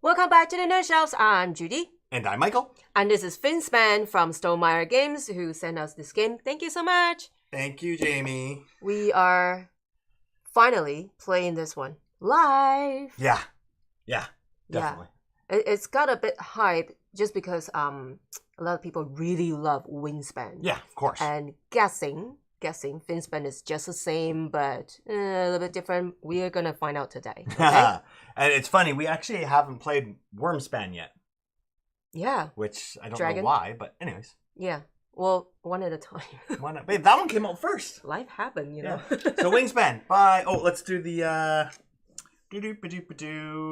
Welcome back to the Nerd Shelves. I'm Judy. And I'm Michael. And this is FINSPAN from Stonemaier Games who sent us this game. Thank you so much. Thank you, Jamie. We are finally playing this one live. Yeah, definitely. Yeah. It's got a bit hype just because a lot of people really love Wingspan. Yeah, of course. And guessing FINSPAN is just the same but a little bit different. We are going to find out today. Okay? And it's funny, we actually haven't played Wormspan yet. Yeah. Which I don't know why, but anyways. Yeah. Well, one at a time. Babe, that one came out first. Life happened, you know. Yeah. So Wingspan by, let's do the,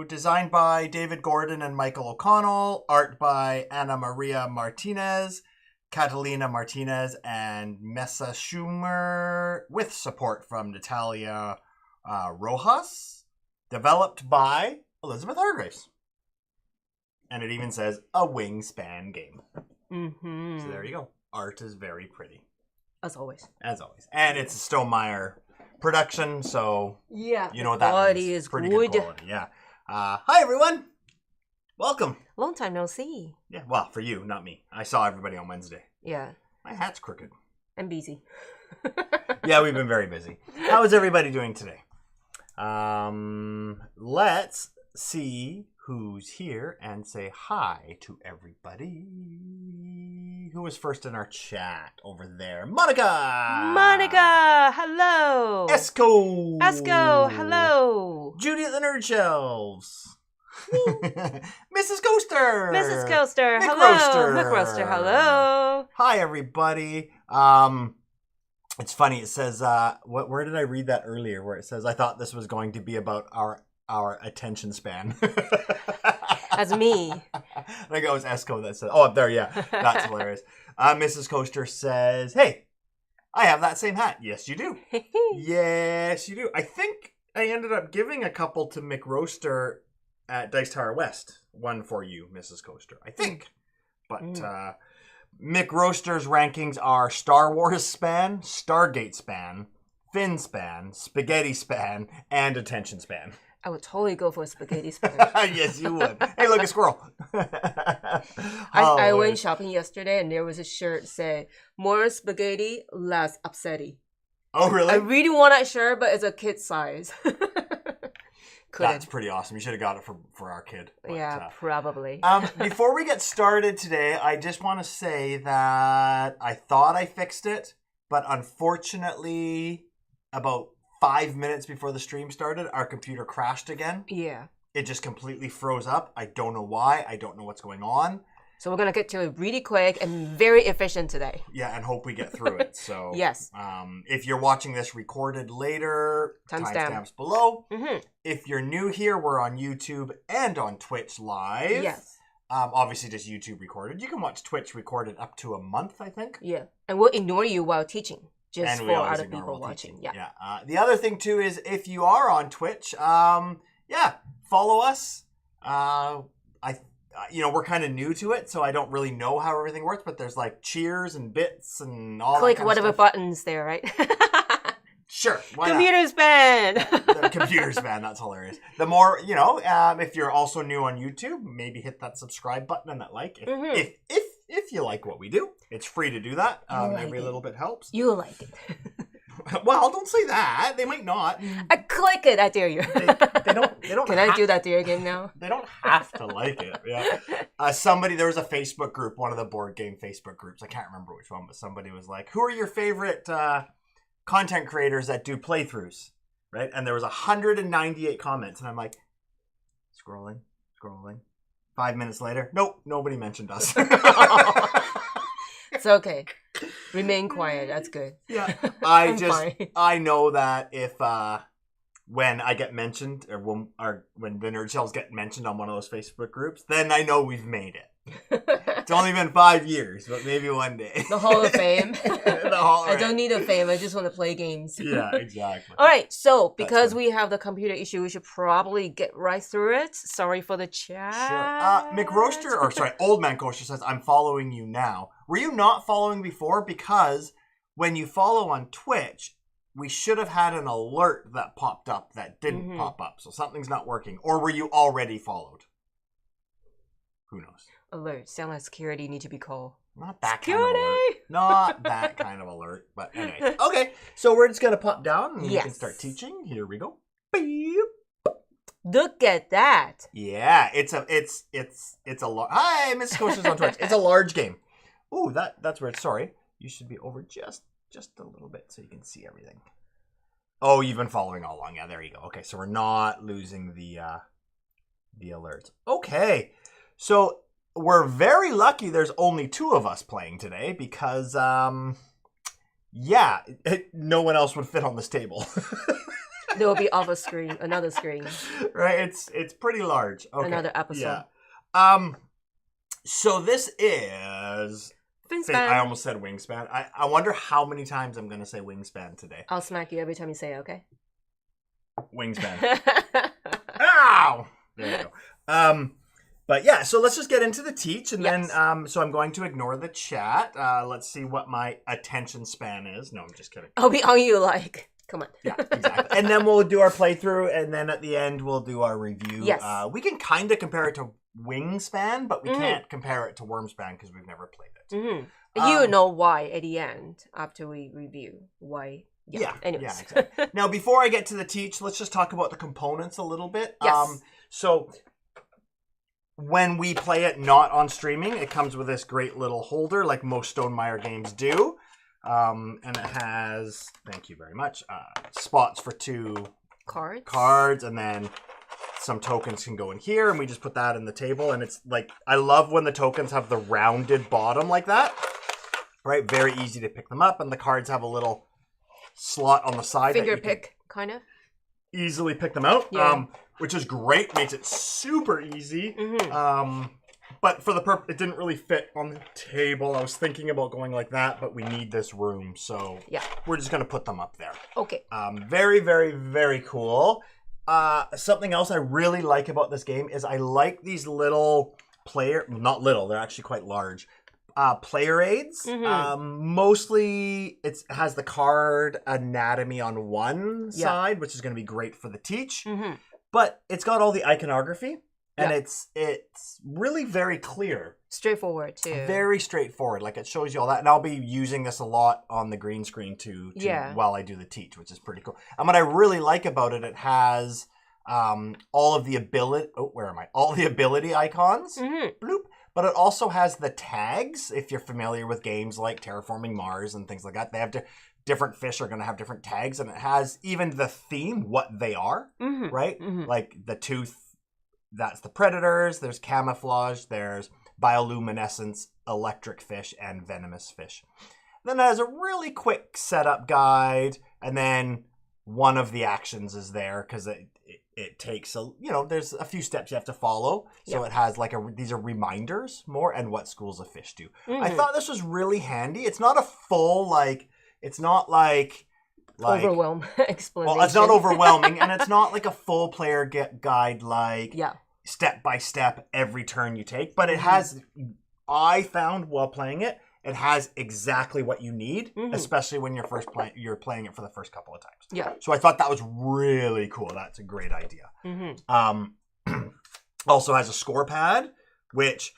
designed by David Gordon and Michael O'Connell, art by Ana Maria Martinez, Catalina Martinez, and Mesa Schumacher, with support from Natalia Rojas. Developed by Elizabeth Hargraves. And it even says a Wingspan game. Mm-hmm. So there you go. Art is very pretty. As always. As always. And it's a Stonemaier production, so yeah, you know what that quality means. Is pretty good. Good quality. Yeah. Hi, everyone. Welcome. Long time no see. Yeah, well, for you, not me. I saw everybody on Wednesday. Yeah. My hat's crooked. I'm busy. Yeah, we've been very busy. How is everybody doing today? Let's see who's here and say hi to everybody. Who was first in our chat over there? Monica, hello. Esco, hello. Judy at the Nerd Shelves. Mrs. Ghoster. Mick Roaster, hello. Hi, everybody. It's funny. It says, where did I read that earlier? Where it says, I thought this was going to be about our attention span. That's me. I think it was Esco that said, up there, yeah. That's hilarious. Mrs. Coaster says, hey, I have that same hat. Yes, you do. Yes, you do. I think I ended up giving a couple to Mick Roaster at Dice Tower West. One for you, Mrs. Coaster, I think. But Mick Roaster's rankings are Star Wars Span, Stargate Span, FINSPAN, Spaghetti Span, and Attention Span. I would totally go for a spaghetti span. Yes, you would. Hey, look, a squirrel. I went shopping yesterday and there was a shirt that said, more spaghetti, less upsetty. Oh, really? I really want that shirt, but it's a kid size. That's pretty awesome. You should have got it for our kid. But, yeah, probably. Before we get started today, I just want to say that I thought I fixed it, but unfortunately, about 5 minutes before the stream started, our computer crashed again. Yeah. It just completely froze up. I don't know why. I don't know what's going on. So we're going to get to it really quick and very efficient today. Yeah, and hope we get through it. So yes. If you're watching this recorded later, timestamps below. Mm-hmm. If you're new here, we're on YouTube and on Twitch live. Yes. Obviously just YouTube recorded. You can watch Twitch recorded up to a month, I think. Yeah. And we'll ignore you while teaching. Just and for other people watching. Yeah. The other thing too is if you are on Twitch, follow us. We're kind of new to it, so I don't really know how everything works, but there's like cheers and bits and all click that kind whatever of stuff. Buttons there, right? Sure. Computer span. The computer span, that's hilarious. The more, if you're also new on YouTube, maybe hit that subscribe button and that like. If you like what we do, it's free to do that. Every little bit helps. You like it. Well, don't say that. They might not. I click it. I dare you. They don't. Can I do that dare game now? They don't have to like it. Yeah. There was a Facebook group, one of the board game Facebook groups. I can't remember which one, but somebody was like, "Who are your favorite content creators that do playthroughs?" Right? And there was 198 comments, and I'm like, scrolling. 5 minutes later, nope, nobody mentioned us. It's okay. Remain quiet. That's good. Yeah. I know that if when I get mentioned or when the Nerd Shelves get mentioned on one of those Facebook groups, then I know we've made it. It's only been 5 years, but maybe one day. The Hall of Fame. I don't need a fame. I just want to play games. Yeah, exactly. All right. So because we have the computer issue, we should probably get right through it. Sorry for the chat. Sure. Old Man Coaster says, I'm following you now. Were you not following before? Because when you follow on Twitch, we should have had an alert that popped up that didn't pop up. So something's not working. Or were you already followed? Who knows? Alert. Sound like security need to be called. Not that Security! kind of alert. Not that kind of alert. But anyway. Okay, so we're just going to pop down and we can start teaching. Here we go. Beep. Look at that. Yeah, it's a large. Hi, Miss Scotia's on Twitch. It's a large game. Ooh, that's weird. Sorry. You should be over just a little bit so you can see everything. Oh, you've been following all along. Yeah, there you go. Okay, so we're not losing the alerts. Okay. So we're very lucky there's only 2 of us playing today because no one else would fit on this table. There will be another screen. Right, it's pretty large. Okay. Another episode. Yeah. So this is FINSPAN. I almost said wingspan. I wonder how many times I'm going to say wingspan today. I'll smack you every time you say it, okay? Wingspan. Ow! There you go. But yeah, so let's just get into the teach, and then so I'm going to ignore the chat. Let's see what my attention span is. No, I'm just kidding. I'll be on you like, come on. Yeah, exactly. And then we'll do our playthrough, and then at the end we'll do our review. Yes. We can kind of compare it to Wingspan, but we can't compare it to Wormspan because we've never played it. Mm-hmm. You know why at the end after we review why. Yeah. Anyways. Yeah, exactly. Now, before I get to the teach, let's just talk about the components a little bit. Yes. So when we play it not on streaming, it comes with this great little holder like most Stonemaier games do. And it has, thank you very much, spots for 2 cards, and then some tokens can go in here, and we just put that in the table. And it's like, I love when the tokens have the rounded bottom like that. Right? Very easy to pick them up, and the cards have a little slot on the side. Finger pick, kind of. Easily pick them out, yeah. Which is great. Makes it super easy. Mm-hmm. But for the purpose, it didn't really fit on the table. I was thinking about going like that, but we need this room, so we're just going to put them up there. Okay. Very, very, very cool. Something else I really like about this game is I like these little not little, they're actually quite large, player aids. Mostly it has the card anatomy on one side, which is going to be great for the teach. But it's got all the iconography, and it's really very clear. Straightforward, too. Very straightforward. Like, it shows you all that. And I'll be using this a lot on the green screen, too, while I do the teach, which is pretty cool. And what I really like about it, it has all of the ability... Oh, where am I? All the ability icons. Bloop. But it also has the tags, if you're familiar with games like Terraforming Mars and things like that. They have different fish are going to have different tags, and it has even the theme, what they are, right? Like the tooth, that's the predators. There's camouflage. There's bioluminescence, electric fish, and venomous fish. Then it has a really quick setup guide, and then one of the actions is there because it takes there's a few steps you have to follow. So it has like these are reminders more and what schools of fish do. I thought this was really handy. It's not a full it's not like overwhelming explanation. Well, it's not overwhelming, and it's not like a full player guide step by step every turn you take. But it has. I found while playing it, it has exactly what you need, especially when you're playing it for the first couple of times. Yeah. So I thought that was really cool. That's a great idea. Also has a score pad, which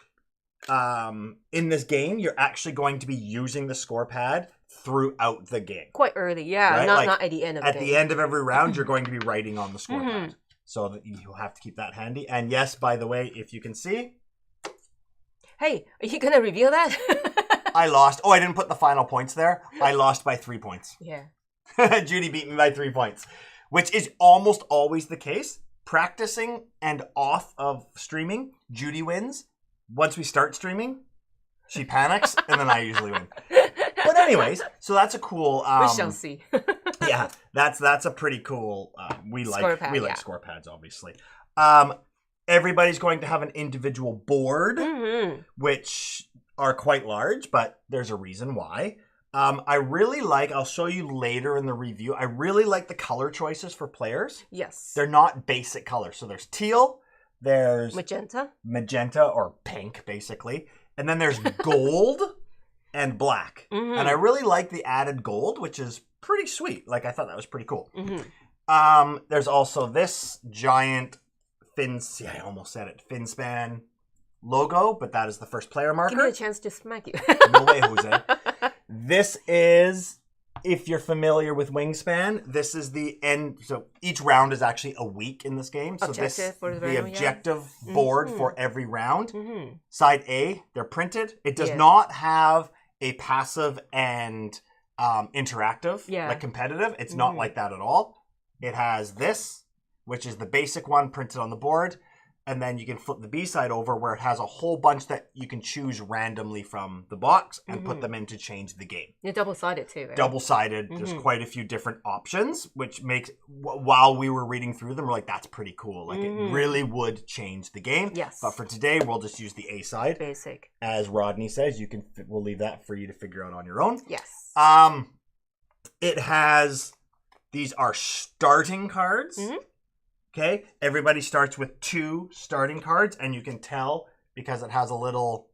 in this game you're actually going to be using the score pad throughout the game. Quite early, right? Not at the end of the game. At the end of every round, you're going to be writing on the score pad. So that you'll have to keep that handy. And yes, by the way, if you can see... Hey, are you going to reveal that? I lost. Oh, I didn't put the final points there. I lost by 3 points. Yeah. Judy beat me by 3 points, which is almost always the case. Practicing and off of streaming, Judy wins. Once we start streaming, she panics, and then I usually win. But anyways, so that's a cool... we shall see. Yeah, that's a pretty cool... we like score pads, obviously. Everybody's going to have an individual board, which are quite large, but there's a reason why. I really like... I'll show you later in the review. I really like the color choices for players. Yes. They're not basic colors. So there's teal, there's... Magenta or pink, basically. And then there's gold and black. And I really like the added gold, which is pretty sweet. Like, I thought that was pretty cool. There's also this giant I almost said it. FINSPAN logo, but that is the first player marker. Give me a chance to smack you. No way, Jose. This is, if you're familiar with Wingspan, this is the end. So each round is actually a week in this game. So Objective for the the round, objective board for every round. Mm-hmm. Side A, they're printed. It does Yeah. not have a passive and interactive, Yeah. like competitive. It's not like that at all. It has this, which is the basic one printed on the board. And then you can flip the B side over where it has a whole bunch that you can choose randomly from the box and put them in to change the game. You're double-sided too, right? Double-sided. There's quite a few different options, which makes, while we were reading through them, we're like, that's pretty cool. Like, it really would change the game. Yes. But for today, we'll just use the A side. Basic. As Rodney says, we'll leave that for you to figure out on your own. Yes. It has, these are starting cards. Okay, everybody starts with 2 starting cards, and you can tell because it has a little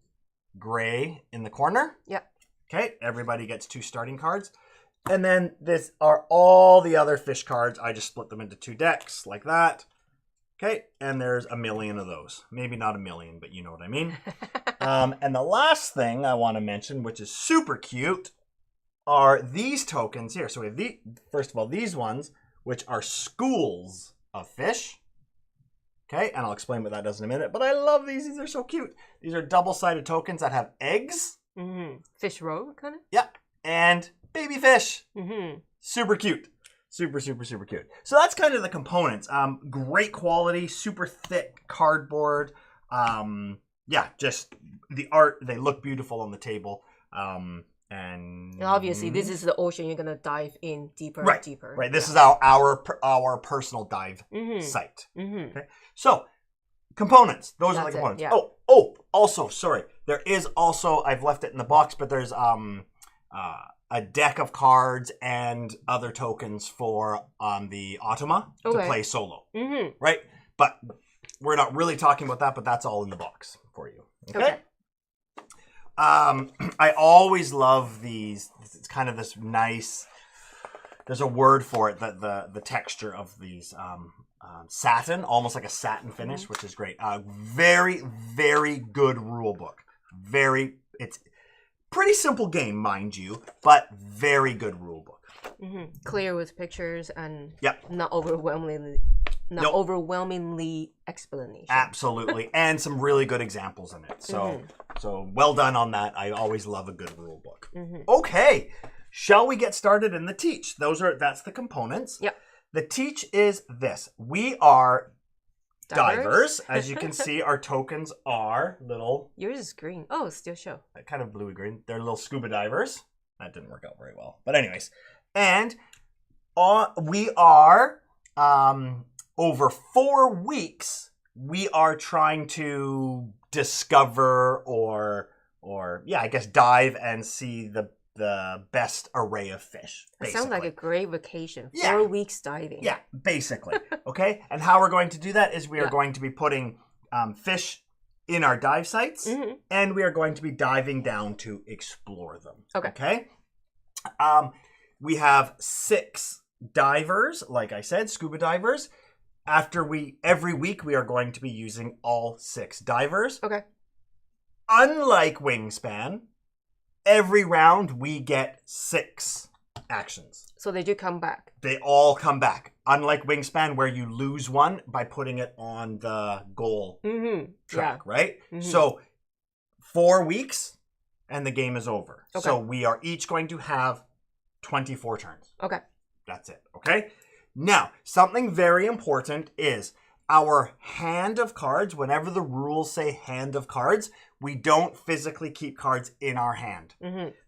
gray in the corner. Yep. Okay, everybody gets 2 starting cards. And then this are all the other fish cards. I just split them into 2 decks like that. Okay, and there's a million of those. Maybe not a million, but you know what I mean. And the last thing I want to mention, which is super cute, are these tokens here. So we have first of all, these ones, which are schools of fish. Okay, and I'll explain what that does in a minute. But I love these. These are so cute. These are double-sided tokens that have eggs. Fish roe, kind of? Yeah, and baby fish. Super cute. Super, super, super cute. So that's kind of the components. Great quality, super thick cardboard. Yeah, just the art. They look beautiful on the table. And obviously, this is the ocean you're gonna dive in deeper and deeper. Right. This is our personal dive site. Okay. So components. Those are the components. Yeah. Oh. Also, sorry. There is also, I've left it in the box, but there's a deck of cards and other tokens for the Automa to play solo. Right. But we're not really talking about that. But that's all in the box for you. Okay. I always love these. It's kind of this nice, there's a word for it, that the texture of these satin, almost like a satin finish, which is great. Very, very good rule book. It's pretty simple game, mind you, but very good rule book. Clear with pictures and not Nope. overwhelmingly explanation. Absolutely. And some really good examples in it. So well done on that. I always love a good rule book. Okay. Shall we get started in the teach? That's the components. Yep. The teach is this. We are divers. As you can see, our tokens are little. Yours is green. Oh, still show. Kind of bluey green. They're little scuba divers. That didn't work out very well. But anyways. And we are over 4 weeks, we are trying to discover or I guess dive and see the best array of fish. It sounds like a great vacation. Yeah. 4 weeks diving. Yeah, basically. Okay, and how we're going to do that is we are going to be putting fish in our dive sites, and we are going to be diving down to explore them. Okay. We have 6 divers, like I said, scuba divers. Every week we are going to be using all 6 divers. Okay. Unlike Wingspan, every round we get 6 actions. So they do come back. They all come back. Unlike Wingspan, where you lose one by putting it on the goal track, right? So 4 weeks and the game is over. Okay. So we are each going to have 24 turns. Okay. That's it. Okay. Now, something very important is our hand of cards. Whenever the rules say hand of cards, we don't physically keep cards in our hand.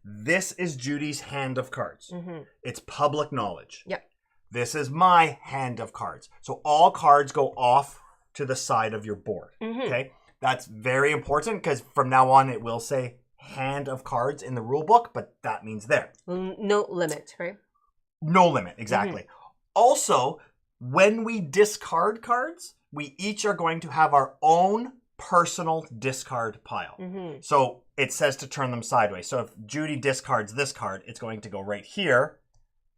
This is Judy's hand of cards. It's public knowledge. Yep. This is my hand of cards. So all cards go off to the side of your board. Okay. That's very important because from now on it will say hand of cards in the rule book, but that means there. No limit, right? No limit, exactly. Also, when we discard cards, we each are going to have our own personal discard pile. So it says to turn them sideways. So if Judy discards this card, it's going to go right here,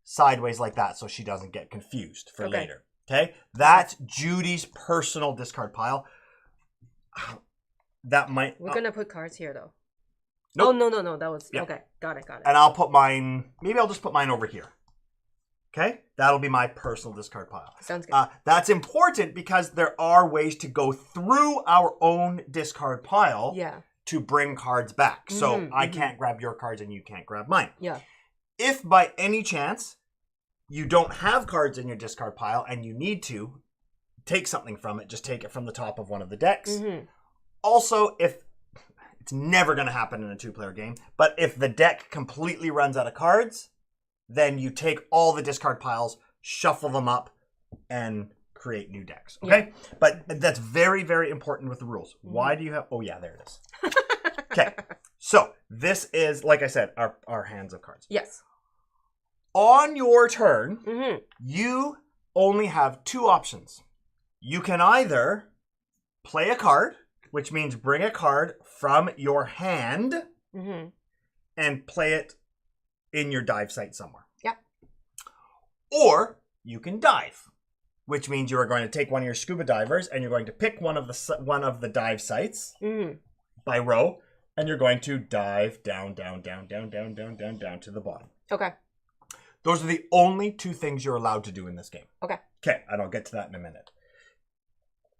sideways like that, so she doesn't get confused for later. Okay? That's Judy's personal discard pile. that might... We're gonna put cards here, though. Nope. Oh, no. That was... Yeah. Okay, got it. And I'll put mine... Maybe I'll just put mine over here. Okay? That'll be my personal discard pile. Sounds good. That's important because there are ways to go through our own discard pile to bring cards back. So I can't grab your cards and you can't grab mine. Yeah. If by any chance you don't have cards in your discard pile and you need to take something from it, just take it from the top of one of the decks. Also, if it's never going to happen in a 2-player game, but if the deck completely runs out of cards, then you take all the discard piles, shuffle them up, and create new decks. Okay? Yeah. But that's very, very important with the rules. Why do you have... Oh, yeah, there it is. Okay. So this is, like I said, our hands of cards. Yes. On your turn, you only have 2 options. You can either play a card, which means bring a card from your hand and play it in your dive site somewhere. Yeah. Or you can dive, which means you are going to take one of your scuba divers and you're going to pick one of the dive sites by row, and you're going to dive down to the bottom. Okay. Those are the only 2 things you're allowed to do in this game. Okay. Okay, and I'll get to that in a minute.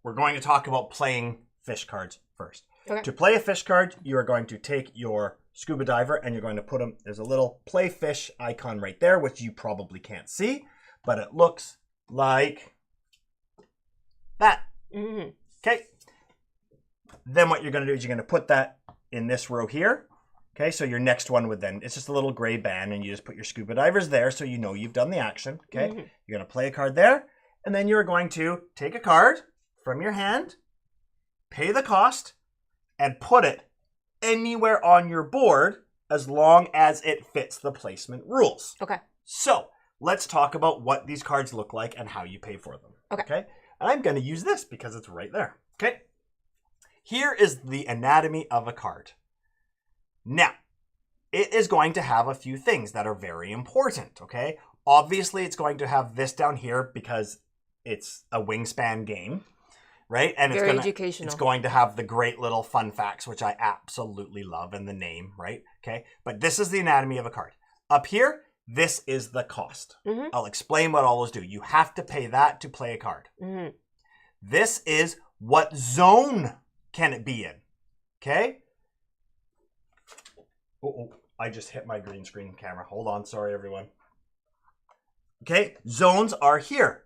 We're going to talk about playing fish cards first. Okay. To play a fish card, you are going to take your scuba diver and you're going to put them... There's a little play fish icon right there, which you probably can't see, but it looks like that. Okay. Then what you're going to do is you're going to put that in this row here. Okay, so your next one would then... It's just a little gray band, and you just put your scuba divers there so you know you've done the action. Okay. You're going to play a card there, and then you're going to take a card from your hand, pay the cost, and put it anywhere on your board as long as it fits the placement rules. Okay. So let's talk about what these cards look like and how you pay for them. Okay. And I'm going to use this because it's right there. Okay. Here is the anatomy of a card. Now, it is going to have a few things that are very important. Okay. Obviously, it's going to have this down here because it's a Wingspan game. Right? And very educational. It's going to have the great little fun facts, which I absolutely love, and the name, right? Okay. But this is the anatomy of a card. Up here, this is the cost. I'll explain what all those do. You have to pay that to play a card. This is what zone can it be in. Okay? Oh, I just hit my green screen camera. Hold on. Sorry, everyone. Okay. Zones are here.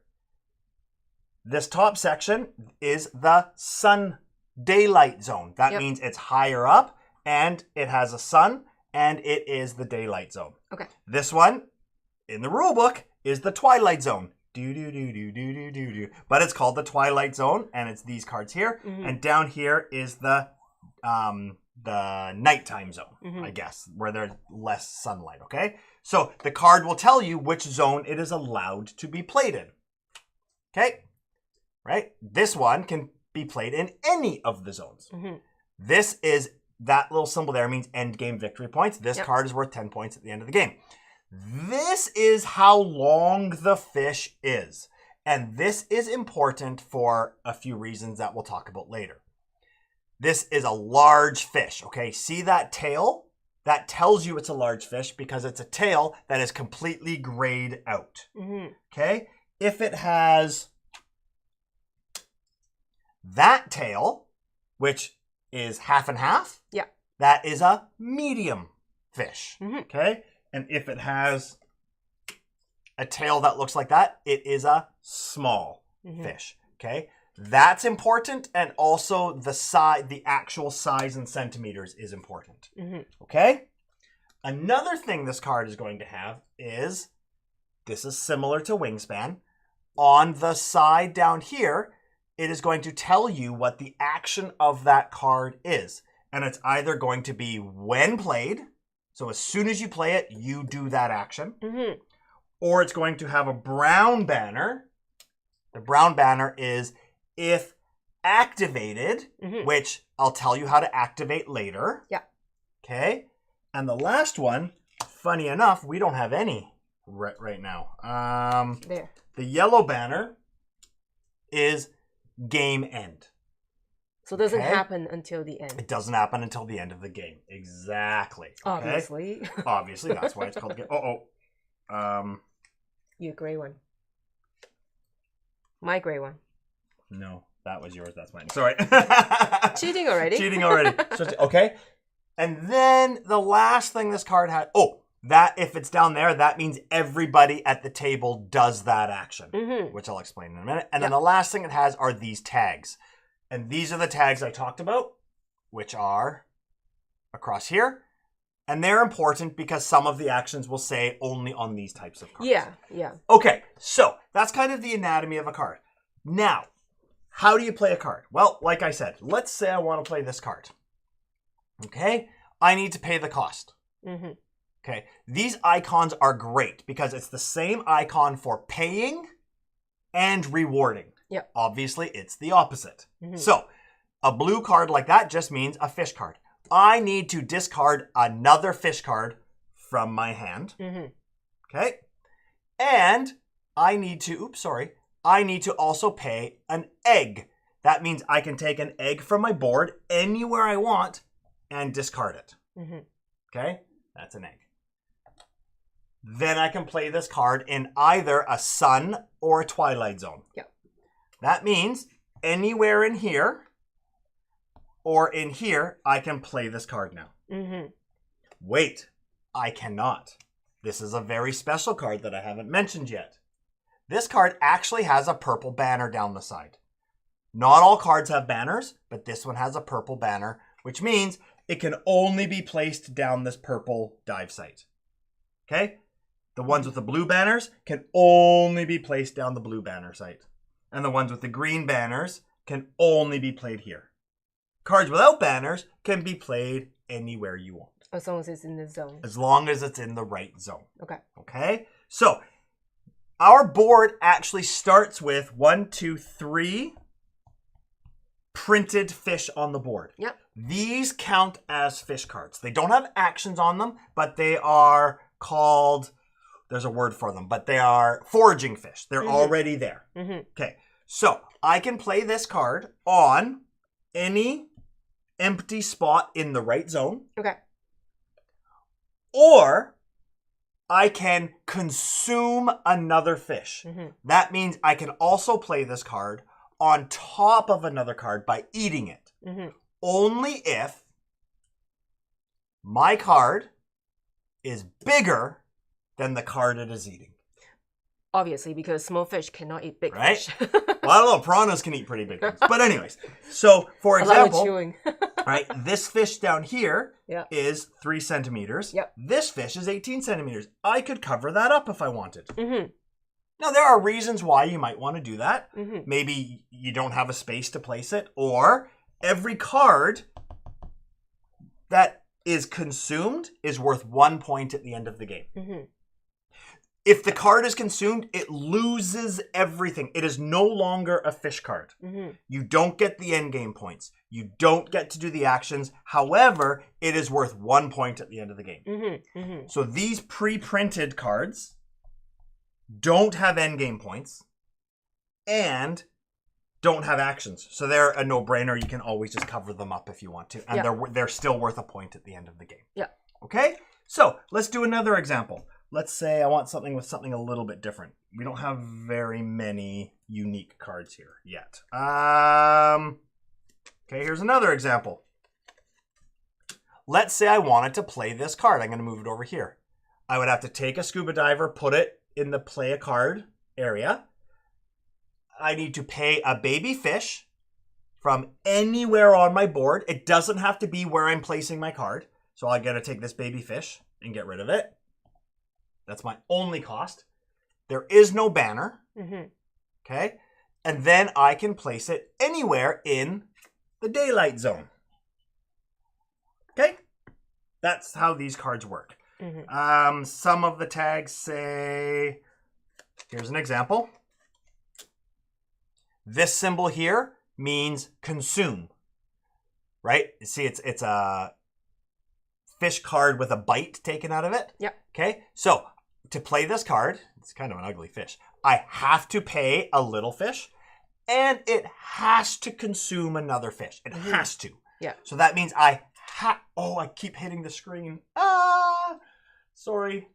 This top section is the sun daylight zone. That means it's higher up and it has a sun and it is the daylight zone. Okay. This one in the rule book is the twilight zone. But it's called the twilight zone and it's these cards here. And down here is the nighttime zone, I guess, where there's less sunlight. Okay. So the card will tell you which zone it is allowed to be played in. Okay. Right? This one can be played in any of the zones. This is, that little symbol there means end game victory points. This card is worth 10 points at the end of the game. This is how long the fish is. And this is important for a few reasons that we'll talk about later. This is a large fish, okay? See that tail? That tells you it's a large fish because it's a tail that is completely grayed out. Okay? If it has... that tail, which is half and half, that is a medium fish, okay? And if it has a tail that looks like that, it is a small fish, okay? That's important, and also the actual size in centimeters is important, okay? Another thing this card is going to have is, this is similar to Wingspan, on the side down here, it is going to tell you what the action of that card is. And it's either going to be when played, so as soon as you play it, you do that action. Or it's going to have a brown banner. The brown banner is if activated, which I'll tell you how to activate later. Okay. And the last one, funny enough, we don't have any right now. There. The yellow banner is game end. So it doesn't happen until the end. It doesn't happen until the end of the game. Exactly. Okay? Obviously. Obviously, that's why it's called game. Your gray one. My gray one. No, that was yours. That's mine. Sorry. Cheating already. Cheating already. Okay. And then the last thing this card had. That if it's down there, that means everybody at the table does that action, which I'll explain in a minute. And then the last thing it has are these tags. And these are the tags I talked about, which are across here. And they're important because some of the actions will say only on these types of cards. Yeah. Okay, so that's kind of the anatomy of a card. Now, how do you play a card? Well, like I said, let's say I want to play this card. Okay, I need to pay the cost. Okay, these icons are great because it's the same icon for paying and rewarding. Yep. Obviously, it's the opposite. So, a blue card like that just means a fish card. I need to discard another fish card from my hand. Okay, and I need to, I need to also pay an egg. That means I can take an egg from my board anywhere I want and discard it. Okay, that's an egg. Then I can play this card in either a sun or a twilight zone. Yep. That means anywhere in here or in here, I can play this card now. Wait, I cannot. This is a very special card that I haven't mentioned yet. This card actually has a purple banner down the side. Not all cards have banners, but this one has a purple banner, which means it can only be placed down this purple dive site. Okay? The ones with the blue banners can only be placed down the blue banner site. And the ones with the green banners can only be played here. Cards without banners can be played anywhere you want. As long as it's in the zone. As long as it's in the right zone. Okay. Okay? So, our board actually starts with 1, 2, 3 printed fish on the board. Yep. These count as fish cards. They don't have actions on them, but they are called, there's a word for them, but they are foraging fish. They're already there. Okay, so I can play this card on any empty spot in the right zone. Okay. Or I can consume another fish. That means I can also play this card on top of another card by eating it. Only if my card is bigger than the card it is eating. Obviously, because small fish cannot eat big Right? fish. Well, I don't know. Piranhas can eat pretty big things. But anyways, so for example, right, this fish down here is 3 centimeters. Yep. This fish is 18 centimeters. I could cover that up if I wanted. Now, there are reasons why you might want to do that. Maybe you don't have a space to place it, or every card that is consumed is worth 1 point at the end of the game. If the card is consumed, it loses everything. It is no longer a fish card. You don't get the end game points. You don't get to do the actions. However, it is worth 1 point at the end of the game. So these pre-printed cards don't have end game points and don't have actions. So they're a no-brainer. You can always just cover them up if you want to. And they're still worth a point at the end of the game. Yeah. Okay? So let's do another example. Let's say I want something with something a little bit different. We don't have very many unique cards here yet. Okay, here's another example. Let's say I wanted to play this card. I'm going to move it over here. I would have to take a scuba diver, put it in the play a card area. I need to pay a baby fish from anywhere on my board. It doesn't have to be where I'm placing my card. So I got to take this baby fish and get rid of it. That's my only cost. There is no banner. Okay. And then I can place it anywhere in the daylight zone. Okay. That's how these cards work. Some of the tags say, here's an example. This symbol here means consume, right? You see, it's a fish card with a bite taken out of it. Yep. Okay, so to play this card, it's kind of an ugly fish. I have to pay a little fish, and it has to consume another fish. It has to. Yeah. So that means I keep hitting the screen. Sorry.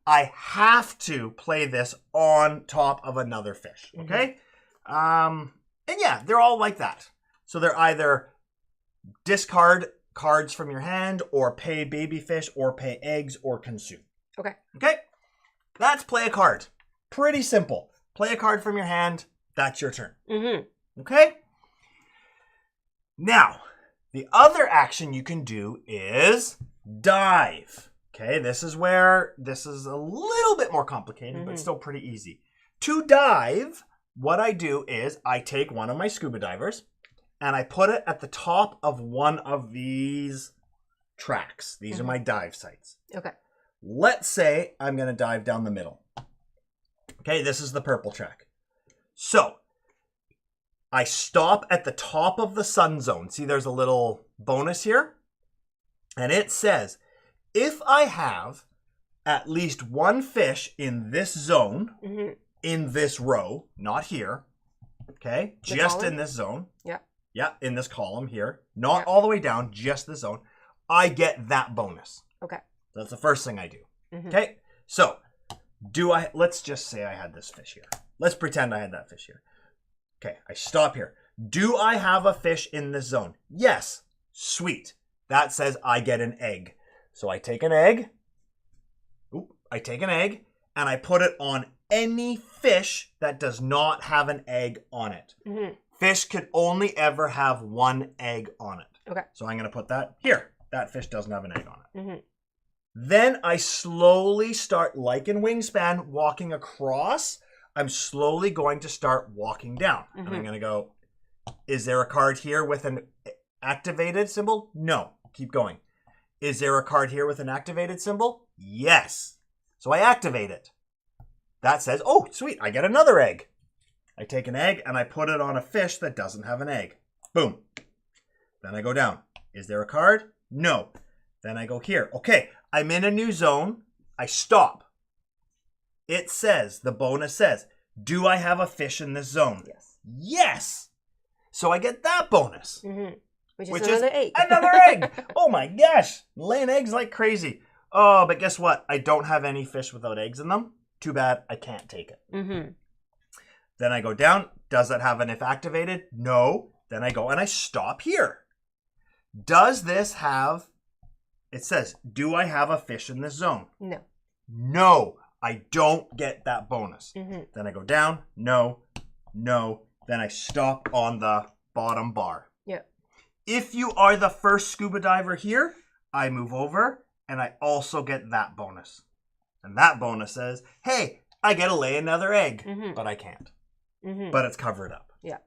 I have to play this on top of another fish, okay? And yeah, they're all like that. So they're either discard cards from your hand, or pay baby fish, or pay eggs, or consume. Okay. Okay? That's play a card. Pretty simple. Play a card from your hand. That's your turn. Okay? Now, the other action you can do is dive. Okay, this is where this is a little bit more complicated, but still pretty easy. To dive, what I do is I take one of my scuba divers and I put it at the top of one of these tracks. These are my dive sites. Okay. Let's say I'm going to dive down the middle. Okay, this is the purple track. So, I stop at the top of the sun zone. See, there's a little bonus here. And it says, if I have at least one fish in this zone, in this row, not here, okay, The just column? in this zone. Yeah. Yeah, in this column here. Not all the way down, just this zone. I get that bonus. Okay. That's the first thing I do. Okay, so let's just say I had this fish here. Let's pretend I had that fish here. Okay, I stop here. Do I have a fish in this zone? Yes. Sweet. That says I get an egg. So I take an egg. And I put it on any fish that does not have an egg on it. Fish could only ever have one egg on it. Okay. So I'm going to put that here. That fish doesn't have an egg on it. Then I slowly start, like in Wingspan, walking across. I'm slowly going to start walking down. And I'm going to go, is there a card here with an activated symbol? No. Keep going. Is there a card here with an activated symbol? Yes. So I activate it. That says, oh, sweet, I get another egg. I take an egg and I put it on a fish that doesn't have an egg. Boom. Then I go down. Is there a card? No. Then I go here. Okay, I'm in a new zone. I stop. It says, the bonus says, do I have a fish in this zone? Yes. Yes. So I get that bonus. Which is another egg. Another egg. Oh my gosh. Laying eggs like crazy. Oh, but guess what? I don't have any fish without eggs in them. Too bad. I can't take it. Then I go down. Does it have an if activated? No. Then I go and I stop here. Does this have... It says, do I have a fish in this zone? No. No. I don't get that bonus. Then I go down. No. No. Then I stop on the bottom bar. Yeah. If you are the first scuba diver here, I move over and I also get that bonus. And that bonus says, hey, I get to lay another egg, but I can't. But it's covered up. Yeah.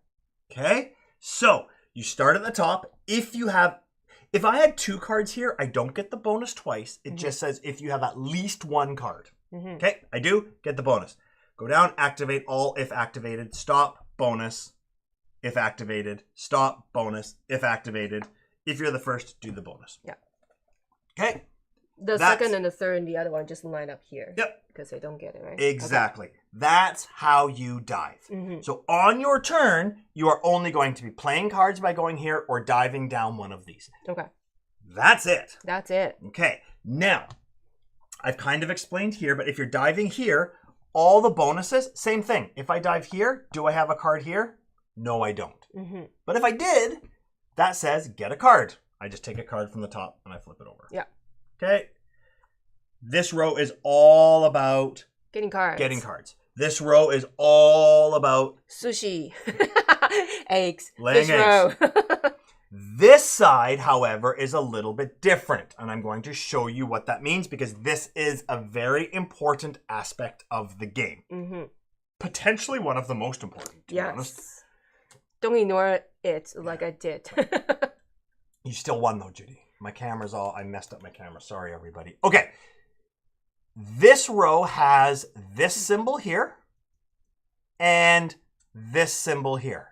Okay? So you start at the top. If I had two cards here, I don't get the bonus twice. It just says if you have at least one card. Okay? I do get the bonus. Go down, activate all if activated, stop, bonus. If activated, stop, bonus. If activated, if you're the first, do the bonus. Yeah. Okay? The second and the third and the other one just line up here. Yep. Because they don't get it, right? Exactly. Okay. That's how you dive. So on your turn, you are only going to be playing cards by going here or diving down one of these. Okay. That's it. That's it. Okay. Now, I've kind of explained here, but if you're diving here, all the bonuses, same thing. If I dive here, do I have a card here? No, I don't. But if I did, that says get a card. I just take a card from the top and I flip it over. Yeah. Okay. This row is all about getting cards. This row is all about sushi, eggs, laying fish eggs. row. This side, however, is a little bit different, and I'm going to show you what that means because this is a very important aspect of the game. Potentially one of the most important, to be honest. Don't ignore it like I did. You still won though, Judy. I messed up my camera. Sorry, everybody. Okay. This row has this symbol here and this symbol here.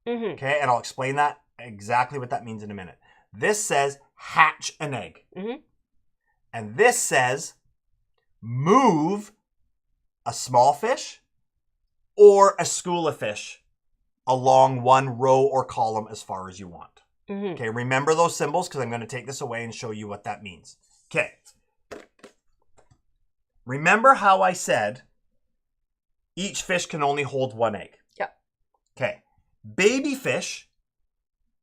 Okay, and I'll explain that exactly what that means in a minute. This says hatch an egg. And this says move a small fish or a school of fish along one row or column as far as you want. Okay, remember those symbols because I'm going to take this away and show you what that means. Okay. Remember how I said each fish can only hold one egg? Yeah. Okay. Baby fish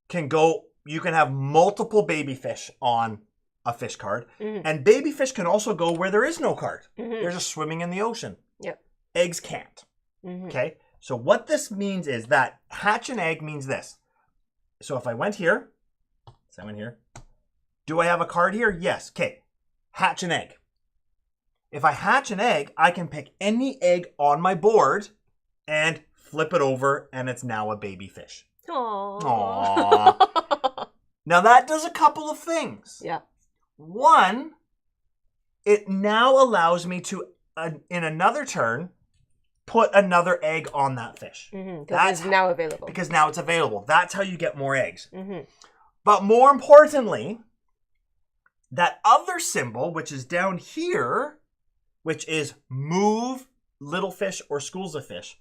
can go, you can have multiple baby fish on a fish card. And baby fish can also go where there is no card. They're just swimming in the ocean. Yep. Eggs can't. Okay. So what this means is that hatch an egg means this. So if I went here, do I have a card here? Yes. Okay. Hatch an egg. If I hatch an egg, I can pick any egg on my board and flip it over, and it's now a baby fish. Aww. Now that does a couple of things. Yeah. One, it now allows me to, in another turn, put another egg on that fish. Because it's now available. Because now it's available. That's how you get more eggs. But more importantly, that other symbol, which is down here, which is move little fish or schools of fish.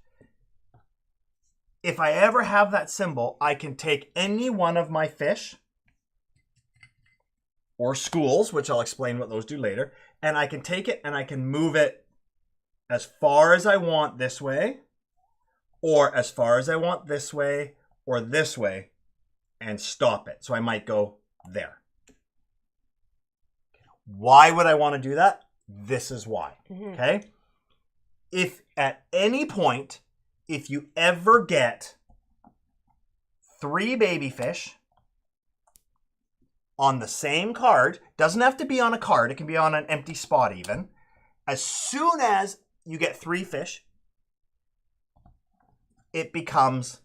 If I ever have that symbol, I can take any one of my fish or schools, which I'll explain what those do later, and I can take it and I can move it as far as I want this way, or as far as I want this way, or this way, and stop it. So I might go there. Why would I want to do that? This is why. Okay? If at any point, if you ever get 3 baby fish on the same card, doesn't have to be on a card, it can be on an empty spot even. As soon as you get 3 fish, it becomes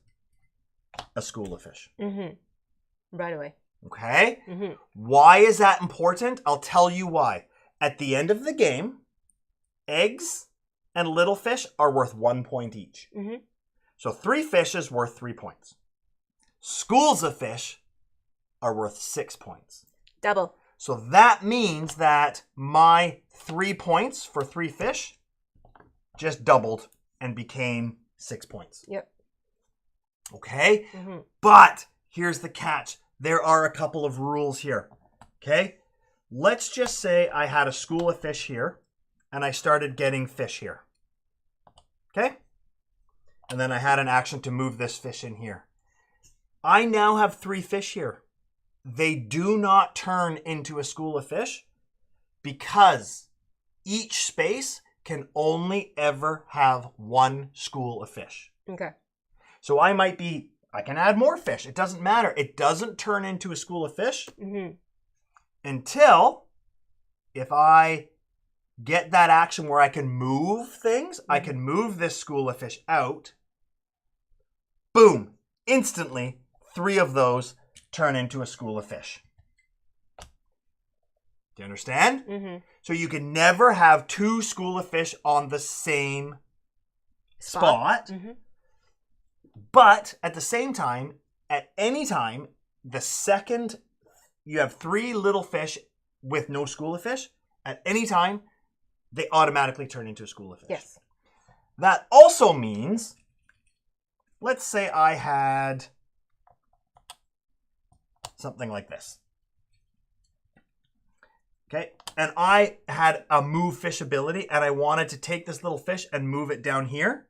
a school of fish. Right away. Okay? Why is that important? I'll tell you why. At the end of the game, eggs and little fish are worth 1 point each. So 3 fish is worth 3 points. Schools of fish are worth 6 points. Double. So that means that my 3 points for 3 fish just doubled and became 6 points. Yep. Okay? But here's the catch. There are a couple of rules here. Okay? Let's just say I had a school of fish here and I started getting fish here. Okay? And then I had an action to move this fish in here. I now have 3 fish here. They do not turn into a school of fish because each space can only ever have 1 school of fish. Okay. So I can add more fish. It doesn't matter. It doesn't turn into a school of fish until if I get that action where I can move things, I can move this school of fish out. Boom. Instantly, 3 of those turn into a school of fish. Do you understand? So you can never have 2 school of fish on the same spot. But at the same time, at any time, the second you have 3 little fish with no school of fish, at any time, they automatically turn into a school of fish. Yes. That also means, let's say I had something like this. Okay, and I had a move fish ability and I wanted to take this little fish and move it down here.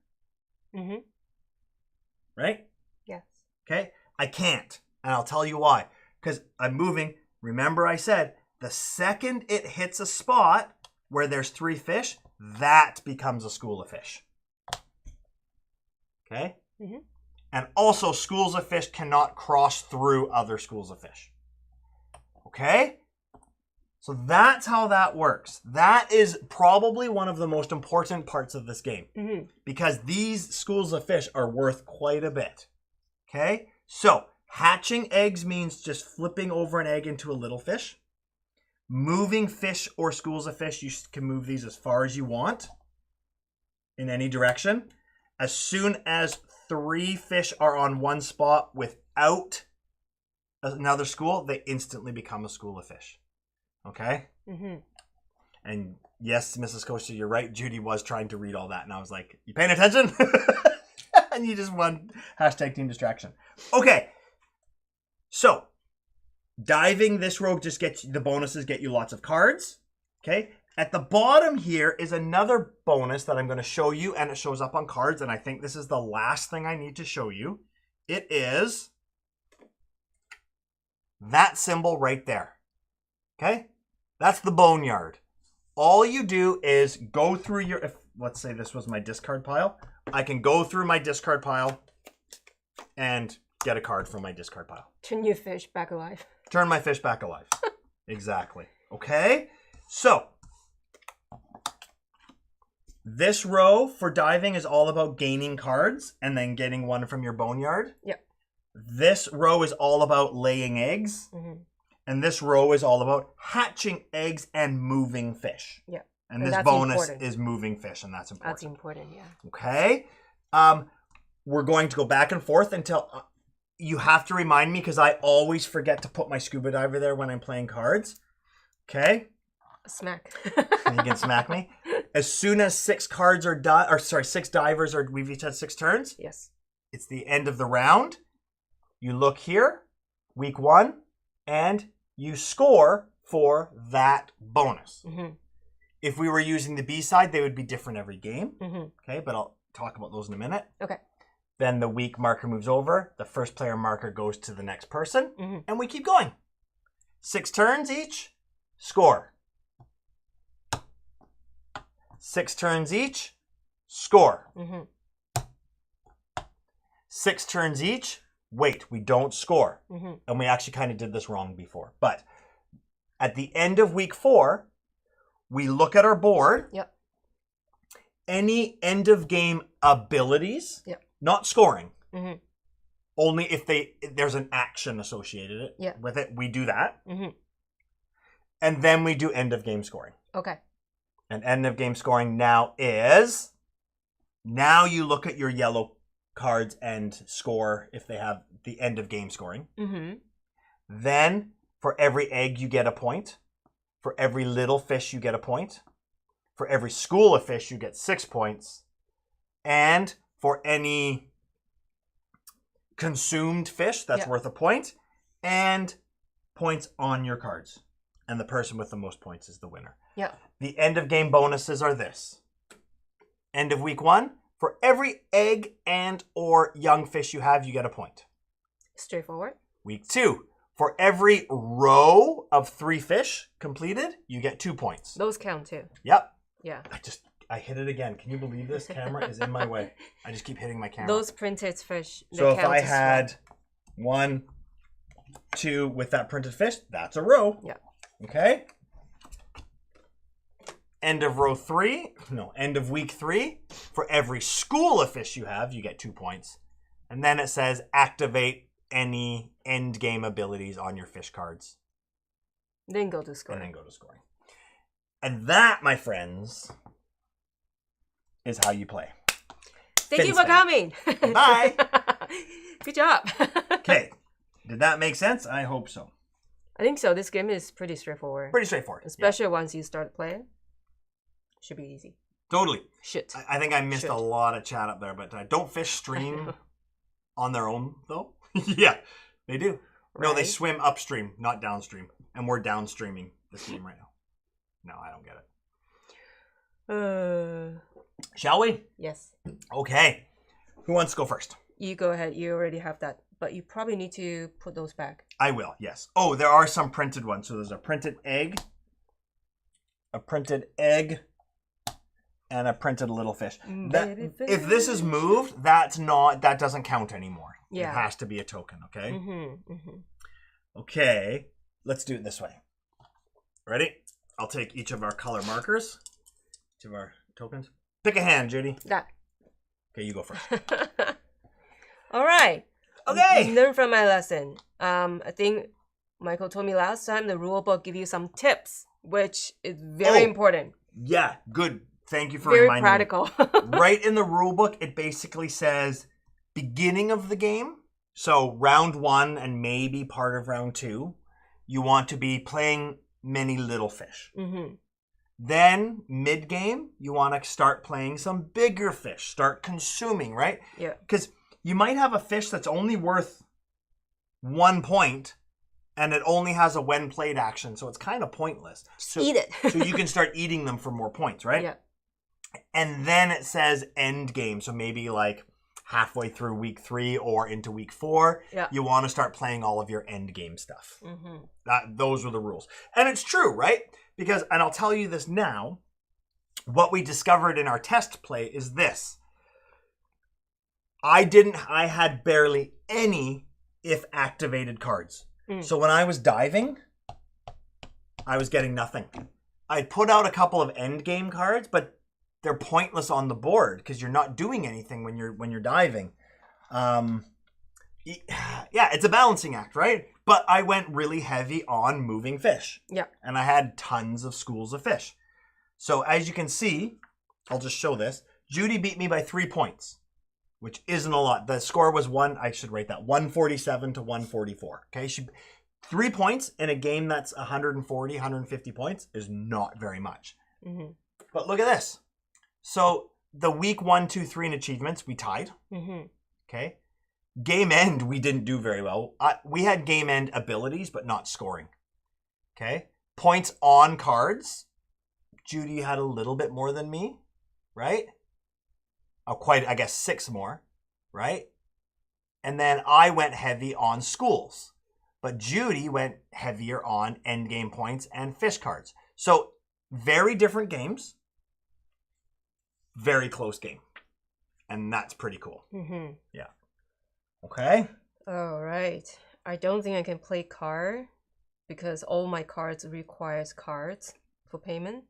Right? Yes. Okay, I can't. And I'll tell you why. Because I'm moving. Remember I said, the second it hits a spot where there's 3 fish, that becomes a school of fish. Okay? And also, schools of fish cannot cross through other schools of fish. Okay? So that's how that works. That is probably one of the most important parts of this game. Because these schools of fish are worth quite a bit. Okay? So, hatching eggs means just flipping over an egg into a little fish. Moving fish or schools of fish, you can move these as far as you want in any direction. As soon as 3 fish are on one spot without another school, they instantly become a school of fish. Okay? And Yes, Mrs. Coaster, you're right. Judy was trying to read all that, and I was like, you paying attention? And you just won hashtag team distraction. Okay. So, diving this row just gets the bonuses, get you lots of cards. Okay. At the bottom here is another bonus that I'm going to show you, and it shows up on cards, and I think this is the last thing I need to show you. It is that symbol right there. Okay? That's the boneyard. All you do is go through your, if let's say this was my discard pile, I can go through my discard pile and get a card from my discard pile. Turn your fish back alive. Turn my fish back alive. Exactly. Okay? So, this row for diving is all about gaining cards and then getting one from your boneyard. Yep. This row is all about laying eggs. Mm-hmm. And this row is all about hatching eggs and moving fish. Yep. And this bonus is moving fish, and that's important. That's important, yeah. Okay? We're going to go back and forth until you have to remind me, because I always forget to put my scuba diver there when I'm playing cards. Okay? Smack. And you can smack me. As soon as 6 cards are done, or sorry, 6 divers are, we've each had 6 turns. Yes. It's the end of the round. You look here, week 1, and you score for that bonus. Mm-hmm. If we were using the B side, they would be different every game. Mm-hmm. Okay, but I'll talk about those in a minute. Okay. Then the week marker moves over. The first player marker goes to the next person, and we keep going. 6 turns each, score. 6 turns each, score. 6 turns each, wait, we don't score. And we actually kind of did this wrong before. But at the end of week 4, we look at our board. Yep. Any end of game abilities, not scoring. Only if there's an action associated with it, we do that. And then we do end of game scoring. Okay. And end of game scoring now is, now you look at your yellow cards and score if they have the end of game scoring. Then for every egg you get a point. For every little fish you get a point. For every school of fish you get 6 points. And for any consumed fish, that's worth a point. And points on your cards. And the person with the most points is the winner. Yeah. The end of game bonuses are this. End of week 1, for every egg and or young fish you have, you get a point. Straightforward. Week 2, for every row of 3 fish completed, you get 2 points. Those count too. Yep. Yeah. I hit it again. Can you believe this? Camera is in my way. I just keep hitting my camera. Those printed fish. So if I had 1, 2 with that printed fish, that's a row. Yeah. Okay. End of week 3, for every school of fish you have, you get 2 points. And then it says activate any end game abilities on your fish cards. Then go to scoring. And that, my friends, is how you play. Thank you for coming. Bye. Good job. Okay. Did that make sense? I hope so. I think so. This game is pretty straightforward. Especially once you start playing. Should be easy. Totally. Should. I think I missed a lot of chat up there, but don't fish stream on their own, though? Yeah, they do. Right? No, they swim upstream, not downstream. And we're downstreaming this game right now. No, I don't get it. Shall we? Yes. Okay. Who wants to go first? You go ahead. You already have that. But you probably need to put those back. I will, yes. Oh, there are some printed ones. So there's a printed egg, and a printed little fish. If this is moved, that doesn't count anymore. Yeah. It has to be a token, okay? Okay, let's do it this way. Ready? I'll take each of our color markers, each of our tokens. Pick a hand, Judy. That. Okay, you go first. All right. Okay. Learn from my lesson. I think Michael told me last time the rule book give you some tips, which is very important. Yeah, good. Thank you for reminding me. Very practical. Right in the rule book, it basically says beginning of the game. So round 1 and maybe part of round 2, you want to be playing many little fish. Then mid-game, you want to start playing some bigger fish. Start consuming, right? Yeah. Because you might have a fish that's only worth 1 point, and it only has a when played action, so it's kind of pointless. So, eat it. So you can start eating them for more points, right? Yeah. And then it says end game, so maybe like halfway through week 3 or into week 4, you want to start playing all of your end game stuff. Those were the rules. And it's true, right? Because, and I'll tell you this now, what we discovered in our test play is this. I had barely any if activated cards. So when I was diving, I was getting nothing. I put out a couple of end game cards, but they're pointless on the board because you're not doing anything when you're diving. Yeah, it's a balancing act, right? But I went really heavy on moving fish. Yeah. And I had tons of schools of fish. So as you can see, I'll just show this. Judy beat me by 3 points, which isn't a lot. The score was 147 to 144. Okay, 3 points in a game that's 140, 150 points is not very much. But look at this. So the week 1, 2, 3 in achievements, we tied. Okay. Game end, we didn't do very well. We had game end abilities, but not scoring. Okay. Points on cards. Judy had a little bit more than me, right? I guess 6 more, right? And then I went heavy on schools. But Judy went heavier on end game points and fish cards. So very different games. Very close game. And that's pretty cool. Yeah. Okay. All right. I don't think I can play card because all my cards requires cards for payment.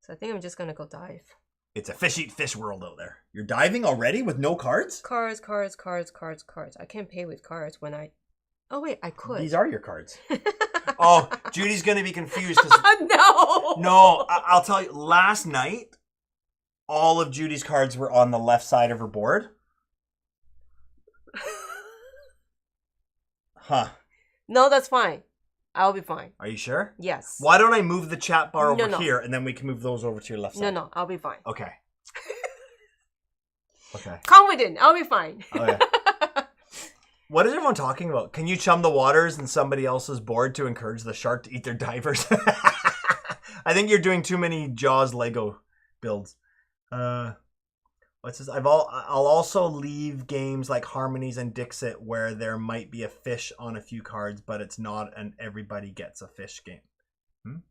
So I think I'm just going to go dive. It's a fish eat fish world out there. You're diving already with no cards? Cards. I can't pay with cards when I... Oh, wait, I could. These are your cards. Oh, Judy's going to be confused. No! No, I'll tell you. Last night, all of Judy's cards were on the left side of her board. Huh. No, that's fine. I'll be fine. Are you sure? Yes. Why don't I move the chat bar over here, and then we can move those over to your left side? No, I'll be fine. Okay. Okay. Confident. I'll be fine. Okay. What is everyone talking about? Can you chum the waters in somebody else's board to encourage the shark to eat their divers? I think you're doing too many Jaws Lego builds. What's this? I'll also leave games like Harmonies and Dixit where there might be a fish on a few cards, but it's not an everybody gets a fish game.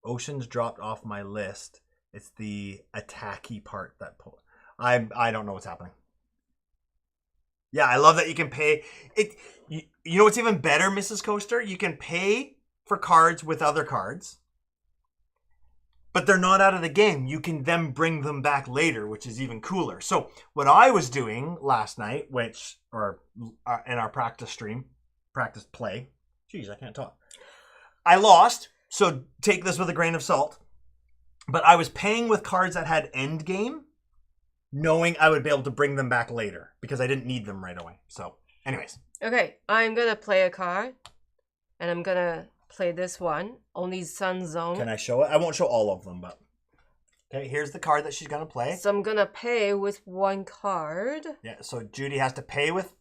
Oceans dropped off my list. It's the attacky part that pull. I don't know what's happening. Yeah, I love that you can pay it. You know what's even better, Mrs. Coaster? You can pay for cards with other cards, but they're not out of the game. You can then bring them back later, which is even cooler. So what I was doing last night, in our practice play, geez, I can't talk. I lost, so take this with a grain of salt. But I was paying with cards that had end game, knowing I would be able to bring them back later because I didn't need them right away. So, anyways. Okay, I'm going to play a card, and I'm going to play this one, Only Sun Zone. Can I show it? I won't show all of them, but... Okay, here's the card that she's going to play. So I'm going to pay with 1 card. Yeah, so Judy has to pay with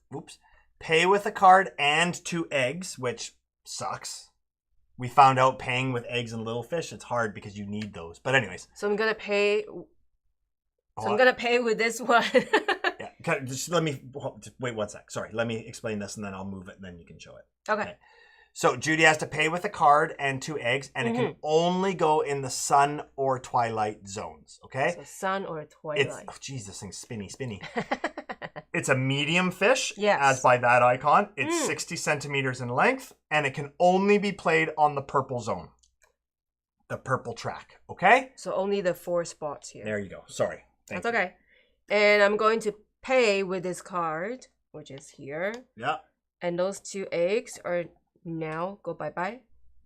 a card and 2 eggs, which sucks. We found out paying with eggs and little fish, it's hard because you need those. But anyways. So I'm going to pay... So I'm going to pay with this one. Yeah, just wait 1 sec. Sorry, let me explain this and then I'll move it and then you can show it. Okay. So Judy has to pay with a card and 2 eggs and it can only go in the sun or twilight zones, okay? So sun or twilight. Geez, this thing's spinny. It's a medium fish, yes, as by that icon. It's 60 centimeters in length and it can only be played on the purple zone. The purple track, okay? So only the 4 spots here. There you go. Sorry. That's okay. And I'm going to pay with this card, which is here. Yeah. And those 2 eggs are now go bye-bye.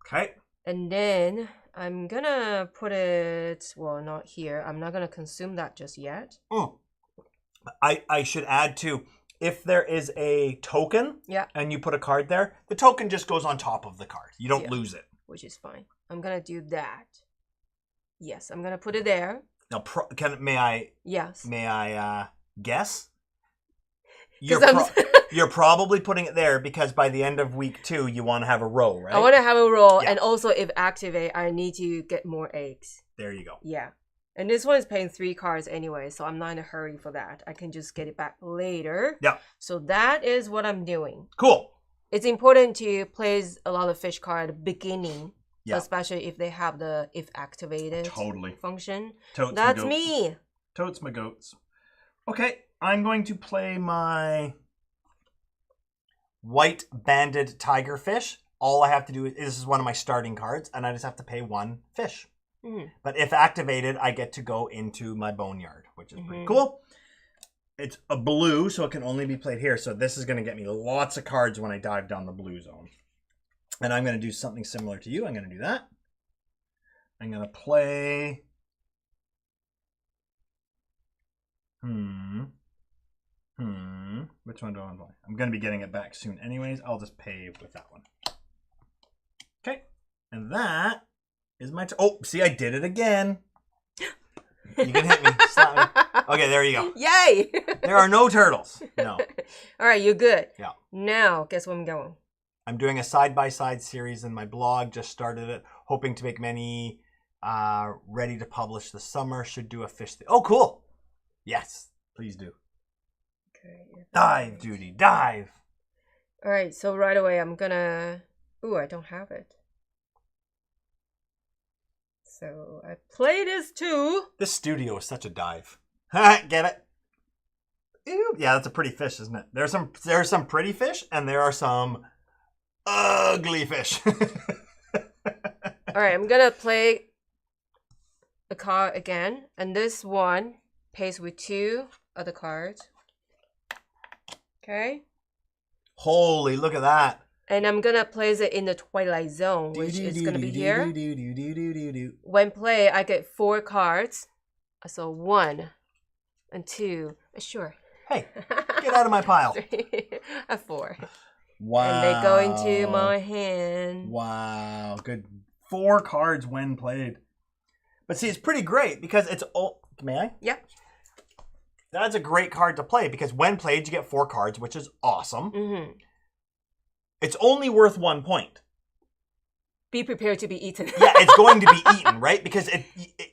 Okay. And then I'm going to put it, well, not here. I'm not going to consume that just yet. I should add, too, if there is a token and you put a card there, the token just goes on top of the card. You don't lose it. Which is fine. I'm going to do that. Yes, I'm gonna put it there. Now, may I Yes. guess? 'Cause You're probably putting it there because by the end of week 2, you want to have a row, right? I want to have a roll, Yeah. and also if activate, I need to get more eggs. There you go. Yeah. And this one is paying 3 cards anyway, so I'm not in a hurry for that. I can just get it back later. Yeah. So that is what I'm doing. Cool. It's important to place a lot of fish card at the beginning, Yeah. especially if they have the if activated Totally. function. Totes That's my goats. me. Totes my goats. Okay, I'm going to play my white banded tigerfish. All I have to do is, this is one of my starting cards, and I just have to pay 1 fish. But if activated, I get to go into my boneyard, which is pretty cool. It's a blue, so it can only be played here. So this is going to get me lots of cards when I dive down the blue zone. And I'm going to do something similar to you. I'm going to do that. I'm going to play... Which one do I want to play? I'm going to be getting it back soon anyways. I'll just pay with that one. Okay. And that is my... Oh, see, I did it again. You can hit me. Slap me. Okay, there you go. Yay! There are no turtles. No. All right, you're good. Yeah. Now, guess where I'm going? I'm doing a side-by-side series in my blog. Just started it. Hoping to make many ready to publish this summer. Should do a fish... Oh, cool. Yes, please do. Okay. Dive, Judy, dive. All right, so right away I'm gonna... Ooh, I don't have it. So I play this too. This studio is such a dive. Get it? Ew. Yeah, that's a pretty fish, isn't it? There's some pretty fish, and there are some ugly fish. All right, I'm gonna play a card again, and this one pays with 2 other cards. Okay. Holy, look at that. And I'm gonna place it in the Twilight Zone, which is gonna be here. When play, I get 4 cards. So 1 and 2. Sure. Hey, get out of my pile. 3 and 4. Wow. And they go into my hand. Wow. Good. 4 cards when played. But see, it's pretty great because it's... Oh, may I? Yeah. That's a great card to play because when played, you get 4 cards, which is awesome. It's only worth 1 point. Be prepared to be eaten. Yeah, it's going to be eaten, right? Because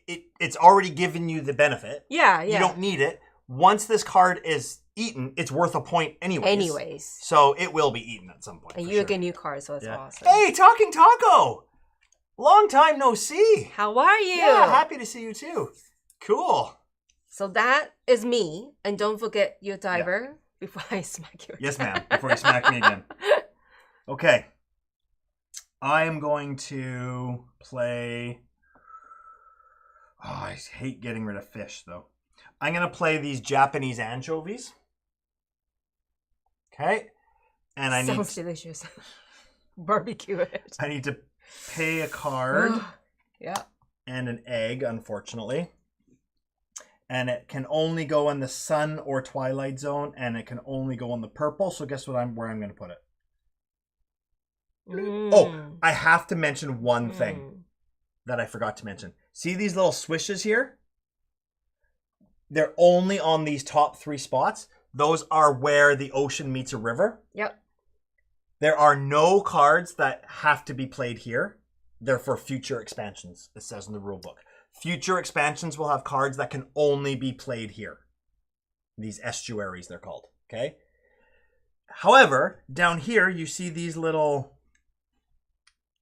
it's already given you the benefit. Yeah. You don't need it. Once this card is eaten, it's worth a point anyways. So it will be eaten at some point. And you get new cards, so it's awesome. Hey, Talking Taco! Long time no see. How are you? Yeah, happy to see you too. Cool. So that is me. And don't forget your diver before I smack you. Yes, ma'am. Before you smack me again. Okay. I am going to play... Oh, I hate getting rid of fish, though. I'm going to play these Japanese anchovies. Okay. And I Sounds delicious. Barbecue it. I need to pay a card. Yeah. And an egg, unfortunately. And it can only go in the sun or twilight zone, and it can only go in the purple. So guess where I'm going to put it? Oh, I have to mention one thing that I forgot to mention. See these little swishes here? They're only on these top 3 spots. Those are where the ocean meets a river. Yep. There are no cards that have to be played here. They're for future expansions, it says in the rule book. Future expansions will have cards that can only be played here. These estuaries, they're called. Okay. However, down here, you see these little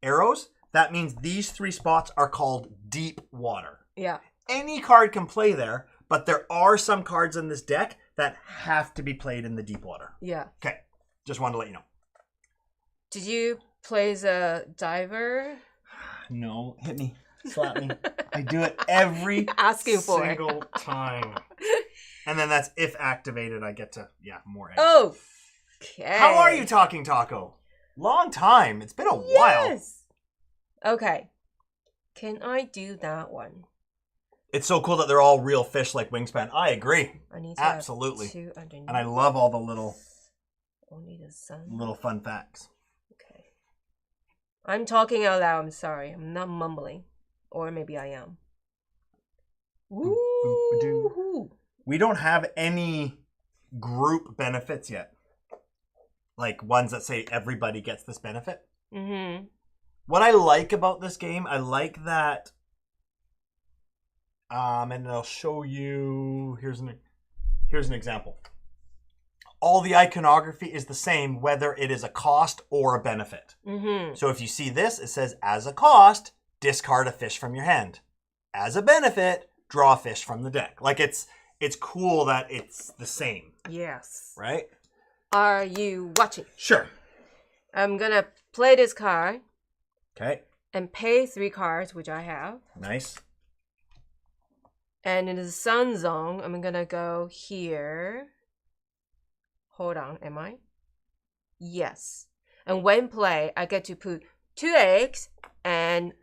arrows. That means these 3 spots are called deep water. Yeah. Any card can play there, but there are some cards in this deck that have to be played in the deep water. Yeah. Okay. Just wanted to let you know. Did you place a diver? No. Hit me. Slap me. I do it every single time. And then that's if activated, I get to, more eggs. Okay. How are you, Talking Taco? Long time. It's been a while. Yes. Okay. Can I do that one? It's so cool that they're all real fish like Wingspan. I agree. I need to absolutely. have 2 underneath. And I love all the little the sun. Little fun facts. Okay. I'm talking out loud. I'm sorry. I'm not mumbling. Or maybe I am. Woo-hoo. We don't have any group benefits yet. Like ones that say everybody gets this benefit. Mm-hmm. What I like about this game, I like that. And I'll show you. Here's an example. All the iconography is the same, whether it is a cost or a benefit. Mm-hmm. So if you see this, it says, as a cost, discard a fish from your hand. As a benefit, draw a fish from the deck. Like it's cool that it's the same. Yes. Right? Are you watching? Sure. I'm going to play this card. Okay. And pay 3 cards, which I have. Nice. And in the sun zone, I'm going to go here. Hold on, am I? Yes. And when play, I get to put 2 eggs and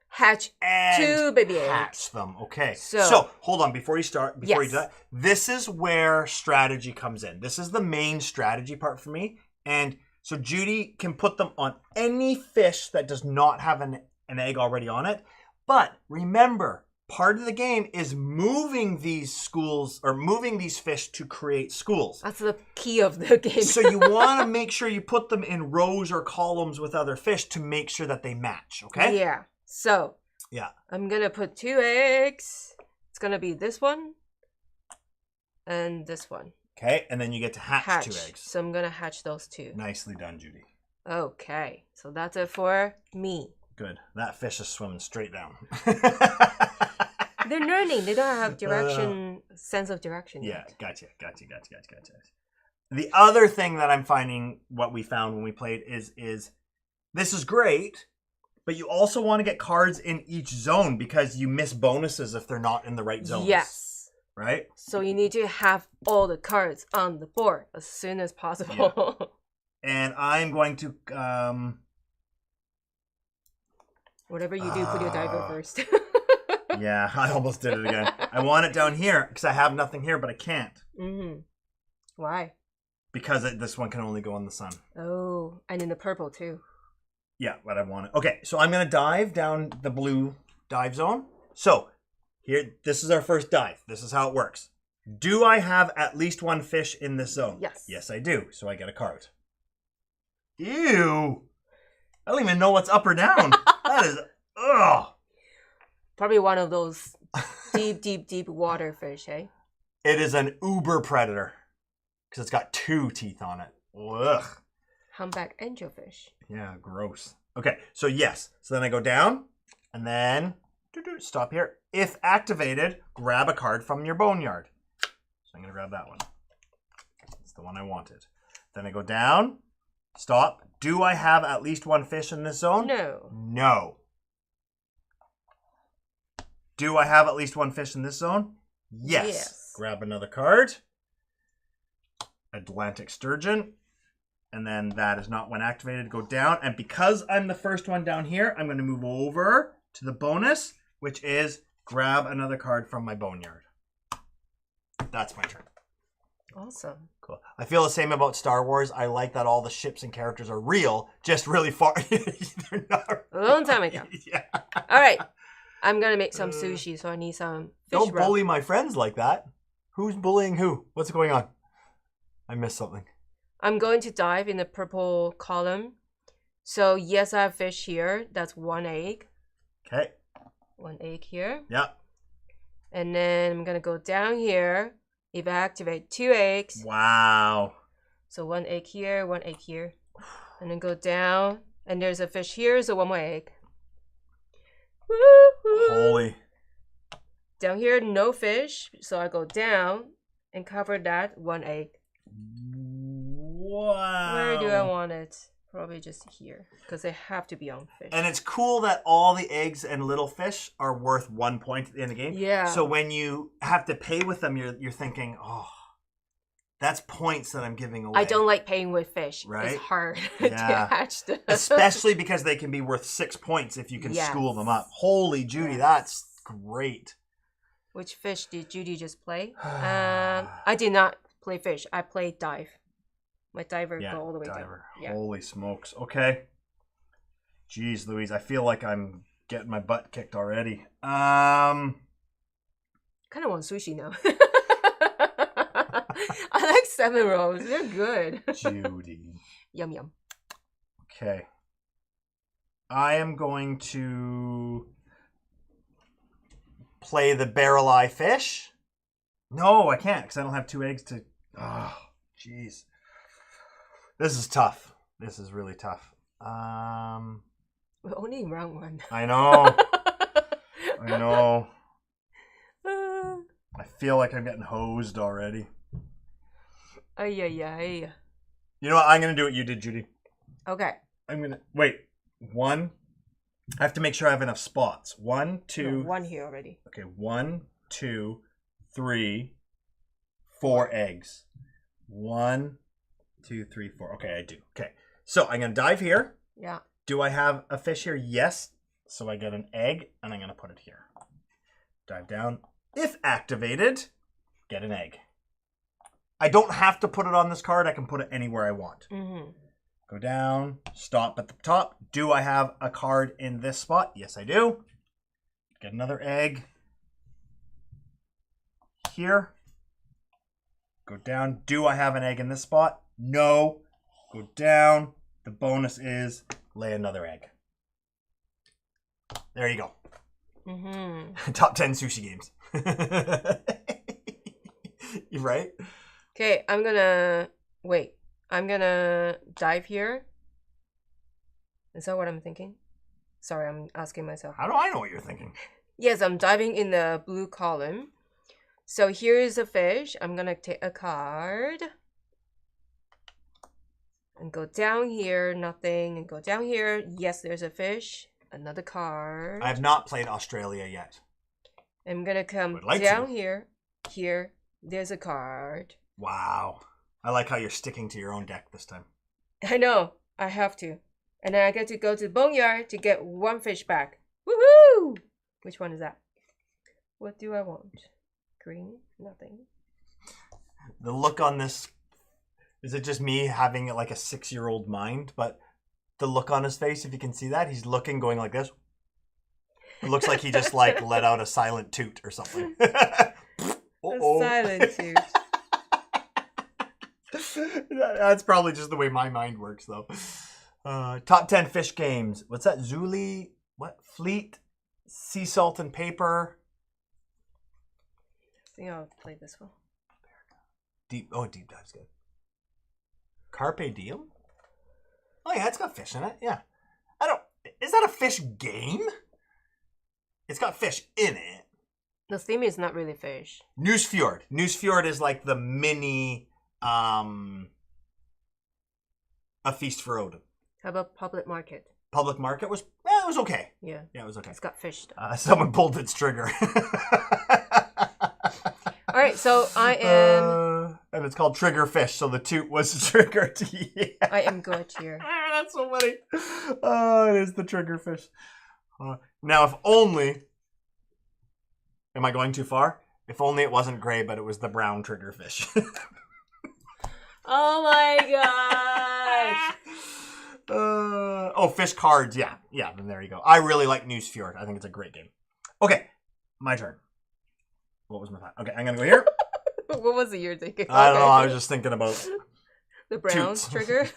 hatch 2 baby eggs. Hatch them. Okay. So hold on before you start. Before you do that, this is where strategy comes in. This is the main strategy part for me. And so Judy can put them on any fish that does not have an egg already on it. But remember, part of the game is moving these schools or moving these fish to create schools. That's the key of the game. So you want to make sure you put them in rows or columns with other fish to make sure that they match, okay? Yeah. So yeah, I'm going to put 2 eggs. It's going to be this one and this one. Okay, and then you get to hatch 2 eggs. So I'm going to hatch those 2. Nicely done, Judy. Okay. So that's it for me. Good. That fish is swimming straight down. They're learning. They don't have sense of direction Yeah, yet. gotcha. The other thing that I'm finding, what we found when we played, is this is great, but you also want to get cards in each zone because you miss bonuses if they're not in the right zones. Yes. Right? So you need to have all the cards on the board as soon as possible. Yeah. And I'm going to... Whatever you do, put your diver first. Yeah, I almost did it again. I want it down here because I have nothing here, but I can't. Mm-hmm. Why? Because this one can only go in the sun. Oh, and in the purple too. Yeah, but I want it. Okay, so I'm going to dive down the blue dive zone. So, here, this is our first dive. This is how it works. Do I have at least 1 fish in this zone? Yes. Yes, I do. So I get a card. Ew. I don't even know what's up or down. That is, ugh. Probably one of those deep water fish, eh? It is an uber predator because it's got 2 teeth on it. Ugh. Humpback angelfish. Yeah, gross. Okay, so yes. So then I go down and then stop here. If activated, grab a card from your boneyard. So I'm going to grab that one. It's the one I wanted. Then I go down, stop. Do I have at least 1 fish in this zone? No. No. Do I have at least 1 fish in this zone? Yes. Grab another card. Atlantic sturgeon. And then that is not when activated. Go down. And because I'm the first one down here, I'm going to move over to the bonus, which is grab another card from my boneyard. That's my turn. Awesome. Cool. I feel the same about Star Wars. I like that all the ships and characters are real, just really far. They're not A long time ago. Yeah. All right. I'm going to make some sushi, so I need some fish Don't roe. bully my friends like that. Who's bullying who? What's going on? I missed something. I'm going to dive in the purple column. So, yes, I have fish here. That's 1 egg. Okay. 1 egg here. Yeah. And then I'm going to go down here. If I activate 2 eggs. Wow. So 1 egg here, 1 egg here. And then go down. And there's a fish here, so 1 more egg. Woo-hoo. Holy. Down here, no fish. So I go down and cover that 1 egg. Wow. Where do I want it? Probably just here. Because they have to be on fish. And it's cool that all the eggs and little fish are worth 1 point at the end of the game. Yeah. So when you have to pay with them, you're thinking, oh, that's points that I'm giving away. I don't like paying with fish. Right? It's hard Yeah. to hatch them. Especially because they can be worth 6 points if you can school them up. Holy Judy, that's great. Which fish did Judy just play? I did not play fish. I played dive. My diver go all the way down. Yeah. Holy smokes. Okay. Jeez Louise, I feel like I'm getting my butt kicked already. kind of want sushi now. I like salmon rolls. They're good. Judy. Yum, yum. Okay. I am going to play the barrel eye fish. No, I can't because I don't have 2 eggs to... Oh, jeez. This is tough. This is really tough. We're only in round 1. I know. I know. I feel like I'm getting hosed already. Ay, ay, ay. You know what? I'm going to do what you did, Judy. Okay. I'm going to... Wait. 1. I have to make sure I have enough spots. 1, 2... No, 1 here already. Okay, 1, 2, 3, 4 eggs. 1, 2, 3, 4. Okay, I do. Okay. So I'm going to dive here. Yeah. Do I have a fish here? Yes. So I get an egg, and I'm going to put it here. Dive down. If activated, get an egg. I don't have to put it on this card. I can put it anywhere I want. Mm-hmm. Go down. Stop at the top. Do I have a card in this spot? Yes, I do. Get another egg. Here. Go down. Do I have an egg in this spot? No. Go down. The bonus is lay another egg. There you go. Mm-hmm. Top 10 sushi games. You right? Okay, I'm gonna... Wait. I'm gonna dive here. Is that what I'm thinking? Sorry, I'm asking myself. How do I know what you're thinking? Yes, I'm diving in the blue column. So here is a fish. I'm gonna take a card. And go down here, nothing. And go down here. Yes, there's a fish. Another card. I have not played Australia yet. I'm gonna come Would like down to. here. Here, there's a card. Wow. I like how you're sticking to your own deck this time. I know, I have to. And then I get to go to the boneyard to get 1 fish back. Woohoo! Which one is that? What do I want? Green? Nothing. The look on this, is it just me having like a 6-year-old mind? But the look on his face, if you can see that, he's looking, going like this. It looks like he just like let out a silent toot or something. A silent toot. That's probably just the way my mind works, though. Top 10 fish games. What's that? Zuli? What? Fleet? Sea salt and paper? I think I'll play this one. Deep dive's good. Carpe Diem? Oh yeah, it's got fish in it. Yeah. Is that a fish game? It's got fish in it. The theme is not really fish. Newsfjord. Newsfjord is like the mini A Feast for Odin. How about Public Market? Public Market was, it was okay. Yeah. Yeah, it was okay. It's got fish though. Someone pulled its trigger. All right, so I am... and it's called Trigger Fish, so the toot was triggered. Yeah. I am good here. That's so funny. Oh, it is the Trigger Fish. Now, if only... Am I going too far? If only it wasn't gray, but it was the brown Trigger Fish. Oh my gosh. Fish cards. Yeah, then there you go. I really like Newsfjord. I think it's a great game. Okay, my turn. What was my thought? Okay, I'm going to go here. What was it you're thinking? I don't know. I was just thinking about the brown toots. trigger.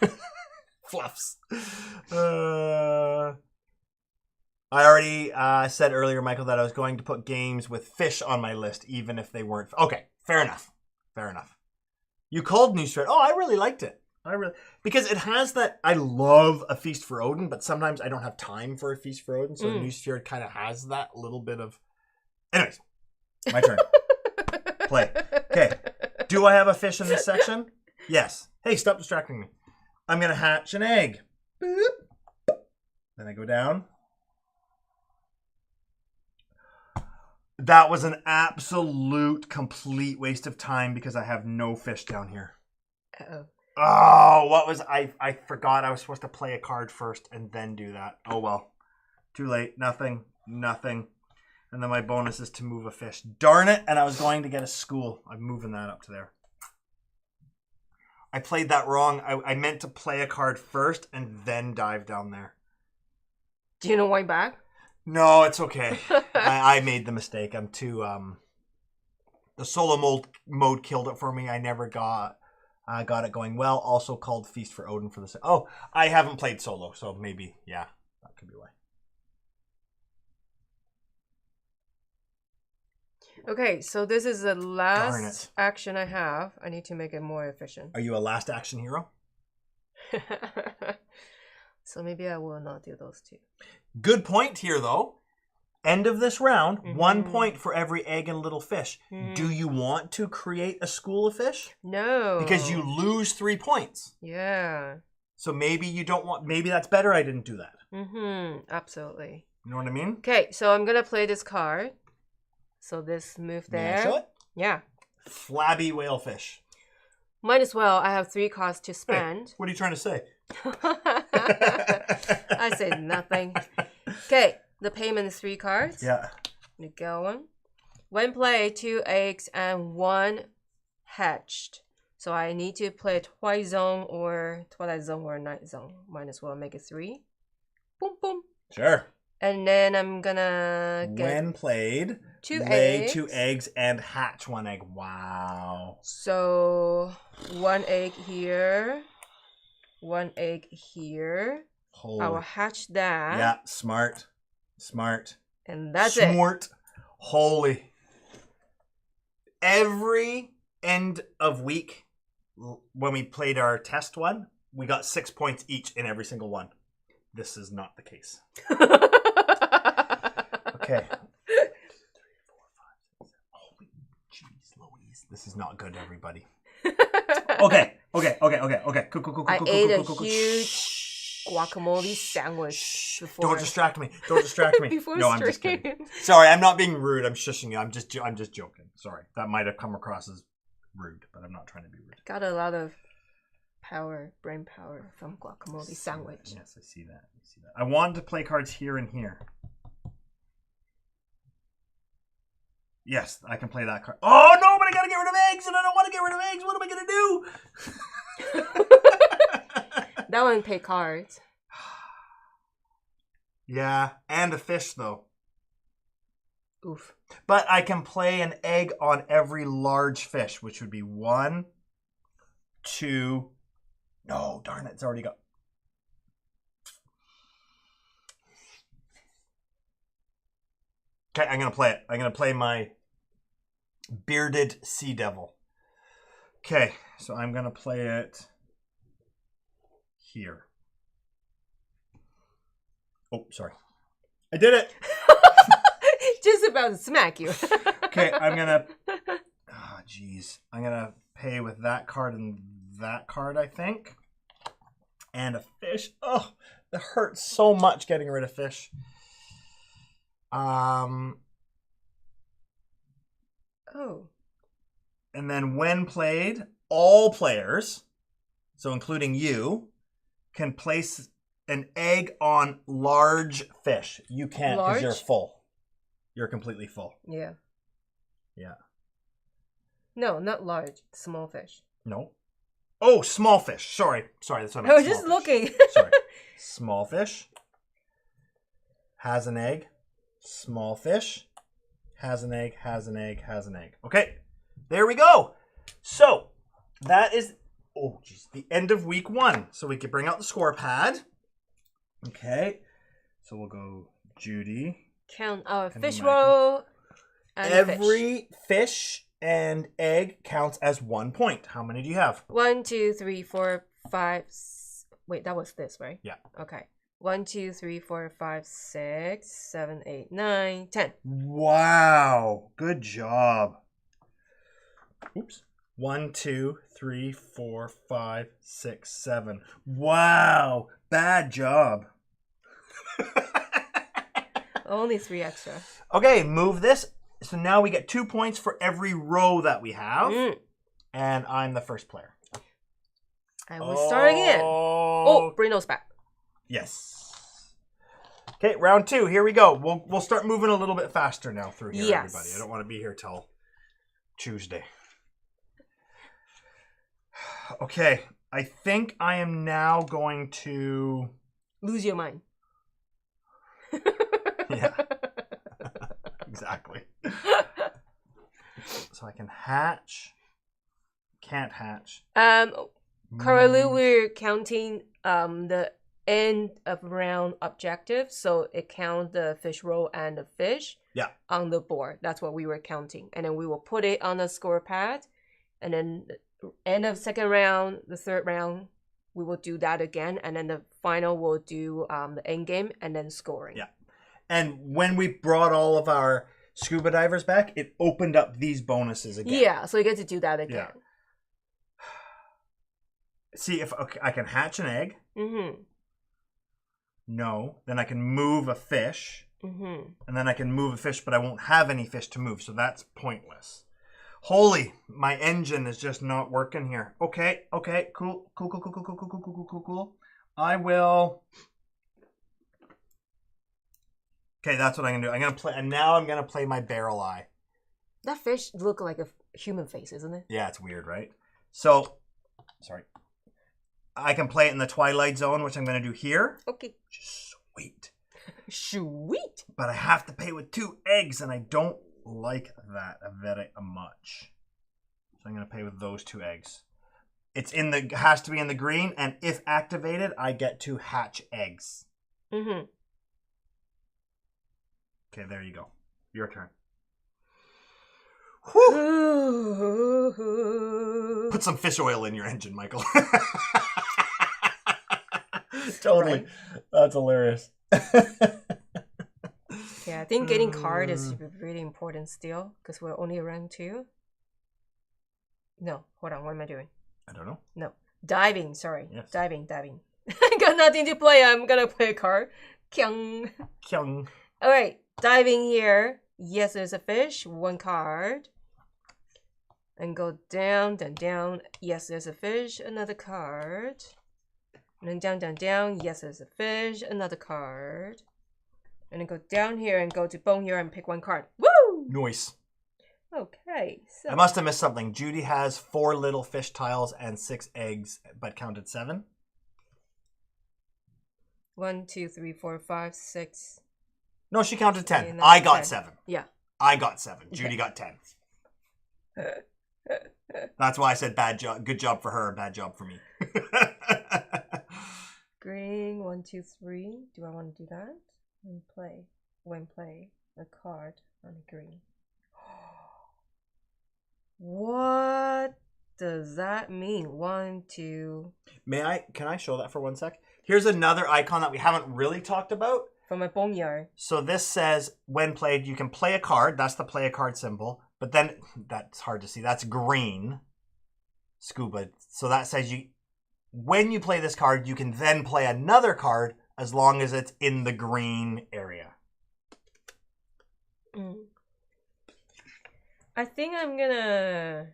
Fluffs. I already said earlier, Michael, that I was going to put games with fish on my list, even if they weren't. Okay, fair enough. You called Newsfjord. Oh, I really liked it. Because it has that. I love A Feast for Odin, but sometimes I don't have time for A Feast for Odin. So Newsfjord kind of has that little bit of. Anyways, my turn. Play. Okay. Do I have a fish in this section? Yes. Hey, stop distracting me. I'm gonna hatch an egg. Boop. Then I go down. That was an absolute, complete waste of time because I have no fish down here. Uh-oh. Oh, what was... I forgot I was supposed to play a card first and then do that. Oh, well. Too late. Nothing. And then my bonus is to move a fish. Darn it. And I was going to get a school. I'm moving that up to there. I played that wrong. I meant to play a card first and then dive down there. Do you know why back? No, it's okay. I made the mistake. I'm too The solo mode killed it for me. I never got it going well. Also called Feast for Odin for the... Oh, I haven't played solo, so maybe, yeah, that could be why. Okay, so this is the last action I have. I need to make it more efficient. Are you a last action hero? So maybe I will not do those two. Good point here, though. End of this round, 1 point for every egg and little fish. Do you want to create a school of fish? No. Because you lose 3 points. Yeah. So maybe you don't want... Maybe that's better I didn't do that. Absolutely. You know what I mean? Okay, so I'm going to play this card. So this move there. May I show it? Yeah. Flabby whalefish. Might as well. I have 3 cards to spend. Hey, what are you trying to say? I said nothing. Okay, the payment is 3 cards. Yeah. You go on. When played, 2 eggs and 1 hatched. So I need to play Twilight Zone or Night Zone. Might as well make it 3. Boom, boom. Sure. And then I'm gonna get... When played, 2 lay eggs. 2 eggs and hatch 1 egg. Wow. So 1 egg here. 1 egg here. Holy. I will hatch that. Yeah, smart. Smart. And that's Smart. It. Holy. Every end of week, when we played our test one, we got 6 points each in every single one. This is not the case. Okay. 2, 3, 4, 5, 6, 7. Holy jeez Louise. This is not good, everybody. Okay. Cool. I ate a huge guacamole sandwich before. Don't distract me. Don't distract me. No, I'm just kidding. Sorry, I'm not being rude. I'm shushing you. I'm just joking. Sorry. That might have come across as rude, but I'm not trying to be rude. Got a lot of brain power from guacamole sandwich. Yes, I see that. I wanted to play cards here and here. Yes, I can play that card. Oh no, but I gotta get rid of eggs, and I don't want to get rid of eggs. What am I gonna do? That one pay cards. Yeah, and a fish though. Oof. But I can play an egg on every large fish, which would be 1, 2. No, darn it, it's already got. Okay, I'm gonna play it. I'm gonna play my bearded sea devil. Okay, so I'm gonna play it here. Oh, sorry. I did it! Just about to smack you. Okay, I'm gonna... Oh, jeez. I'm gonna pay with that card and that card, I think. And a fish. Oh, it hurts so much getting rid of fish. Oh. And then when played, all players, so including you, can place an egg on large fish. You can't because you're full. You're completely full. Yeah. Yeah. No, not large. Small fish. No. Oh, small fish. Sorry, that's what I meant. I was just looking. Sorry. Small fish has an egg. Small fish has an egg, has an egg, has an egg. Okay, there we go. So that is, oh geez, the end of week 1. So we can bring out the score pad. Okay, so we'll go Judy. Count our fish roll. And every fish and egg counts as 1 point. How many do you have? 1, 2, 3, 4, 5. Wait, that was this, right? Yeah. Okay. 1, 2, 3, 4, 5, 6, 7, 8, 9, 10. Wow. Good job. Oops. 1, 2, 3, 4, 5, 6, 7. Wow. Bad job. Only 3 extra. Okay, move this. So now we get 2 points for every row that we have. And I'm the first player. I will start again. Oh, bring those back. Yes. Okay, round 2. Here we go. We'll start moving a little bit faster now through here, everybody. I don't want to be here till Tuesday. Okay, I think I am now going to lose your mind. Yeah. Exactly. So I can hatch. Can't hatch. Currently we're counting the end of round objective, so it counts the fish roll and the fish on the board. That's what we were counting, and then we will put it on the score pad, and then end of second round, the third round, we will do that again, and then the final we'll do the end game and then scoring. Yeah, and when we brought all of our scuba divers back, it opened up these bonuses again. Yeah, so you get to do that again. Yeah. See if I can hatch an egg. Mm-hmm. No. Then I can move a fish. Mm-hmm. And then I can move a fish, but I won't have any fish to move, so that's pointless. Holy, my engine is just not working here. Okay, cool. I will. Okay, that's what I'm gonna do. I'm gonna play, and now I'm gonna play my barrel eye. That fish look like a human face, isn't it? Yeah, it's weird, right? So, sorry. I can play it in the Twilight Zone, which I'm gonna do here. Okay. Sweet. Sweet. But I have to pay with 2 eggs, and I don't like that very much. So I'm gonna pay with those 2 eggs. It's in the has to be in the green, and if activated, I get to hatch eggs. Mm-hmm. Okay, there you go. Your turn. Put some fish oil in your engine, Michael. Totally. Right. That's hilarious. Yeah, I think getting card is really important still, because we're only around 2. No, hold on, what am I doing? I don't know. No, diving, sorry. Yes. Diving. I got nothing to play, I'm gonna play a card. Kyung. Alright, diving here. Yes, there's a fish, 1 card. And go down, down. Yes, there's a fish, another card. And then down. Yes, there's a fish, another card. And then go down here and go to bone here and pick 1 card. Woo! Nice. Okay, so I must have missed something. Judy has 4 little fish tiles and 6 eggs, but counted 7. 1, 2, 3, 4, 5, 6. No, she counted 10. 9, I got 10. 7. Yeah. I got 7. Judy got 10. That's why I said bad job. Good job for her, bad job for me. Green, 1, 2, 3. Do I want to do that? When play a card on the green. What does that mean? 1, 2. Can I show that for 1 sec? Here's another icon that we haven't really talked about. From my boneyard. So this says, when played, you can play a card. That's the play a card symbol. But then, that's hard to see. That's green. Scuba. So that says when you play this card, you can then play another card as long as it's in the green area. I think I'm gonna...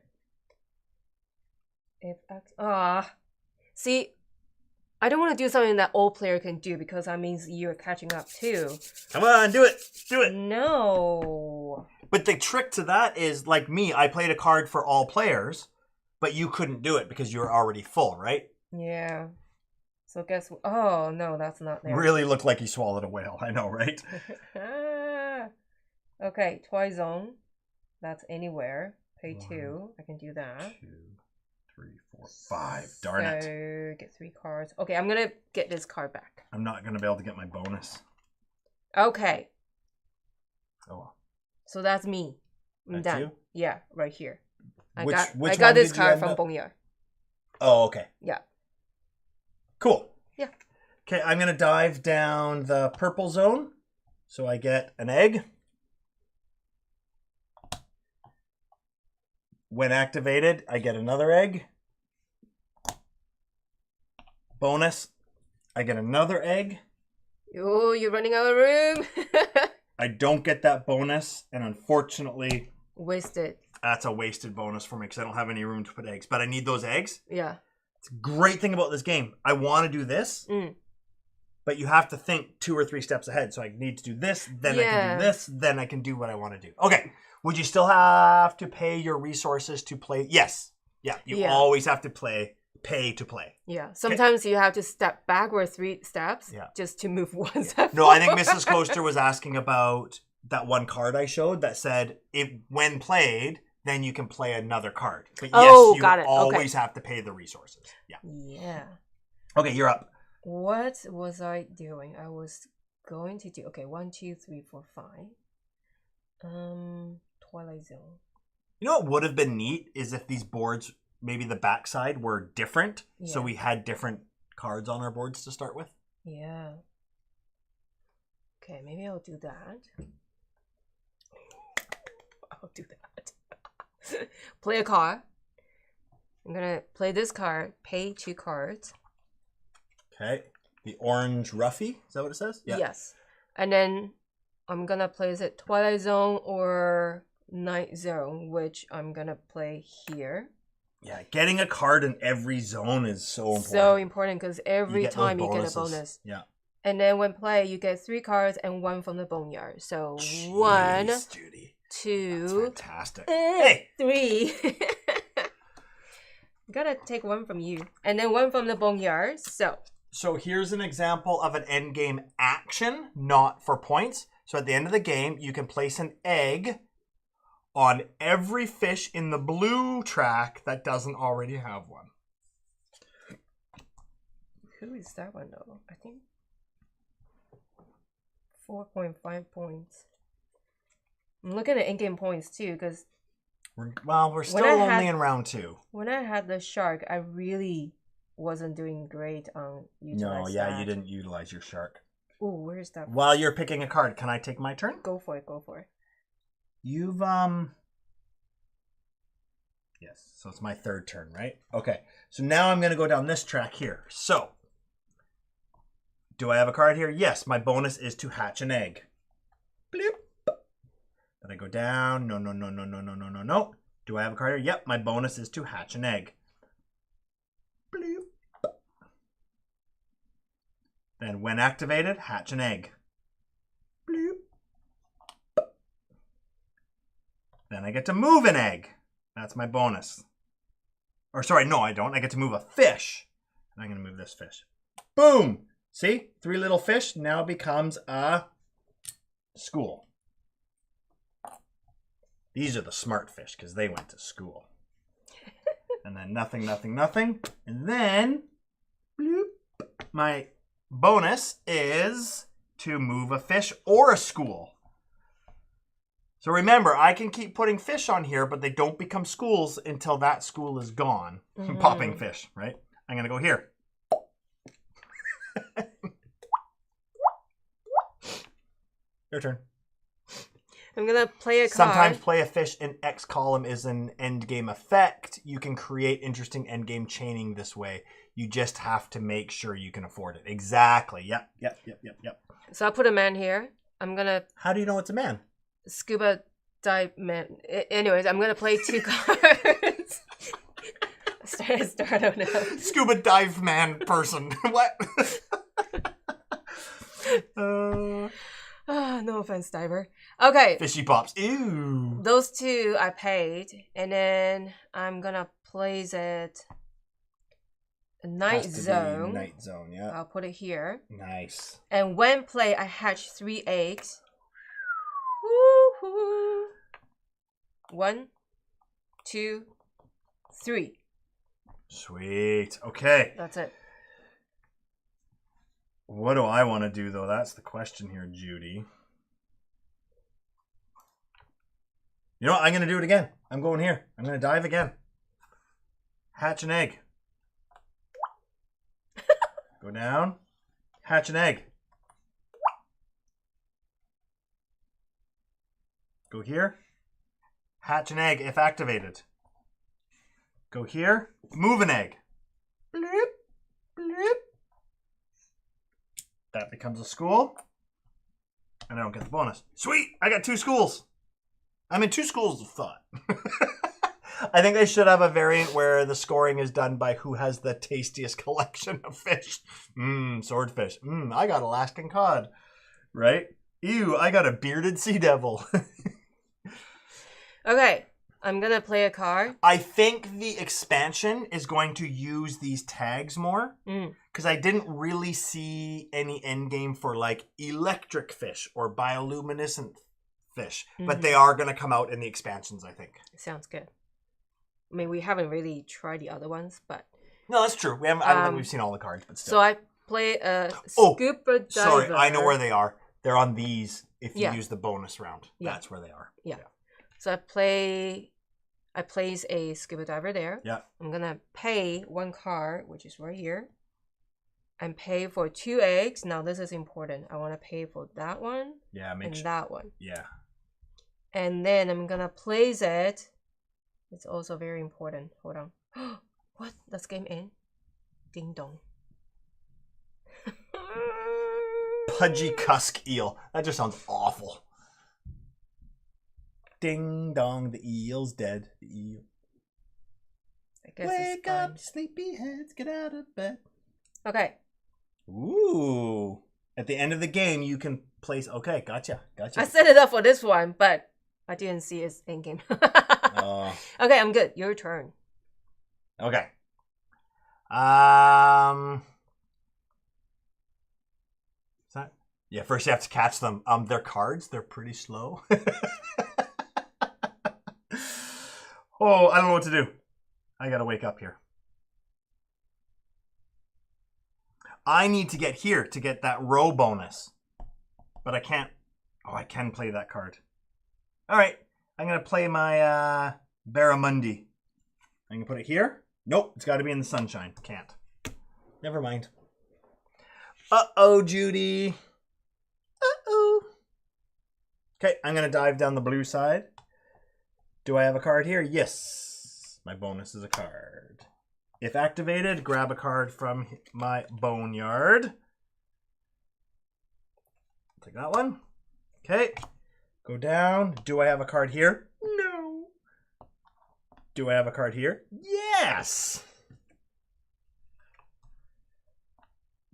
See, I don't want to do something that all player can do, because that means you're catching up too. Come on, do it. Do it. No. But the trick to that is, like me, I played a card for all players, but you couldn't do it because you were already full, right? Yeah. So guess... Oh, no, that's not there. Really looked like he swallowed a whale. I know, right? Okay, Twilight Zone. That's anywhere. Pay 2. I can do that. 2, 3, 4, 5. Darn it. So, get 3 cards. Okay, I'm going to get this card back. I'm not going to be able to get my bonus. Okay. Oh, well. So that's me. I'm That's done. you? Yeah, right here. I Which got this did you card end from up? Bongyar. Oh, okay. Yeah. Cool. Yeah. Okay, I'm going to dive down the purple zone. So I get an egg. When activated, I get another egg. Bonus, I get another egg. Oh, you're running out of room. I don't get that bonus, and unfortunately... Wasted. That's a wasted bonus for me because I don't have any room to put eggs. But I need those eggs. Yeah. It's a great thing about this game. I want to do this, but you have to think 2 or 3 steps ahead. So I need to do this, then I can do this, then I can do what I want to do. Okay. Would you still have to pay your resources to play? Yes. Yeah. You always have to pay to play. Yeah. Sometimes you have to step backward 3 steps just to move 1 step. No, I think Mrs. Coaster was asking about that 1 card I showed that said, when played, then you can play another card. But Oh, yes, you got it. always have to pay the resources. Yeah. Yeah. Okay, you're up. What was I doing? I was going to do 1, 2, 3, 4, 5. Twilight Zone. You know what would have been neat is if these boards, maybe the backside were different, so we had different cards on our boards to start with. Yeah. Okay, maybe I'll do that. I'll do that. Play a card. I'm gonna play this card, pay 2 cards. Okay. The orange Ruffy, is that what it says? Yeah. Yes. And then I'm gonna place it Twilight Zone or Night Zone, which I'm gonna play here. Yeah, getting a card in every zone is so important. So important because every time you get a bonuses. bonus. Yeah. And then when play, you get 3 cards and 1 from the boneyard. So Jeez, 1, Judy. 2, That's fantastic. Hey, 3. Gotta take 1 from you, and then 1 from the boneyard. So here's an example of an end game action, not for points. So at the end of the game, you can place an egg on every fish in the blue track that doesn't already have one. Who is that one though? I think 4.5 points. I'm looking at in-game points too, because we're still only in round 2. When I had the shark, I really wasn't doing great on utilizing that. You didn't utilize your shark. Oh, where's that? While you're picking a card, can I take my turn? Go for it. You've yes, so it's my 3rd turn, right? Okay, so now I'm gonna go down this track here. So, do I have a card here? Yes, my bonus is to hatch an egg. Bloop. Then I go down. No. Do I have a card here? Yep, my bonus is to hatch an egg. Bloop. Then when activated, hatch an egg. Bloop. Then I get to move an egg. That's my bonus. Or sorry, no, I don't. I get to move a fish. And I'm going to move this fish. Boom! See? 3 little fish now becomes a school. These are the smart fish because they went to school. And then nothing. And then, bloop, my bonus is to move a fish or a school. So remember, I can keep putting fish on here, but they don't become schools until that school is gone. Popping fish, right? I'm going to go here. Your turn. I'm going to play a card. Sometimes play a fish in X column is an end game effect. You can create interesting end game chaining this way. You just have to make sure you can afford it. Exactly. Yep. So I'll put a man here. I'm going to... How do you know it's a man? Scuba dive man. Anyways, I'm going to play 2 cards. I don't know. Scuba dive man person. What? No offense, diver. Okay. Fishy pops. Ew. Those 2 I paid, and then I'm gonna place it Night Zone. Night Zone, yeah. I'll put it here. Nice. And when play, I hatch 3 eggs. Woohoo! 1, 2, 3. Sweet. Okay. That's it. What do I want to do, though? That's the question here, Judy. You know what? I'm going to do it again. I'm going here. I'm going to dive again. Hatch an egg. Go down. Hatch an egg. Go here. Hatch an egg if activated. Go here. Move an egg. Bloop. Bloop. That becomes a school. And I don't get the bonus. Sweet! I got 2 schools. I'm in 2 schools of thought. I think they should have a variant where the scoring is done by who has the tastiest collection of fish. Swordfish. I got Alaskan cod. Right? Ew, I got a bearded sea devil. Okay, I'm gonna play a card. I think the expansion is going to use these tags more. Because I didn't really see any endgame for like electric fish or bioluminescent fish. But they are going to come out in the expansions, I think. Sounds good. I mean, we haven't really tried the other ones, but... No, that's true. We haven't. I don't think we've seen all the cards, but still. So I play a scuba diver. Sorry, I know where they are. They're on these if you use the bonus round. That's where they are. Yeah. So I place a scuba diver there. Yeah. I'm going to pay 1 card, which is right here. And pay for 2 eggs. Now, this is important. I want to pay for that one. Yeah, and that one. Yeah. And then I'm going to place it. It's also very important. Hold on. What? That's game in? Ding dong. Pudgy cusk eel. That just sounds awful. Ding dong, the eel's dead. The eel. I guess Wake up, sleepyheads, get out of bed. Okay. Ooh. At the end of the game, you can place... Okay, gotcha. I set it up for this one, but I didn't see its end game. Okay, I'm good. Your turn. Okay. Yeah, first you have to catch them. They're cards. They're pretty slow. Oh, I don't know what to do. I gotta wake up here. I need to get here to get that row bonus. But I can't. Oh, I can play that card. All right. I'm gonna play my Barramundi. I'm gonna put it here. Nope, it's got to be in the sunshine. Can't. Never mind. Uh-oh, Judy. Uh-oh. Okay, I'm going to dive down the blue side. Do I have a card here? Yes. My bonus is a card. If activated, grab a card from my boneyard. Take that one. Okay. Go down. Do I have a card here? No. Do I have a card here? Yes.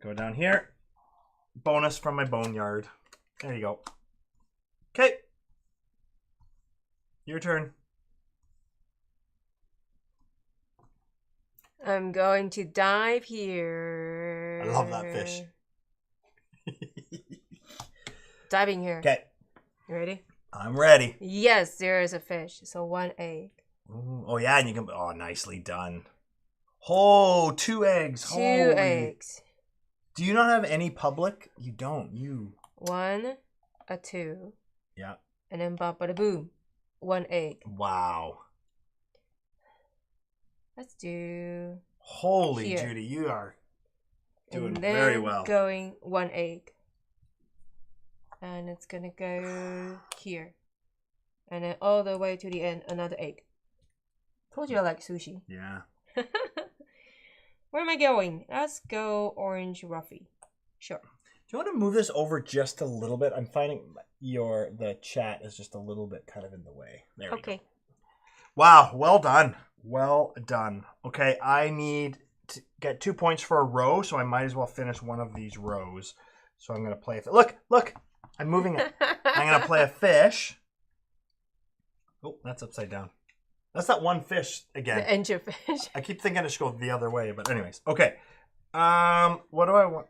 Go down here. Bonus from my boneyard. There you go. Okay. Your turn. I'm going to dive here. I love that fish. Diving here. Okay. You ready? I'm ready. Yes, there is a fish. So 1 egg. Ooh, oh, yeah, and you can... Oh, nicely done. Oh, 2 eggs. 2 eggs. Do you not have any public? You don't. You. 1, a 2. Yeah. And then bada boom. 1 egg. Wow. Let's do... Holy here. Judy, you are doing and then very well. Going 1 egg. And it's gonna go here. And then all the way to the end, another egg. Told you I like sushi. Yeah. Where am I going? Let's go orange Ruffy. Sure. Do you want to move this over just a little bit? I'm finding the chat is just a little bit kind of in the way. There we go. Wow, well done. Well done. Okay, I need to get 2 points for a row, so I might as well finish one of these rows. So I'm going to play... Look! I'm moving it. I'm going to play a fish. Oh, that's upside down. That's that one fish again. The angel fish. I keep thinking I should go the other way, but anyways. Okay. What do I want?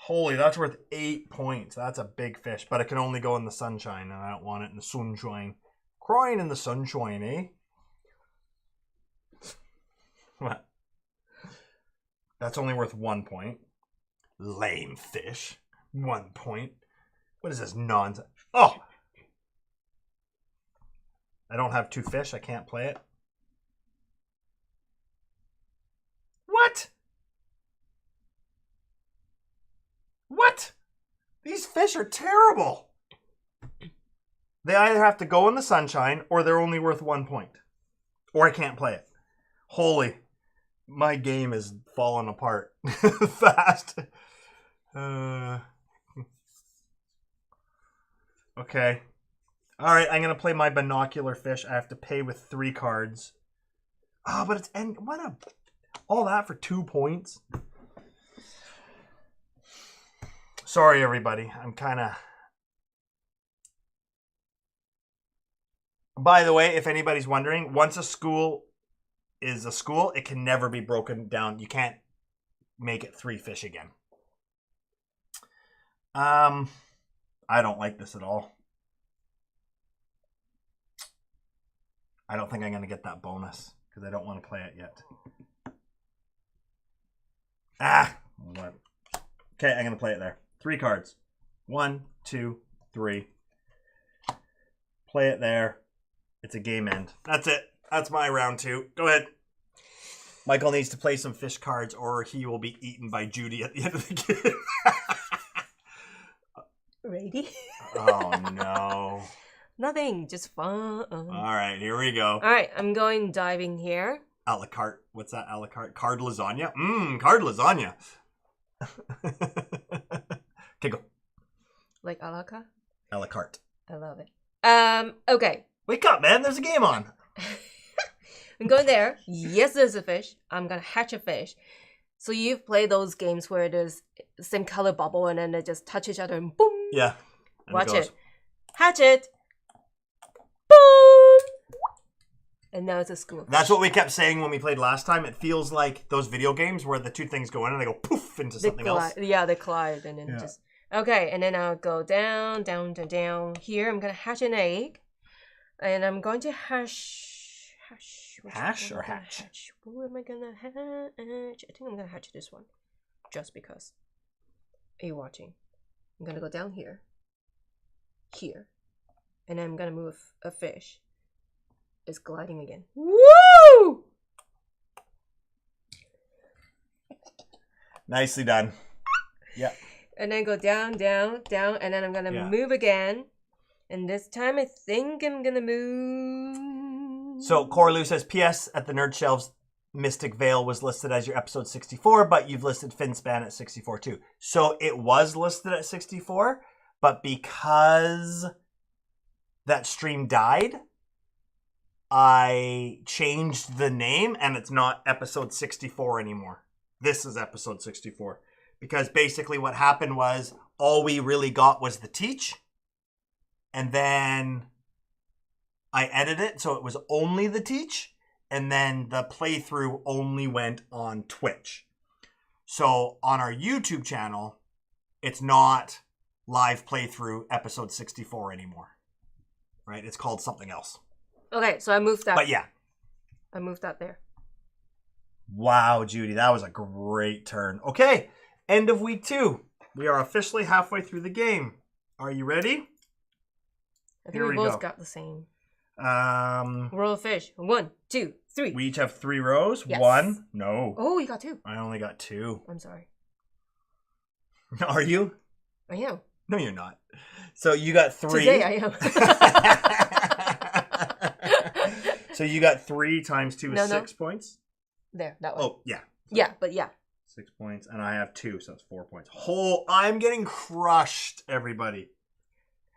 Holy, that's worth 8 points. That's a big fish, but it can only go in the sunshine, and I don't want it in the sunshine. Crying in the sunshine, eh? What? That's only worth 1 point. Lame fish. 1 point. What is this nonsense? Oh! I don't have 2 fish. I can't play it. What? What? These fish are terrible. They either have to go in the sunshine or they're only worth 1 point. Or I can't play it. Holy. My game is falling apart fast. Okay. All right, I'm going to play my binocular fish. I have to pay with 3 cards. Oh, but it's... And what a... All that for 2 points? Sorry, everybody. I'm kind of... By the way, if anybody's wondering, once a school is a school, it can never be broken down. You can't make it 3 fish again. I I don't like this at all. I don't think I'm going to get that bonus because I don't want to play it yet. What? Okay, I'm going to play it there. 3 cards. 1, 2, 3. Play it there. It's a game end. That's it. That's my round 2. Go ahead. Michael needs to play some fish cards or he will be eaten by Judy at the end of the game. Ready? Oh, no. Nothing, just fun. All right, here we go. All right, I'm going diving here. A la carte. What's that? A la carte? Card lasagna? Card lasagna. Okay, go. Like a la carte? A la carte. I love it. Okay. Wake up, man. There's a game on. I'm going there. Yes, there's a fish. I'm going to hatch a fish. So you've played those games where there's the same color bubble and then they just touch each other and boom. Yeah. And Watch it. Hatch it. Boom. And now it's a school. That's what we kept saying when we played last time. It feels like those video games where the 2 things go in and they go poof into something else. Yeah, they collide and then just... Okay, and then I'll go down, down, down, down. Here, I'm going to hatch an egg. And I'm going to hash... Hash or hatch? What am I going to hatch? I think I'm going to hatch this one. Just because. Are you watching? I'm going to go down here. Here. And then I'm going to move a fish. It's gliding again. Woo! Nicely done. Yeah. And then go down, down, down. And then I'm going to move again. And this time I think I'm going to move... So, Corlu says, P.S. at the Nerd Shelves, Mystic Veil was listed as your episode 64, but you've listed FinSpan at 64 too. So, it was listed at 64, but because that stream died, I changed the name and it's not episode 64 anymore. This is episode 64. Because basically what happened was all we really got was the teach. And then I edited it so it was only the teach. And then the playthrough only went on Twitch. So on our YouTube channel, it's not live playthrough episode 64 anymore. Right? It's called something else. Okay, so I moved that. But yeah. I moved that there. Wow, Judy, that was a great turn. Okay, end of week 2. We are officially halfway through the game. Are you ready? I think we both got the same. Roll of fish. 1, 2, 3. We each have 3 rows. Yes. 1. No. Oh, you got 2. I only got 2. I'm sorry. Are you? I am. No, you're not. So you got 3. Today I am. So you got 3 times 2 is 6 points? There, that one. Oh, yeah. Yeah, but yeah. 6 points. And I have 2, so that's 4 points. I'm getting crushed, everybody.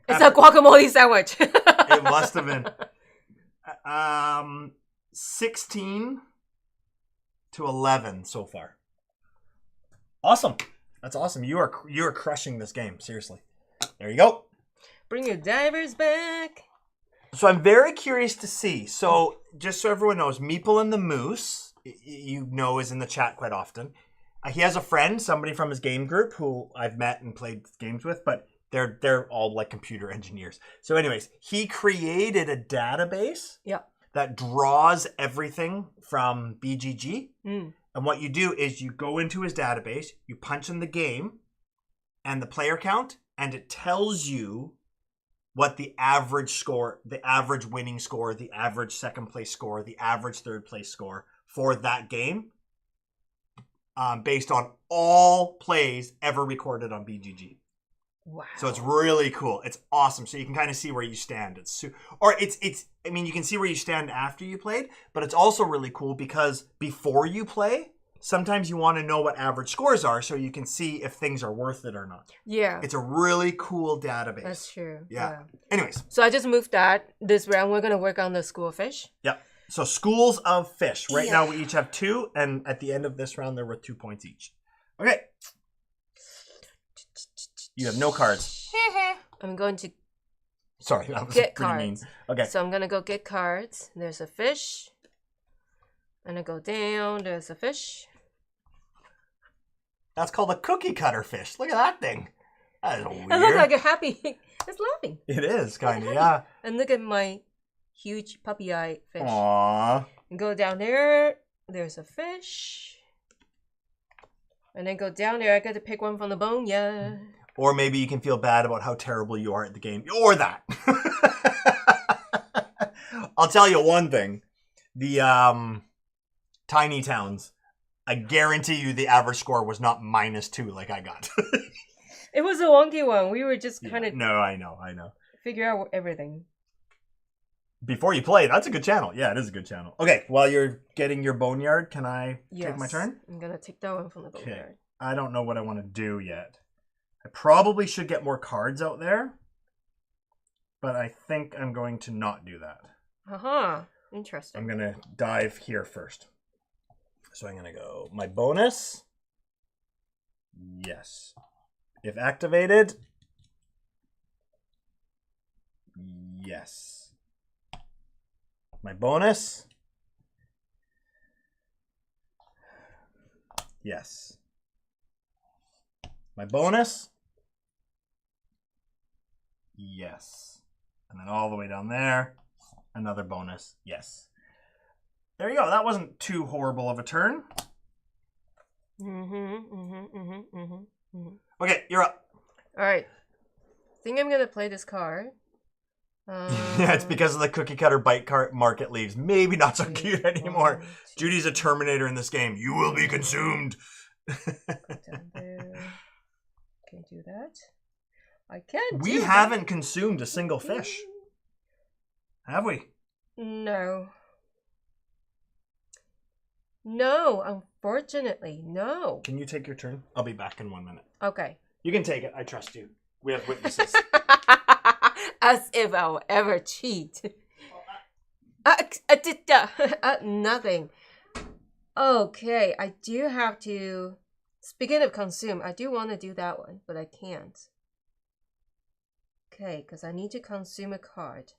It's a guacamole sandwich. It must have been. 16 to 11 so far. Awesome. That's awesome. You are crushing this game. Seriously. There you go. Bring your divers back. So I'm very curious to see. So just so everyone knows, Meeple and the Moose, you know, is in the chat quite often. He has a friend, somebody from his game group who I've met and played games with, but they're all like computer engineers. So anyways, he created a database that draws everything from BGG. And what you do is you go into his database, you punch in the game and the player count, and it tells you what the average score, the average winning score, the average second place score, the average third place score for that game, based on all plays ever recorded on BGG. Wow. So it's really cool. It's awesome. So you can kind of see where you stand. I mean, you can see where you stand after you played, but it's also really cool because before you play, sometimes you want to know what average scores are so you can see if things are worth it or not. Yeah. It's a really cool database. That's true. Yeah. Anyways. So I just moved that. This round, we're going to work on the school of fish. Yep. So schools of fish. Right now we each have 2, and at the end of this round, they're worth 2 points each. Okay. You have no cards. I'm going to Sorry, that was get pretty cards. mean. Okay. So I'm going to go get cards. There's a fish. And I go down. There's a fish. That's called a cookie cutter fish. Look at that thing. That is weird. It looks like a happy. It's laughing. It is kind of, yeah. And look at my huge puppy eye fish. Aww. And go down there. There's a fish. And then go down there. I got to pick one from the bone. Yeah. Or maybe you can feel bad about how terrible you are at the game. Or that. I'll tell you one thing. The tiny towns, I guarantee you the average score was not -2 like I got. It was a wonky one. We were just kind of... No, I know. Figure out everything. Before you play, that's a good channel. Yeah, it is a good channel. Okay, while you're getting your boneyard, can I take my turn? I'm going to take that one from the boneyard. Okay. I don't know what I want to do yet. I probably should get more cards out there, but I think I'm going to not do that. Interesting. I'm going to dive here first. So I'm going to go my bonus. Yes. If activated. Yes. My bonus. Yes. My bonus. Yes. And then all the way down there, another bonus. Yes. There you go. That wasn't too horrible of a turn. Okay, you're up. All right. I think I'm going to play this card. Yeah, it's because of the cookie cutter bite cart market leaves. Maybe not so cute anymore. Judy's a Terminator in this game. You will be consumed. Down there. Can you do that? I can't. We haven't consumed a single fish, have we? No. No, unfortunately, no. Can you take your turn? I'll be back in 1 minute. Okay. You can take it. I trust you. We have witnesses. As if I'll ever cheat. Nothing. Okay, I do have to... Speaking of consume, I do want to do that one, but I can't. Okay, because I need to consume a card.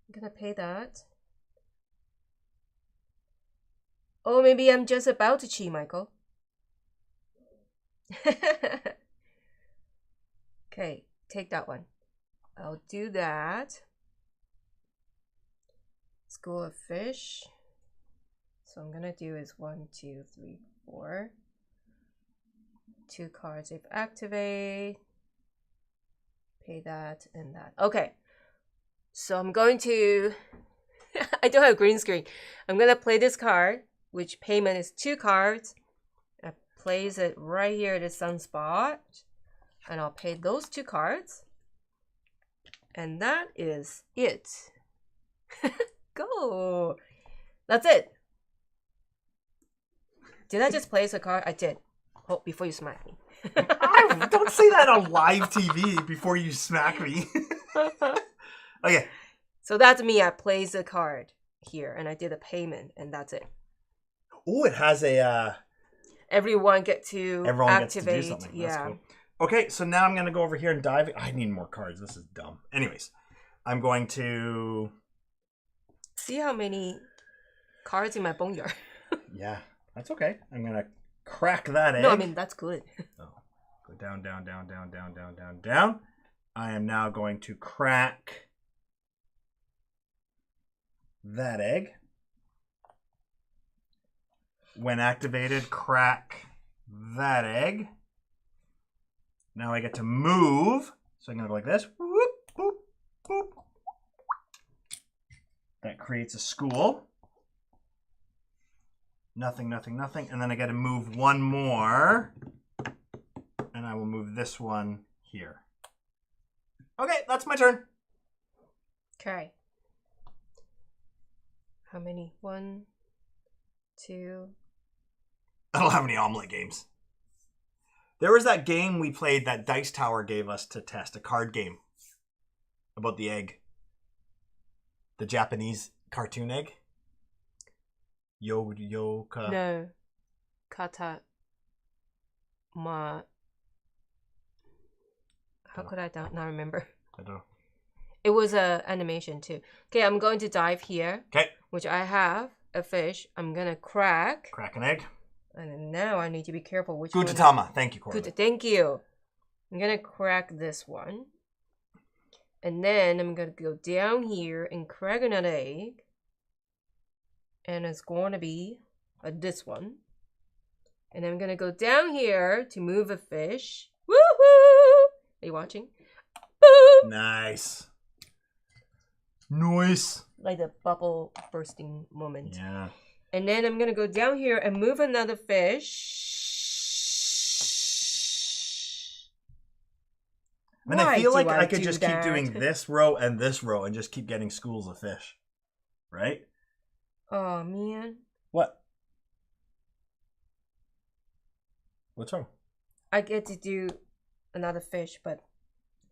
I'm going to pay that. Oh, maybe I'm just about to cheat, Michael. Okay, take that one. I'll do that. School of Fish. So I'm gonna do is 1, 2, 3, 4. 2 cards if activate. Pay that and that. Okay. So I'm going to... I don't have a green screen. I'm gonna play this card, which payment is 2 cards. I place it right here at the sunspot. And I'll pay those 2 cards. And that is it. Go. That's it. Did I just place a card? I did. Oh, before you smack me. Don't say that on live TV before you smack me. Okay. So that's me. I placed a card here and I did a payment and that's it. Oh, it has a... Everyone gets to activate. Gets to do something. Yeah. That's cool. Okay, so now I'm going to go over here and dive. I need more cards. This is dumb. Anyways, I'm going to... See how many cards in my boneyard. Yeah, that's okay. I'm going to crack that egg. No, I mean, that's good. Oh, go down, down, down, down, down, down, down, down. I am now going to crack that egg. When activated, crack that egg. Now I get to move. So I'm going to go like this. Whoop, boop, boop. That creates a school. Nothing, nothing, nothing. And then I got to move one more. And I will move this one here. Okay, that's my turn. Okay. How many? 1, 2. I don't have any omelet games. There was that game we played that Dice Tower gave us to test, a card game about the egg. The Japanese cartoon egg. Yoka. No. Kata. Ma. How could I not remember? I don't know. It was a animation too. Okay, I'm going to dive here. Okay. Which I have a fish. I'm gonna crack. Crack an egg. And now I need to be careful which Gutatama. one. Thank you, Courtney. Good. Thank you. I'm gonna crack this one. And then I'm gonna go down here and crack another egg. And it's gonna be this one. And I'm gonna go down here to move a fish. Woohoo! Are you watching? Boom! Nice. Nice. Like the bubble bursting moment. Yeah. And then I'm gonna go down here and move another fish. And I feel like I could just keep doing this row and just keep getting schools of fish. Right? Oh, man. What? What's wrong? I get to do another fish, but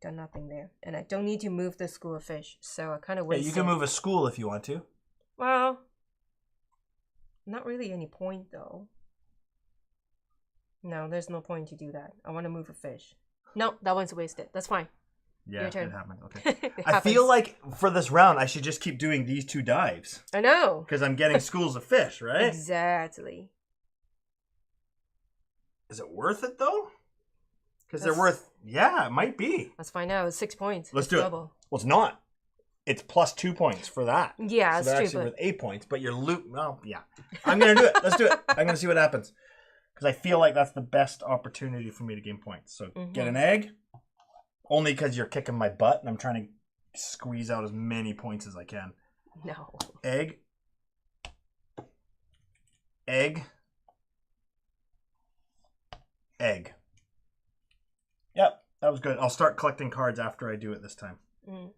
got nothing there. And I don't need to move the school of fish, so I kind of waste you can move a school if you want to. Well, not really any point, though. No, there's no point to do that. I want to move a fish. No, that one's wasted. That's fine. Yeah, your turn. it happened. Okay. I feel like for this round, I should just keep doing these 2 dives. I know. Because I'm getting schools of fish, right? Exactly. Is it worth it, though? Because they're worth... Yeah, it might be. Let's find out. It's 6 points. Let's do it. Well, it's not. It's plus 2 points for that. Yeah, so it's true. true. Actually worth 8 points, but you're well, yeah. I'm going to do it. Let's do it. I'm going to see what happens. Because I feel like that's the best opportunity for me to gain points. So get an egg. Only because you're kicking my butt and I'm trying to squeeze out as many points as I can. No. Egg. Egg. Egg. Yep, that was good. I'll start collecting cards after I do it this time. Doesn't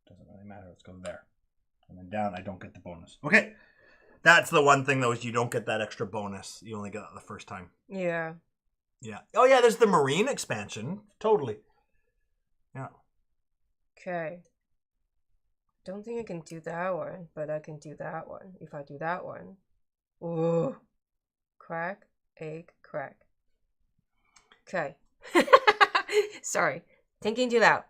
really matter. Let's go there. And then down, I don't get the bonus. Okay. That's the one thing, though, is you don't get that extra bonus. You only get that the first time. Yeah. Yeah. Oh, yeah, there's the marine expansion. Totally. Yeah. Okay. Don't think I can do that one, but I can do that one. If I do that one. Ooh. Crack, egg, crack. Okay. Sorry. Thinking too loud.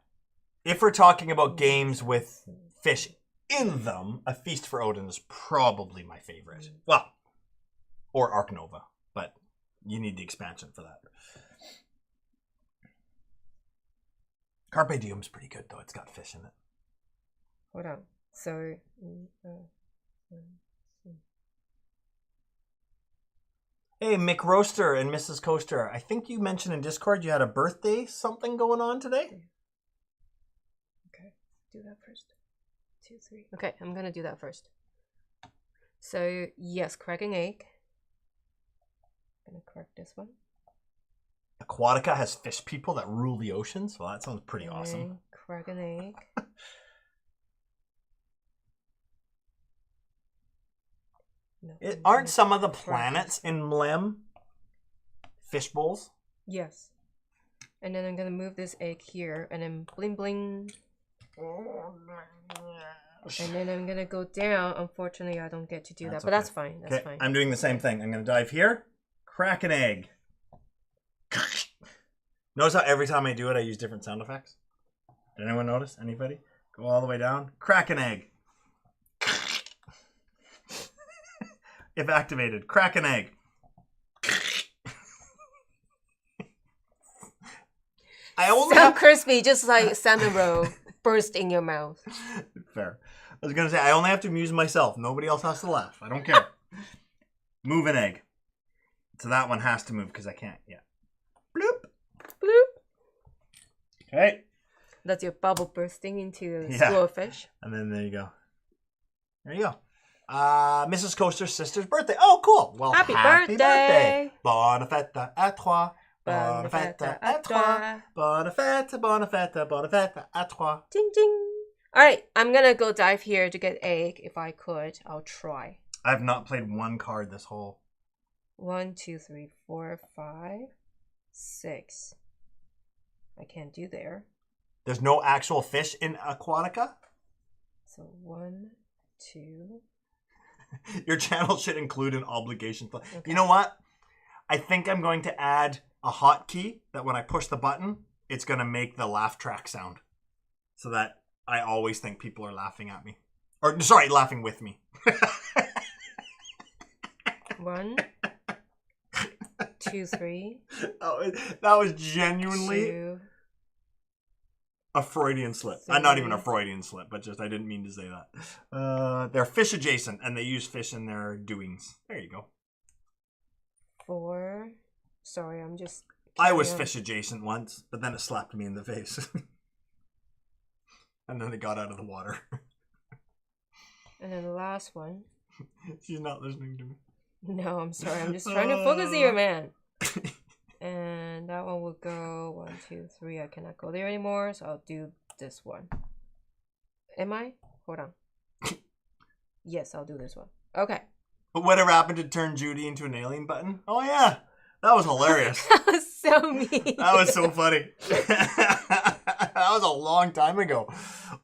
If we're talking about games with fish in them, A Feast for Odin is probably my favorite. Well, or Ark Nova, but you need the expansion for that. Carpe Diem's pretty good, though. It's got fish in it. Hold on. So... Hey, Mick Roaster and Mrs. Coaster. I think you mentioned in Discord you had a birthday something going on today? Okay, do that first. 2, 3. Okay, I'm gonna do that first. So, yes, cracking egg. I'm gonna crack this one. Aquatica has fish people that rule the oceans? Well, that sounds pretty awesome. Crack an egg. No, Aren't some of the planets in Mlem fish bowls? Yes. And then I'm gonna move this egg here, and then bling bling. And then I'm gonna go down. Unfortunately, I don't get to do that, but that's fine. That's fine. I'm doing the same thing. I'm gonna dive here, crack an egg. Notice how every time I do it, I use different sound effects? Did anyone notice? Anybody? Go all the way down, crack an egg. If activated, crack an egg. I only so crispy, just like salmon roll burst in your mouth. Fair. I was gonna say I only have to amuse myself. Nobody else has to laugh. I don't care. Move an egg. So that one has to move because I can't. Yeah. Bloop. Bloop. Okay. That's your bubble bursting into a school of fish. And then there you go. There you go. Mrs. Coaster's sister's birthday. Oh, cool. Well, happy birthday. Bonne fête à toi. Bonne fête à toi. Bonne fête, bonne fête, bonne fête à toi. Ding, ding. All right, I'm going to go dive here to get egg. If I could, I'll try. I've not played one card this whole. 1, 2, 3, 4, 5, 6. I can't do there. There's no actual fish in Aquatica? So 1, 2. Your channel should include an obligation. Okay. You know what? I think I'm going to add a hotkey that when I push the button, it's going to make the laugh track sound. So that I always think people are laughing at me. Or, sorry, laughing with me. 1, 2, 3. That was genuinely 2. a Freudian slip. 3. Not even a Freudian slip, but just I didn't mean to say that. They're fish adjacent, and they use fish in their doings. There you go. 4. Sorry, I'm just... I was fish adjacent once, but then it slapped me in the face. And then it got out of the water. And then the last one. She's not listening to me. No, I'm sorry. I'm just trying to focus here, man. And that one will go 1, 2, 3. I cannot go there anymore, so I'll do this one. Am I? Hold on. Yes, I'll do this one. Okay. But whatever happened to turn Judy into an alien button? Oh, yeah. That was hilarious. That was so mean. That was so funny. That was a long time ago.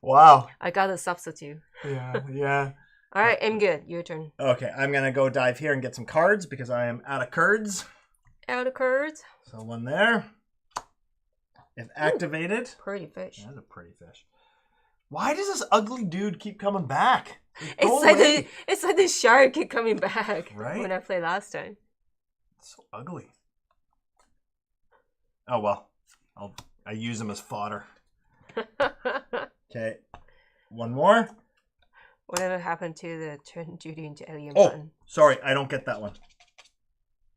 Wow. I got a substitute. Yeah. All right, I'm good. Your turn. Okay, I'm going to go dive here and get some cards because I am out of cards. Out of cards. So one there. If activated. Ooh, pretty fish. That's a pretty fish. Why does this ugly dude keep coming back? It's like the shark keep coming back. Right? When I played last time. It's so ugly. Oh, well. I use him as fodder. Okay. One more. Whatever happened to the turn Judy into alien Oh, button? sorry. I don't get that one.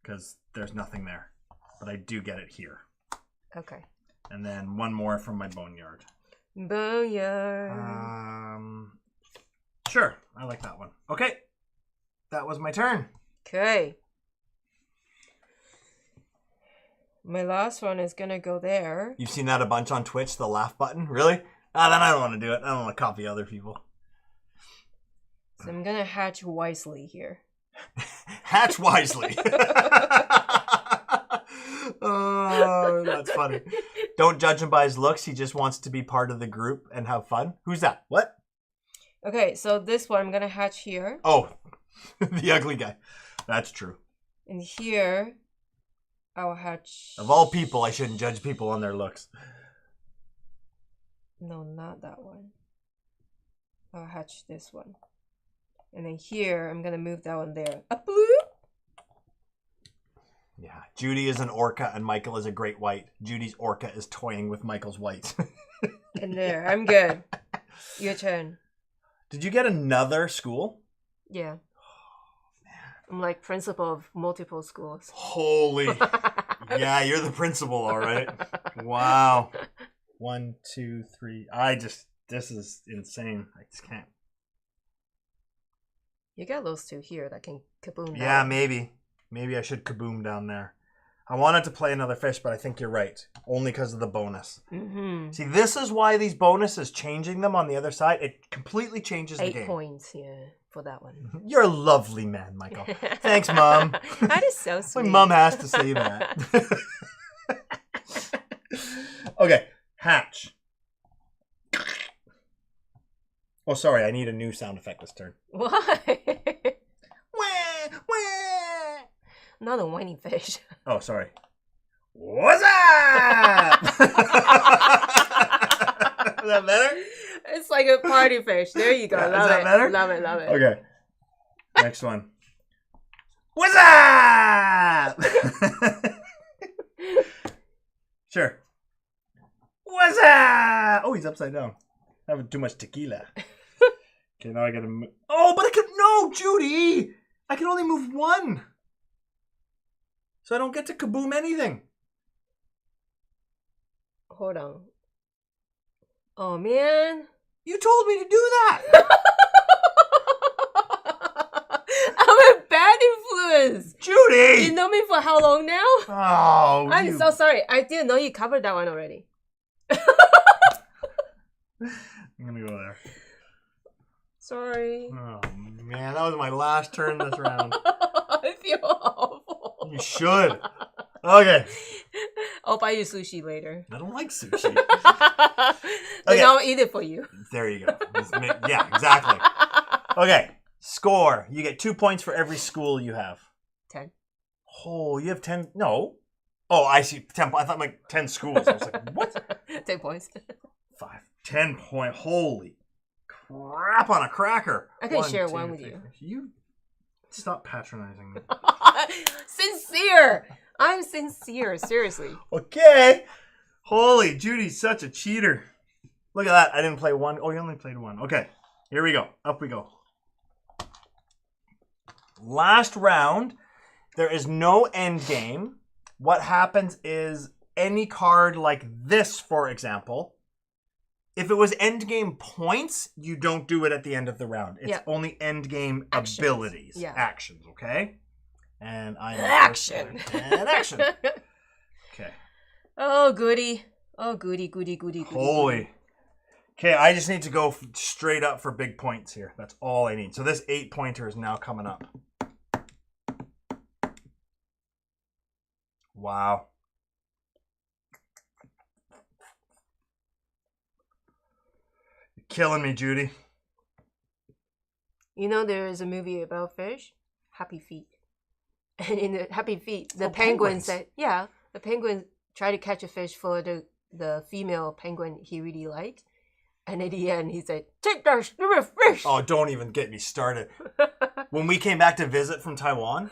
Because there's nothing there. But I do get it here. Okay. And then one more from my boneyard. Boneyard. Sure. I like that one. Okay. That was my turn. Okay. My last one is going to go there. You've seen that a bunch on Twitch, the laugh button? Really? Then I don't want to do it. I don't want to copy other people. So I'm going to hatch wisely here. Hatch wisely. Oh, that's funny. Don't judge him by his looks. He just wants to be part of the group and have fun. Who's that? What? Okay, so this one I'm going to hatch here. Oh, the ugly guy. That's true. And here, I'll hatch... Of all people, I shouldn't judge people on their looks. No, not that one. I'll hatch this one. And then here, I'm going to move that one there. A bloop! Yeah, Judy is an orca and Michael is a great white. Judy's orca is toying with Michael's white. And there, I'm good. Your turn. Did you get another school? Yeah. I'm like principal of multiple schools. Holy. Yeah, you're the principal, all right. Wow. 1, 2, 3. This is insane. I just can't. You got those two here that can kaboom down. Yeah, maybe. Maybe I should kaboom down there. I wanted to play another fish, but I think you're right. Only because of the bonus. Mm-hmm. See, this is why these bonuses, changing them on the other side, it completely changes the game. 8 points, yeah, for that one. You're a lovely man, Michael. Thanks, Mom. That is so sweet. My mom has to say that. Okay, hatch. Oh, sorry, I need a new sound effect this turn. Why? Wah, wah. Not a whiny fish. Oh, sorry. What's up? Is that better? It's like a party fish. There you go. Yeah, Love is that it. better? Love it. Love it. Okay. Next one. What's up? Sure. What's up? Oh, he's upside down. Having too much tequila. Okay, now I gotta move. Oh, but I could. No, Judy! I can only move one. So I don't get to kaboom anything. Hold on. Oh, man. You told me to do that. I'm a bad influence. Judy! You know me for how long now? Oh, I'm so sorry. I didn't know you covered that one already. I'm gonna go there. Sorry. Oh, man. That was my last turn this round. I feel awful. You should. Okay. I'll buy you sushi later. I don't like sushi. Then I'll eat it for you. There you go. Yeah, exactly. Okay. Score. You get 2 points for every school you have. 10. Oh, you have 10. No. Oh, I see. 10. I thought like 10 schools. I was like, what? 10 points. 5. 10 point. Holy crap on a cracker. I can share one with you. You stop patronizing me. Sincere. I'm sincere, seriously. Okay. Holy, Judy's such a cheater. Look at that. I didn't play one. Oh, you only played one. Okay. Here we go. Up we go. Last round. There is no end game. What happens is any card like this, for example, if it was end game points, you don't do it at the end of the round. It's only end game abilities. Actions, okay? And I'm action. And action. Okay. Oh, goody. Oh, goody. Holy. Okay, I just need to go straight up for big points here. That's all I need. So this 8-pointer is now coming up. Wow. You're killing me, Judy. You know there is a movie about fish, Happy Feet. And in the Happy Feet, the penguin said, the penguin tried to catch a fish for the female penguin he really liked. And at the end, he said, "Take that stupid fish." Oh, don't even get me started. When we came back to visit from Taiwan,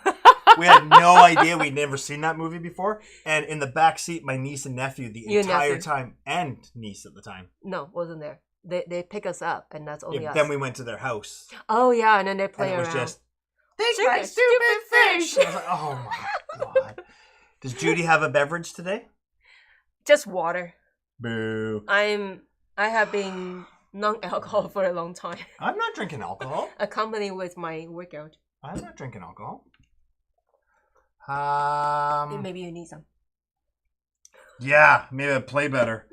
we had no idea. We'd never seen that movie before. And in the back seat, my niece and nephew the entire time, and niece at the time. No, wasn't there. They pick us up, and that's only us. Then we went to their house. Oh, yeah, and then they play and it around. was just, "Take my stupid fish." I was like, oh my God. Does Judy have a beverage today? Just water. Boo. I have been non-alcohol for a long time. I'm not drinking alcohol. Accompanied with my workout. I'm not drinking alcohol. Maybe you need some. Yeah, maybe I'd play better.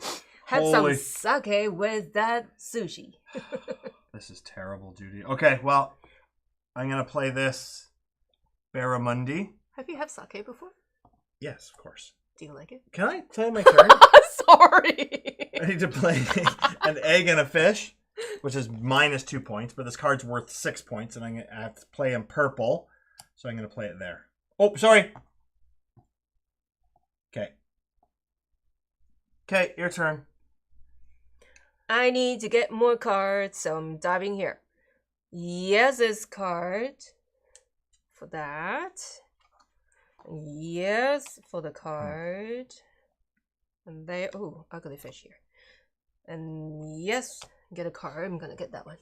Have some sake with that sushi. This is terrible, Judy. Okay, well, I'm going to play this Barramundi. Have you had sake before? Yes, of course. Do you like it? Can I play my turn? Sorry. I need to play an egg and a fish, which is -2 points, but this card's worth 6 points, and I have to play in purple, so I'm going to play it there. Oh, sorry. Okay. Okay, your turn. I need to get more cards, so I'm diving here. Yes, this card for that. Yes, for the card. And there, oh, ugly fish here. And yes, get a card. I'm gonna get that one.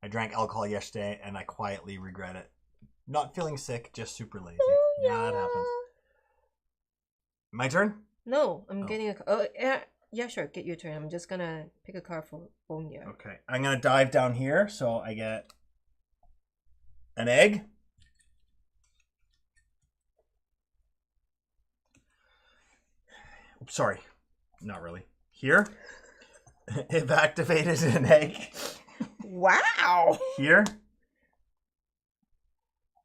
I drank alcohol yesterday, and I quietly regret it. Not feeling sick, just super lazy. Yeah, that happens. My turn? No, I'm getting a card. Oh, yeah, sure. Get your turn. I'm just gonna pick a card for Bonya. Okay, I'm gonna dive down here, so I get an egg. Sorry, not really. Here, if activated an egg. Wow. Here,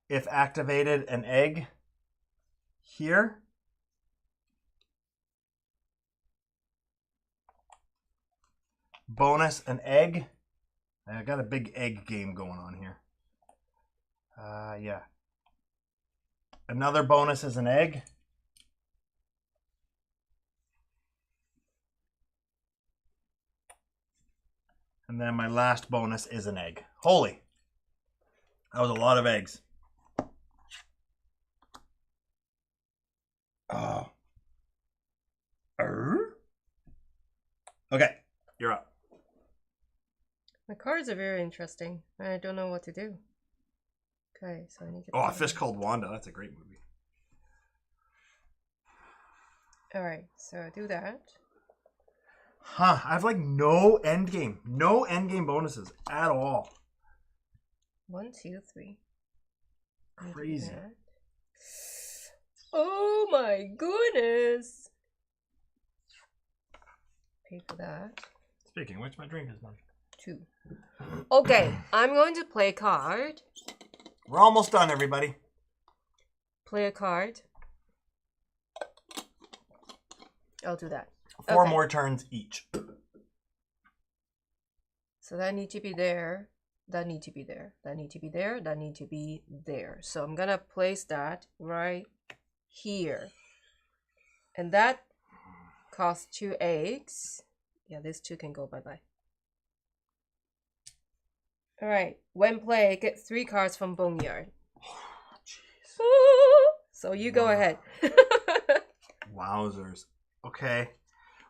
if activated an egg. Here. Bonus an egg. I got a big egg game going on here. Yeah. Another bonus is an egg. And then my last bonus is an egg. Holy. That was a lot of eggs. Oh. Okay, you're up. My cards are very interesting. I don't know what to do. Okay, so I need to... Oh, A Fish Called Wanda. That's a great movie. Alright, so I do that. Huh, I have like no end game. No end game bonuses at all. 1, 2, 3. Crazy. Oh my goodness. Pay for that. Speaking of which, my drink is done. 2. Okay, I'm going to play a card. We're almost done, everybody. Play a card. I'll do that. 4 more turns each. So that need to be there. That need to be there. That need to be there. That need to be there. So I'm gonna place that right here. And that costs 2 eggs. Yeah, this 2 can go bye-bye. Alright, when play, get 3 cards from Boneyard. Oh, jeez. So you go ahead. Wowzers. Okay.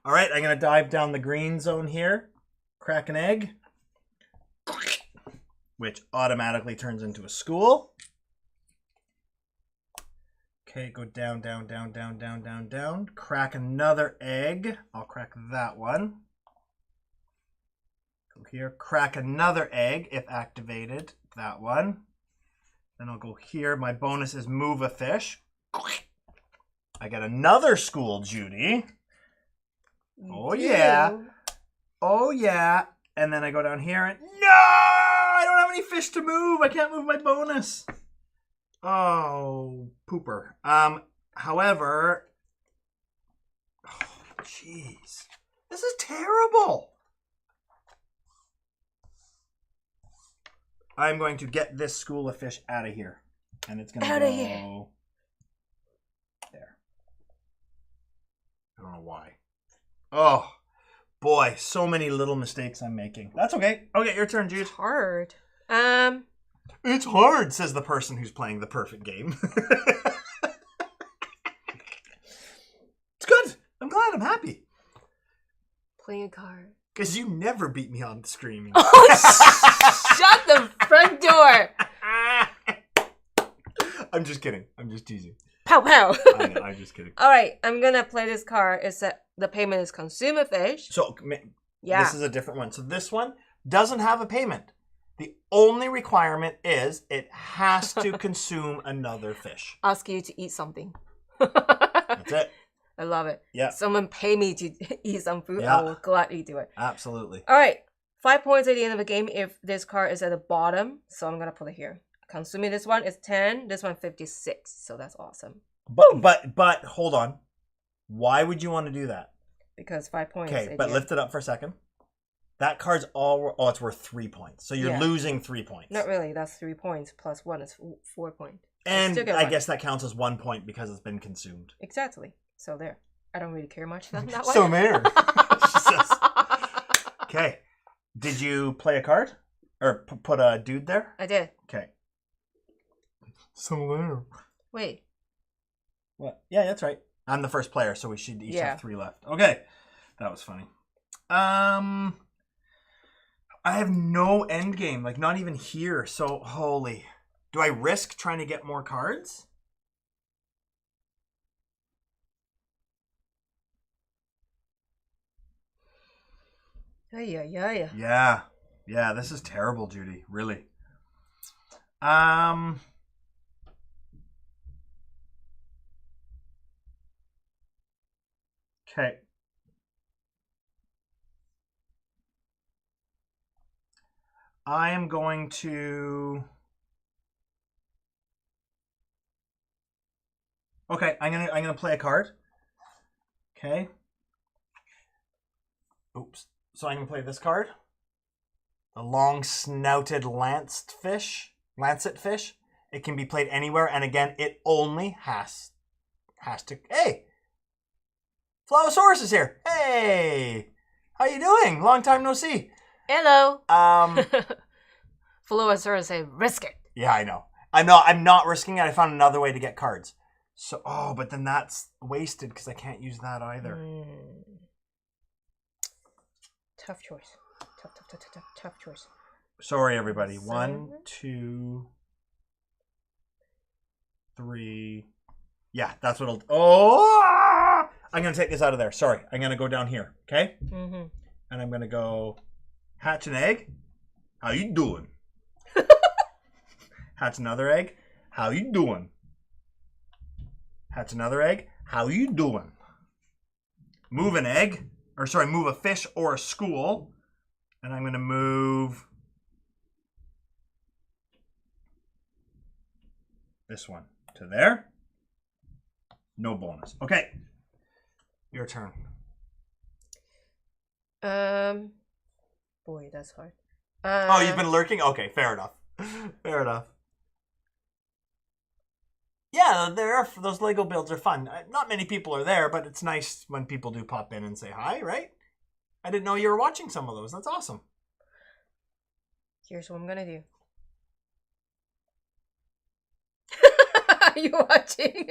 All right, I'm going to dive down the green zone here. Crack an egg. Which automatically turns into a school. Okay, go down, down, down, down, down, down, down. Crack another egg. I'll crack that one. Go here. Crack another egg if activated. That one. Then I'll go here. My bonus is move a fish. I get another school, Judy. Oh, yeah. Oh, yeah. And then I go down here and... No! I don't have any fish to move. I can't move my bonus. Oh, pooper. However... Oh, jeez. This is terrible. I'm going to get this school of fish out of here. And it's going to go... Here. There. I don't know why. Oh, boy. So many little mistakes I'm making. That's okay. Okay, your turn, Jude. It's hard. It's hard, says the person who's playing the perfect game. It's good. I'm glad. I'm happy. Playing a card. Because you never beat me on screaming. Oh, shut the front door. I'm just kidding. I'm just teasing. Pow, pow. I'm just kidding. All right, I'm going to play this card. It's the payment is consume a fish. So, yeah. This is a different one. So this one doesn't have a payment. The only requirement is it has to consume another fish. Ask you to eat something. That's it. I love it. Yeah. Someone pay me to eat some food. Yeah. I will gladly do it. Absolutely. All right. 5 points at the end of the game if this card is at the bottom. So I'm going to put it here. Consuming this one is 10. This one 56. So that's awesome. But hold on. Why would you want to do that? Because 5 points. Okay, but lift it up for a second. That card's it's worth 3 points. So you're losing 3 points. Not really. That's 3 points plus 1 is 4 points. And I guess that counts as 1 point because it's been consumed. Exactly. So there. I don't really care much about that one. So there. Okay. Did you play a card? Or put a dude there? I did. Okay. So there. Wait. What? Yeah, that's right. I'm the first player, so we should each have 3 left. Okay. That was funny. I have no end game, like not even here. So holy. Do I risk trying to get more cards? Yeah. Yeah, this is terrible, Judy. Really. Okay. I am going to... Okay, I'm gonna play a card. Okay. Oops. So I'm gonna play this card. The long-snouted lancet fish. It can be played anywhere, and again, it only has to. Hey, Flowosaurus is here. Hey, how you doing? Long time no see. Hello. Flowosaurus say risk it. Yeah, I know. I'm not risking it. I found another way to get cards. So, but then that's wasted because I can't use that either. Tough choice. Tough choice. Sorry, everybody. 1, 2, 3. Yeah, that's what I'll... I'm going to take this out of there. Sorry. I'm going to go down here. Okay? Mm-hmm. And I'm going to go hatch an egg. How you doing? Hatch another egg. How you doing? Hatch another egg. How you doing? Move an egg. Move a fish or a school. And I'm going to move this one to there. No bonus. Okay. Your turn. Boy, that's hard. You've been lurking? Okay, fair enough. Fair enough. Yeah, those Lego builds are fun. Not many people are there, but it's nice when people do pop in and say hi, right? I didn't know you were watching some of those. That's awesome. Here's what I'm gonna do. Are you watching?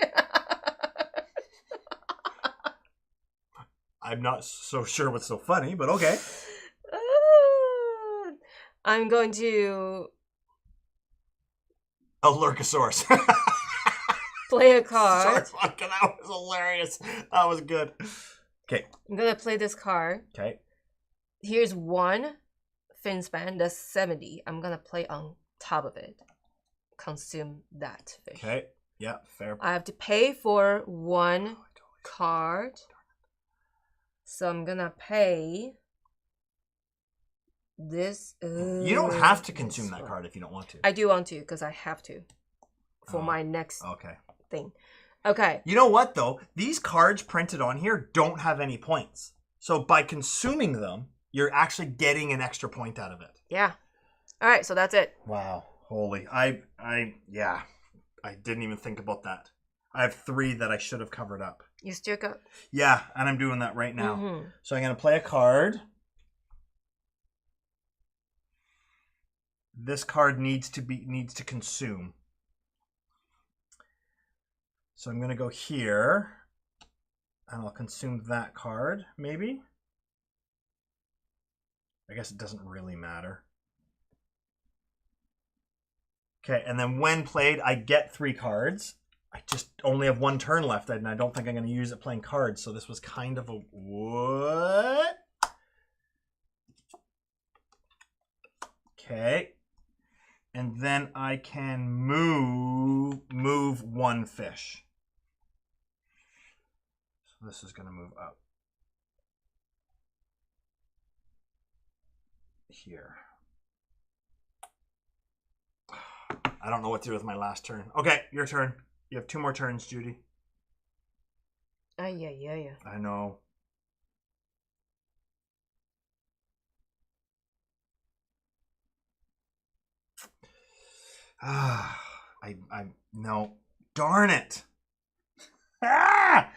I'm not so sure what's so funny, but okay. I'm going to A Lurkosaurus. play a card. Sorry, Monica, that was hilarious. That was good. Okay. I'm gonna play this card. Okay. Here's one FINSPAN, that's 70. I'm gonna play on top of it. Consume that fish. Okay. Yeah, fair. I have to pay for one card. So I'm gonna pay this. You don't have to consume that card if you don't want to. I do want to because I have to for my next thing. Okay. You know what, though? These cards printed on here don't have any points. So by consuming them, you're actually getting an extra point out of it. Yeah. All right, so that's it. Wow. Holy. I didn't even think about that. I have 3 that I should have covered up. You still got... Yeah, and I'm doing that right now. Mm-hmm. So I'm going to play a card. This card needs to consume. So I'm going to go here, and I'll consume that card, maybe. I guess it doesn't really matter. Okay, and then when played, I get 3 cards. I just only have 1 turn left, and I don't think I'm going to use it playing cards, so this was kind of a what? Okay. And then I can move 1 fish. So this is going to move up. Here. I don't know what to do with my last turn. Okay, your turn. You have 2 more turns, Judy. Yeah. I know. No. Darn it. I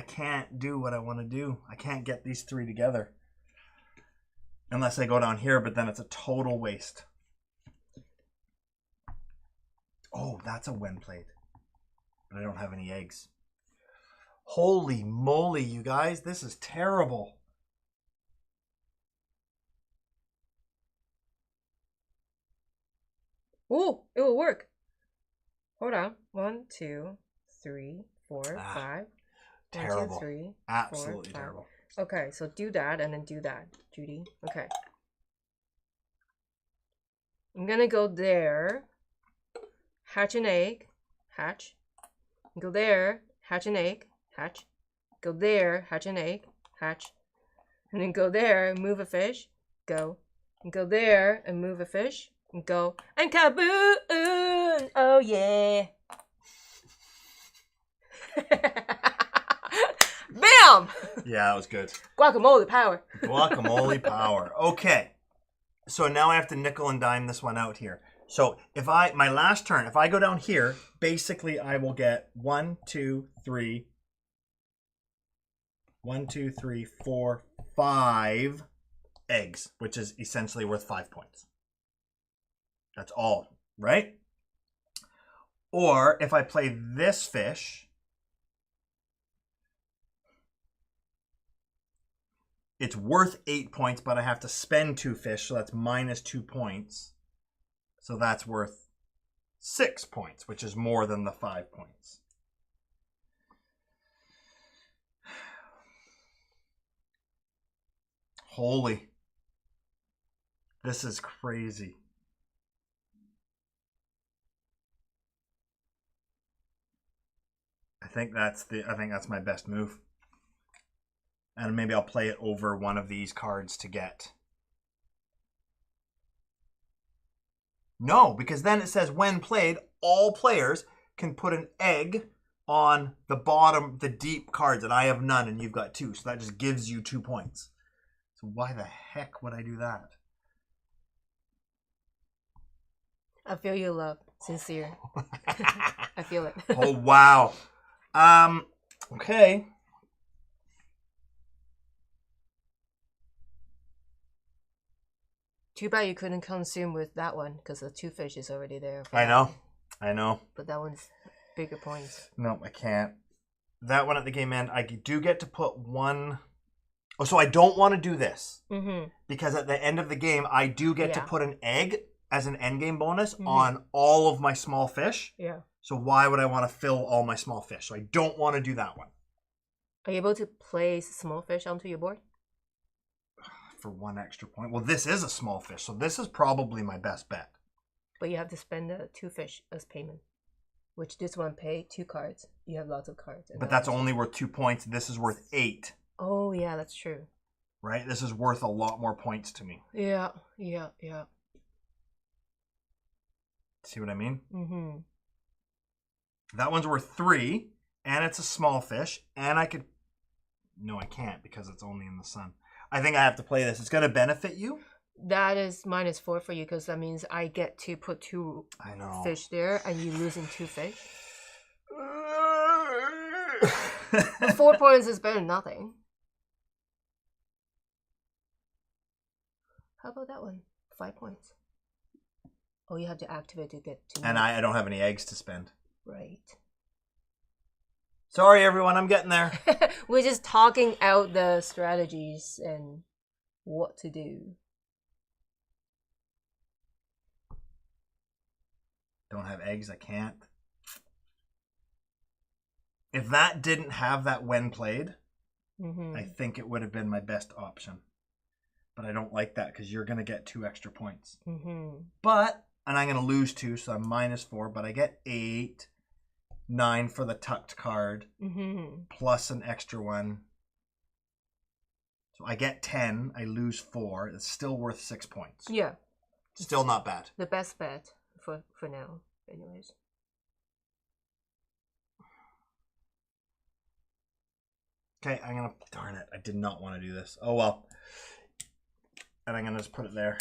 can't do what I want to do. I can't get these 3 together. Unless I go down here, but then it's a total waste. Oh, that's a when played. But I don't have any eggs. Holy moly, you guys. This is terrible. Oh, it will work. Hold on. 1, 2, 3, 4, 5. Terrible. 1, 2, 3, Absolutely 4, 5. terrible. Okay, so do that and then do that, Judy. Okay. I'm gonna go there. Hatch an egg. Hatch. Go there. Hatch an egg. Hatch. Go there. Hatch an egg. Hatch. And then go there. Move a fish. Go. And go there and move a fish. And go. And kaboom! Oh yeah. Bam! Yeah, that was good. Guacamole power. Guacamole power. Okay. So now I have to nickel and dime this one out here. So if my last turn, if I go down here, basically I will get 1, 2, 3, 4, 5 eggs, which is essentially worth 5 points. That's all, right? Or if I play this fish, it's worth 8 points, but I have to spend 2 fish, so that's minus 2 points. So that's worth 6 points, which is more than the 5 points. Holy. This is crazy. I think that's my best move. And maybe I'll play it over one of these cards to get. No, because then it says when played, all players can put an egg on the bottom, the deep cards, and I have none and you've got 2. So that just gives you 2 points. So why the heck would I do that? I feel your love. Sincere. I feel it. Oh, wow. Okay. Too bad you couldn't consume with that one because the 2 fish is already there. I know. I know. But that one's bigger points. No, I can't. That one at the game end, I do get to put one. Oh, so I don't want to do this. Mm-hmm. Because at the end of the game, I do get to Yeah. put an egg as an end game bonus on all of my small fish. Yeah. So why would I want to fill all my small fish? So I don't want to do that one. Are you able to place small fish onto your board? For 1 extra point. Well, this is a small fish, so this is probably my best bet. But you have to spend 2 fish as payment. Which this one pay 2 cards. You have lots of cards. But that's only worth 2 points. This is worth 8. Oh, yeah, that's true. Right? This is worth a lot more points to me. Yeah. See what I mean? Mm-hmm. That one's worth 3, and it's a small fish, and I could... No, I can't because it's only in the sun. I think I have to play this. It's going to benefit you. That is -4 for you because that means I get to put 2 fish there and you losing 2 fish. 4 points is better than nothing. How about that one? 5 points. Oh, you have to activate to get to. And I don't have any eggs to spend. Right. Sorry, everyone. I'm getting there. We're just talking out the strategies and what to do. Don't have eggs. I can't. If that didn't have that when played, I think it would have been my best option. But I don't like that because you're going to get 2 extra points. But, and I'm going to lose 2, so I'm -4, but I get 8, 9 for the tucked card, plus an extra one. So I get 10, I lose 4. It's still worth 6 points. Yeah. Still not bad. The best bet for now, anyways. Okay, I'm going to... Darn it, I did not want to do this. Oh, well. And I'm going to just put it there.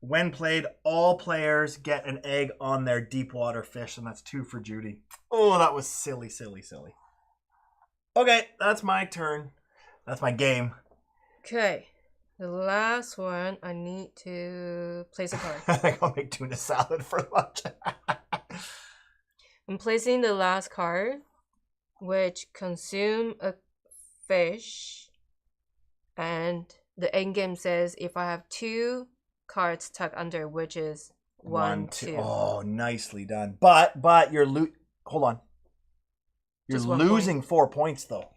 When played, all players get an egg on their deep water fish, and that's 2 for Judy. Oh, that was silly. Okay, that's my turn. That's my game. Okay, the last one, I need to place a card. I think I'll make tuna salad for lunch. I'm placing the last card, which consume a fish, and the end game says if I have 2 cards tucked under, which is 1, 2. Oh, nicely done. But you're hold on. You're losing 4 points though.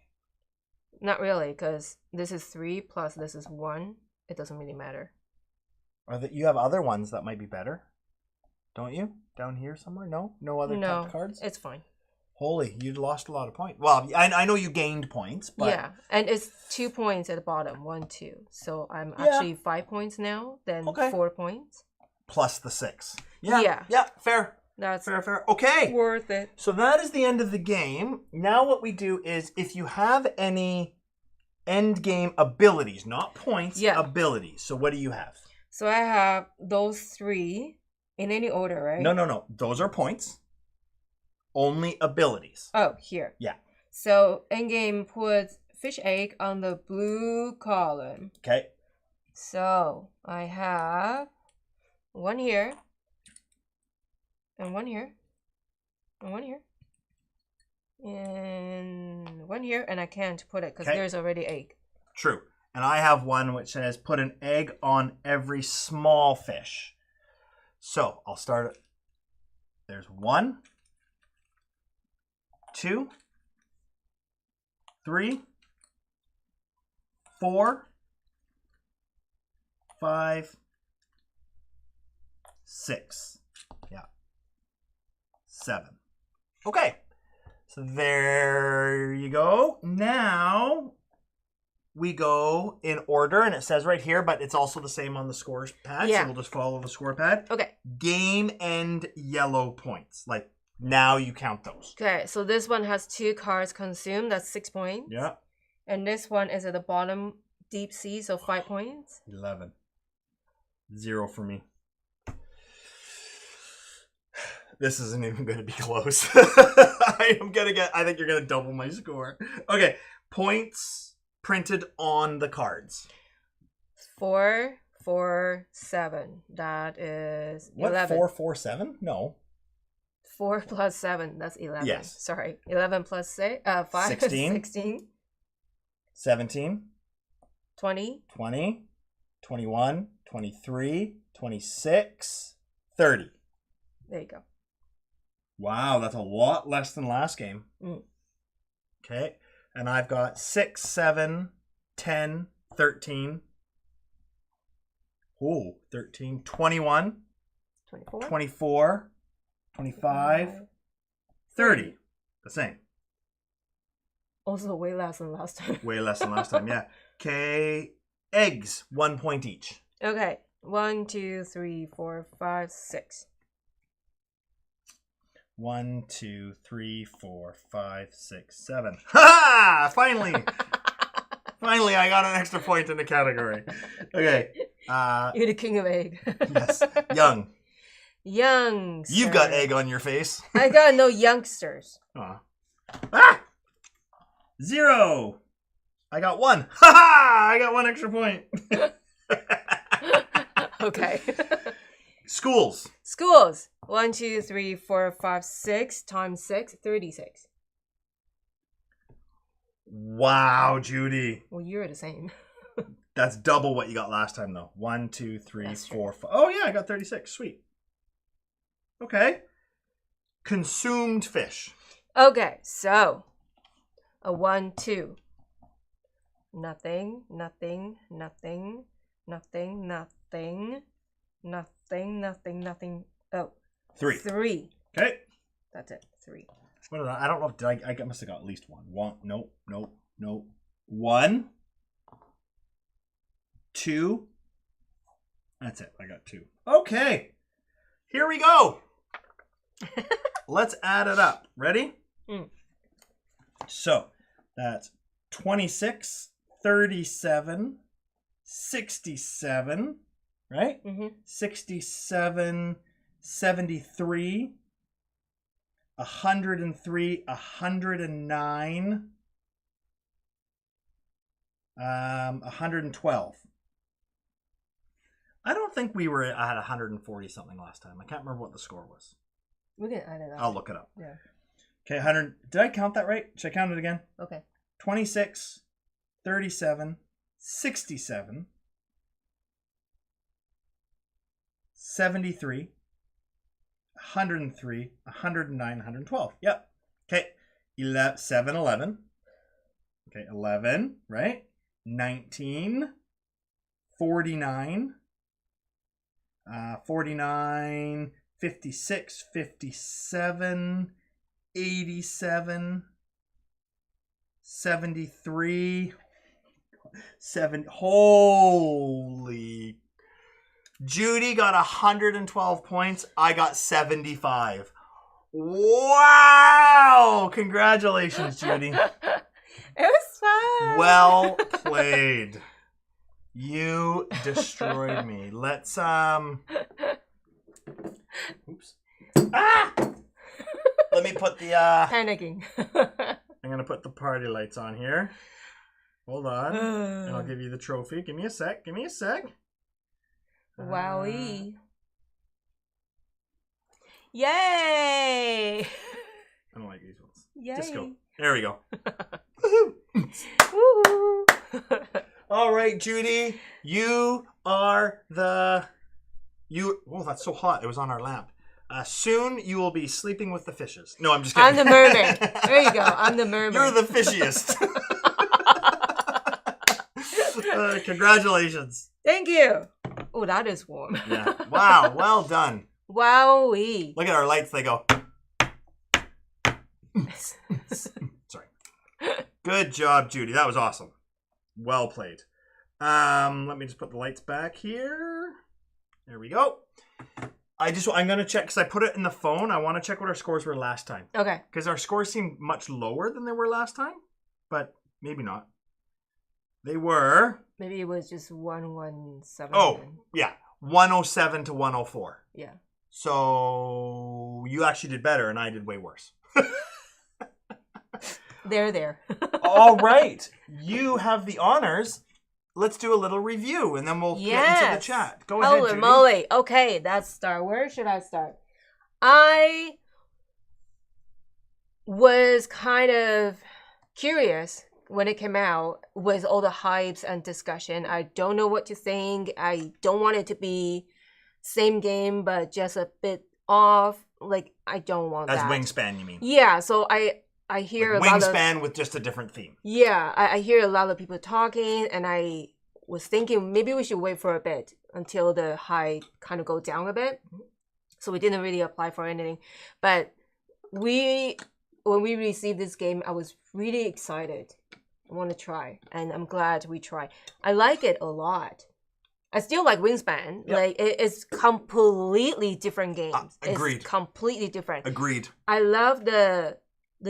Not really, because this is 3 plus this is 1. It doesn't really matter. Or that you have other ones that might be better, don't you? Down here somewhere? No other tucked cards. It's fine. Holy, you lost a lot of points. Well, I know you gained points, but yeah, and it's 2 points at the bottom, 1, 2. So I'm actually 5 points now, then 4 points plus the 6. Yeah, fair. That's fair. Okay, worth it. So that is the end of the game. Now what we do is, if you have any end game abilities, not points, abilities. So what do you have? So I have those 3 in any order, right? No. Those are points. Only abilities. Oh, here. Yeah. So endgame puts fish egg on the blue column. Okay. So I have 1 here, and 1 here, and 1 here, and 1 here, and I can't put it because there's already egg. True. And I have one which says put an egg on every small fish. So I'll start it. There's 1, 2, 3, 4, 5, 6. Yeah. 7. Okay. So there you go. Now we go in order, and it says right here, but it's also the same on the scores pad. So we'll just follow the score pad. Okay. Game end yellow points. Like, now you count those. Okay, so this one has 2 cards consumed. That's 6 points. Yeah. And this one is at the bottom, deep sea, so 5 points. 11. 0 for me. This isn't even going to be close. I think you're going to double my score. Okay, points printed on the cards. 4, 4, 7. That is 11. What, 4, 4, 7? No. 4 plus 7, that's 11. Yes. Sorry. 11 plus 5, 16. 16. 17. 20. 20. 21. 23. 26. 30. There you go. Wow, that's a lot less than last game. Okay. And I've got 6, 7, 10, 13. Oh, 13. 21. 24. 24. 25. 30. The same. Also way less than last time. Way less than last time, yeah. Okay. Eggs, 1 point each. Okay. 1, 2, 3, 4, 5, 6. 1, 2, 3, 4, 5, 6, 7. Ha! Finally! Finally, I got an extra point in the category. Okay. You're the king of egg. Yes. Young. Youngsters. You've got egg on your face. I got no youngsters. Aw. Ah! 0. I got 1. Ha ha! I got 1 extra point. Okay. Schools. Schools. 1, 2, 3, 4, 5, 6 times 6, 36. Wow, Judy. Well, you're the same. That's double what you got last time, though. 1, 2, 3, That's 4, 5. Oh, yeah, I got 36. Sweet. Okay. Consumed fish. Okay, so a 1, 2. Nothing, nothing, nothing, nothing, nothing, nothing, nothing, nothing. Oh. 3. 3. Okay. That's it. 3. What did I don't know if I must have got at least 1. 1. Nope. 1. 2. That's it. I got 2. Okay. Here we go. Let's add it up. Ready? So that's 26, 37, 67, right? 67, 73, 103, 109, 112. I don't think we were at 140 something last time. I can't remember what the score was. We can add it up. I'll look it up. Yeah. Okay, 100. Did I count that right? Should I count it again? Okay. 26, 37, 67, 73, 103, 109, 112. Yep. Okay. 7, 11. Okay, 11, right? 19, 49, 49, 56, 57, 87, 73, 7. Holy. Judy got 112 points. I got 75. Wow! Congratulations, Judy. It was fun. Well played. You destroyed me. Let's oops. Ah! Let me put the Panicking. I'm gonna put the party lights on here. Hold on. And I'll give you the trophy. Give me a sec. Give me a sec. Wowee. Yay! I don't like these ones. Yay. Disco. There we go. Woo! All right, Judy. You are the... Oh, that's so hot. It was on our lamp. Soon you will be sleeping with the fishes. No, I'm just kidding. I'm the mermaid. There you go. I'm the mermaid. You're the fishiest. Congratulations. Thank you. Oh, that is warm. Yeah. Wow. Well done. Wowee. Look at our lights. They go. Sorry. Good job, Judy. That was awesome. Well played. Let me just put the lights back here. There we go. I'm going to check because I put it in the phone. I want to check what our scores were last time. Okay. Because our scores seemed much lower than they were last time, but maybe not. They were... Maybe it was just 117. Oh, yeah. 107 to 104. Yeah. So you actually did better and I did way worse. There. All right. You have the honors. Let's do a little review and then we'll get into the chat. Go ahead, Holy Judy. moly. Okay, let's start. Where should I start? I was kind of curious when it came out with all the hypes and discussion. I don't know what to think. I don't want it to be same game, but just a bit off. Like, I don't want As that. Wingspan, you mean? Yeah, so I hear like a lot of... Wingspan with just a different theme. Yeah, I hear a lot of people talking, and I was thinking maybe we should wait for a bit until the hype kind of go down a bit. So we didn't really apply for anything. But when we received this game, I was really excited. I want to try, and I'm glad we tried. I like it a lot. I still like Wingspan. Yep. Like, it's completely different games. Agreed. It's completely different. Agreed. I love the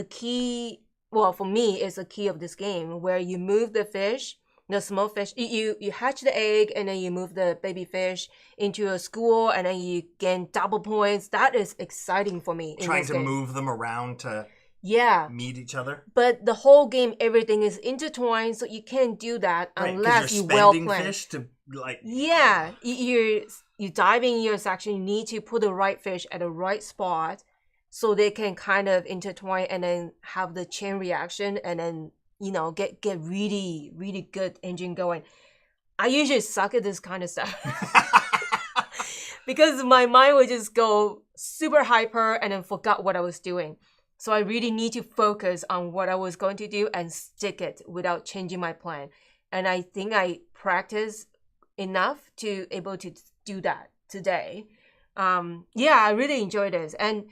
key. Well, for me, it's a key of this game where you move the fish, the small fish. You hatch the egg, and then you move the baby fish into a school, and then you gain double points. That is exciting for me. Trying to move them around to meet each other. But the whole game, everything is intertwined, so you can't do that unless you well plan. Fish to like. Yeah, you dive in your section. You need to put the right fish at the right spot, so they can kind of intertwine and then have the chain reaction, and then get really, really good engine going. I usually suck at this kind of stuff because my mind would just go super hyper and then forgot what I was doing. So I really need to focus on what I was going to do and stick it without changing my plan. And I think I practiced enough to able to do that today. I really enjoyed this. And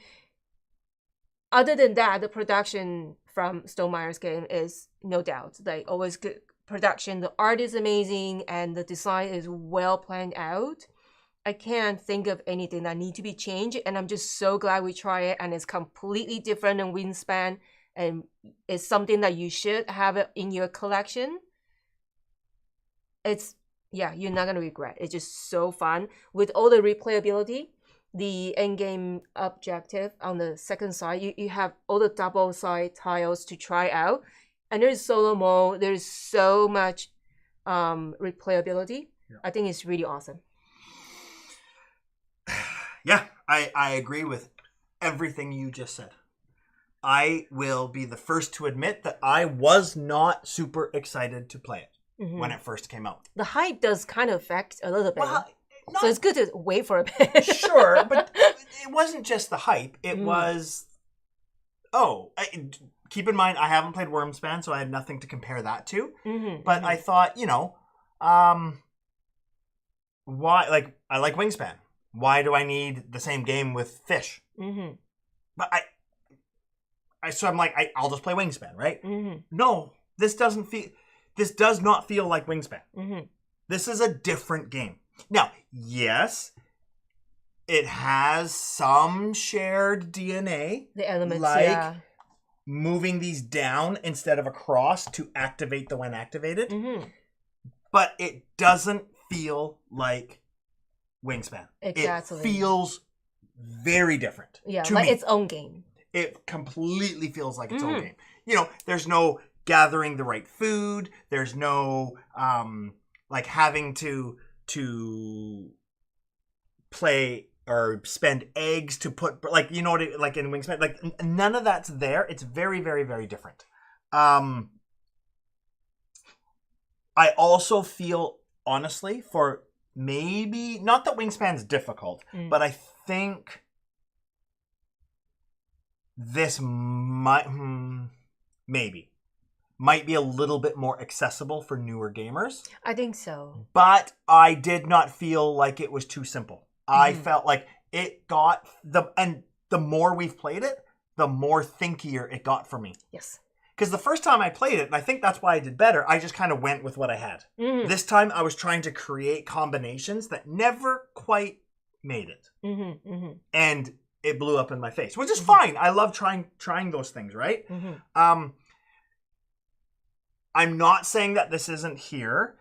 other than that, the production from Stonemeier's game is no doubt like always good production. The art is amazing and the design is well planned out. I can't think of anything that need to be changed, and I'm just so glad we try it. And it's completely different than Wingspan, and it's something that you should have it in your collection. You're not gonna regret. It's just so fun with all the replayability. The end game objective on the second side, you have all the double side tiles to try out, and there's solo mode. There's so much replayability. Yeah. I think it's really awesome. Yeah, I agree with everything you just said. I will be the first to admit that I was not super excited to play it when it first came out. The hype does kind of affect a little bit. Well, so it's good to wait for a bit. Sure, but it wasn't just the hype. It was... keep in mind, I haven't played Wormspan, so I had nothing to compare that to. But I thought, why... Like, I like Wingspan. Why do I need the same game with fish? But I'm like, I'll just play Wingspan, right? No, this does not feel like Wingspan. This is a different game. Now, yes, it has some shared DNA. The elements, like moving these down instead of across to activate the when activated. But it doesn't feel like Wingspan. Exactly. It feels very different. Yeah, to like me. Its own game. It completely feels like its own game. There's no gathering the right food. There's no like having to play or spend eggs to put like like in Wingspan. Like none of that's there. It's very, very, very different. I also feel honestly for maybe not that Wingspan's difficult, but I think this might be a little bit more accessible for newer gamers. I think so. But I did not feel like it was too simple. I felt like it got the more we've played it, the more thinkier it got for me. Yes. Because the first time I played it, and I think that's why I did better, I just kind of went with what I had. This time I was trying to create combinations that never quite made it. And it blew up in my face, which is fine. I love trying those things, right? I'm not saying that this isn't here,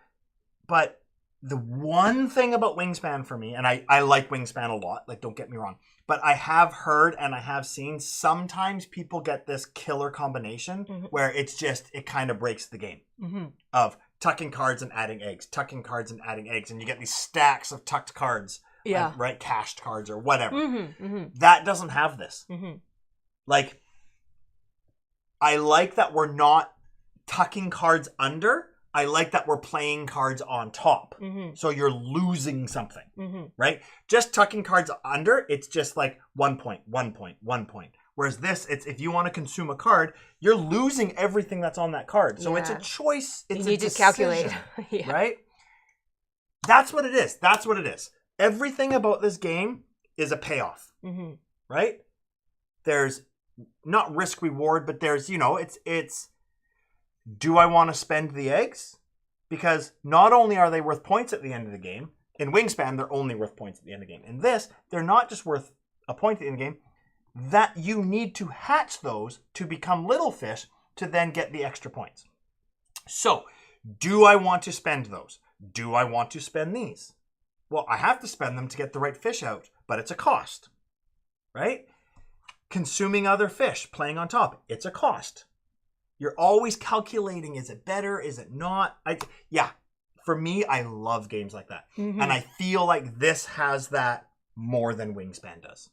but the one thing about Wingspan for me, and I like Wingspan a lot, like don't get me wrong, but I have heard and I have seen sometimes people get this killer combination where it kind of breaks the game of tucking cards and adding eggs, tucking cards and adding eggs, and you get these stacks of tucked cards, right? Cached cards or whatever. That doesn't have this. Like, I like that we're not tucking cards under. I like that we're playing cards on top. So you're losing something, right? Just tucking cards under, it's just like 1 point, 1 point, 1 point. Whereas this, it's if you want to consume a card, you're losing everything that's on that card. So it's a choice. It's you need to calculate, right? That's what it is. That's what it is. Everything about this game is a payoff, right? There's not risk reward, but there's, it's do I want to spend the eggs? Because not only are they worth points at the end of the game, in Wingspan, they're only worth points at the end of the game. In this, they're not just worth a point at the end of the game, that you need to hatch those to become little fish to then get the extra points. So, do I want to spend those? Do I want to spend these? Well, I have to spend them to get the right fish out, but it's a cost, right? Consuming other fish, playing on top, it's a cost. You're always calculating, is it better, is it not? For me, I love games like that. And I feel like this has that more than Wingspan does.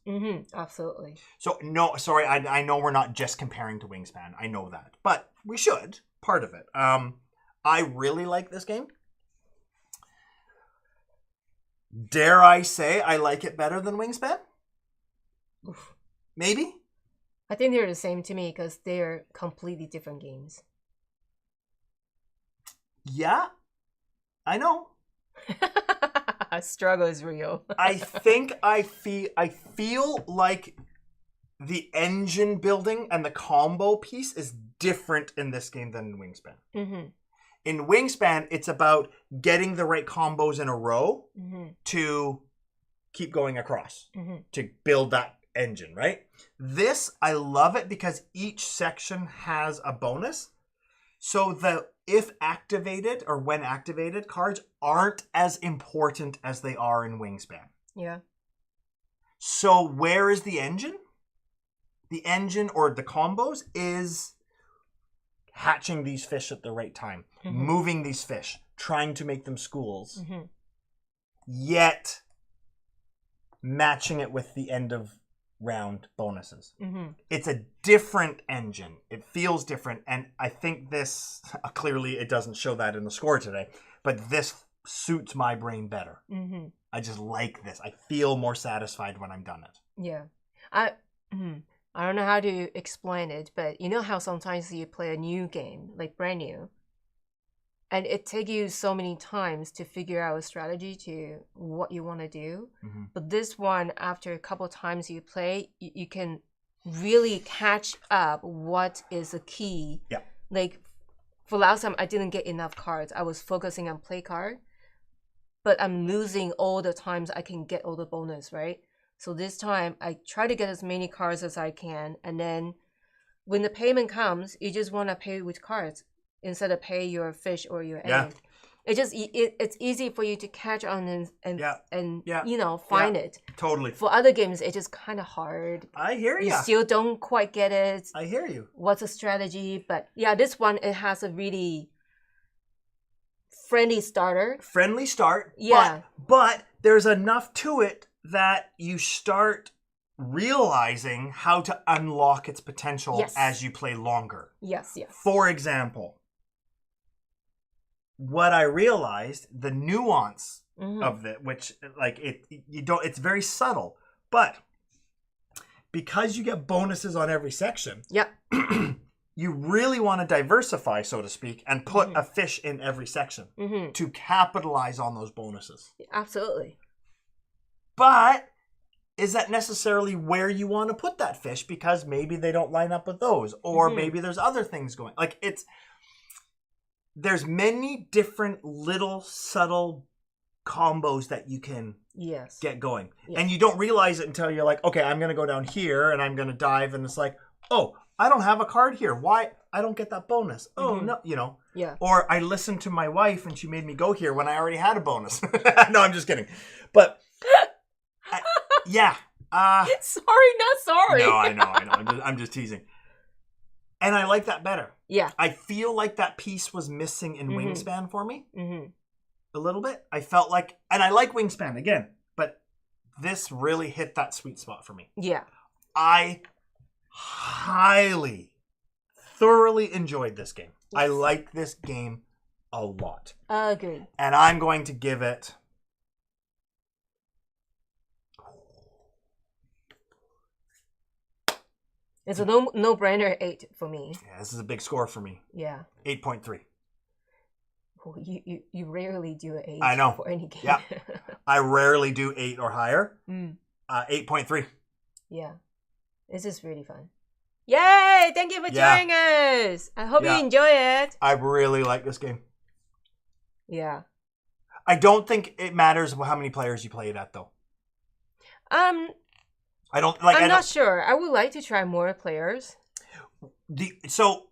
Absolutely. So, no, sorry, I know we're not just comparing to Wingspan. I know that. But we should, part of it. I really like this game. Dare I say I like it better than Wingspan? Oof. Maybe? I think they're the same to me because they're completely different games. Yeah, I know. Struggle is real. I think I feel like the engine building and the combo piece is different in this game than in Wingspan. In Wingspan, it's about getting the right combos in a row to keep going across, to build that engine, right? This, I love it because each section has a bonus. So the if activated or when activated cards aren't as important as they are in Wingspan. Yeah. So where is the engine? The engine or the combos is hatching these fish at the right time, moving these fish, trying to make them schools, yet matching it with the end of round bonuses. It's a different engine. It feels different. And I think this, clearly it doesn't show that in the score today, but this suits my brain better. I just like this. I feel more satisfied when I'm done it. Yeah. I don't know how to explain it, but you know how sometimes you play a new game, like brand new, and it takes you so many times to figure out a strategy to what you want to do. But this one, after a couple of times you play, you can really catch up what is the key. Yeah. Like for last time, I didn't get enough cards. I was focusing on play card, but I'm losing all the times I can get all the bonus, right? So this time, I try to get as many cards as I can. And then when the payment comes, you just want to pay with cards instead of pay your fish or your egg. It's easy for you to catch on and find it. Totally. For other games, it's just kind of hard. I hear you. You still don't quite get it. I hear you. What's the strategy? But yeah, this one, it has a really friendly starter. Friendly start. Yeah. But there's enough to it that you start realizing how to unlock its potential as you play longer. Yes. For example, what I realized, the nuance of it, which like it's very subtle, but because you get bonuses on every section, you really want to diversify, so to speak, and put a fish in every section to capitalize on those bonuses. Absolutely. But is that necessarily where you want to put that fish? Because maybe they don't line up with those, or maybe there's other things going. Like there's many different little subtle combos that you can get going, and you don't realize it until you're like, okay, I'm gonna go down here and I'm gonna dive, and it's like, oh, I don't have a card here. Why? I don't get that bonus. Oh no, Yeah. Or I listened to my wife and she made me go here when I already had a bonus. No, I'm just kidding, but. Sorry, not sorry. No, I know. I'm just teasing. And I like that better. Yeah. I feel like that piece was missing in Wingspan for me. A little bit. I felt like, and I like Wingspan again, but this really hit that sweet spot for me. Yeah. I highly thoroughly enjoyed this game. Yes. I like this game a lot. Agree. And I'm going to give it... It's a no-brainer 8 for me. Yeah, this is a big score for me. Yeah. 8.3. Oh, you rarely do an 8 I know. for any game. Yeah. I rarely do 8 or higher. 8.3. Yeah. This is really fun. Yay! Thank you for joining us. I hope you enjoy it. I really like this game. Yeah. I don't think it matters how many players you play it at, though. I don't like. I'm not sure. I would like to try more players. So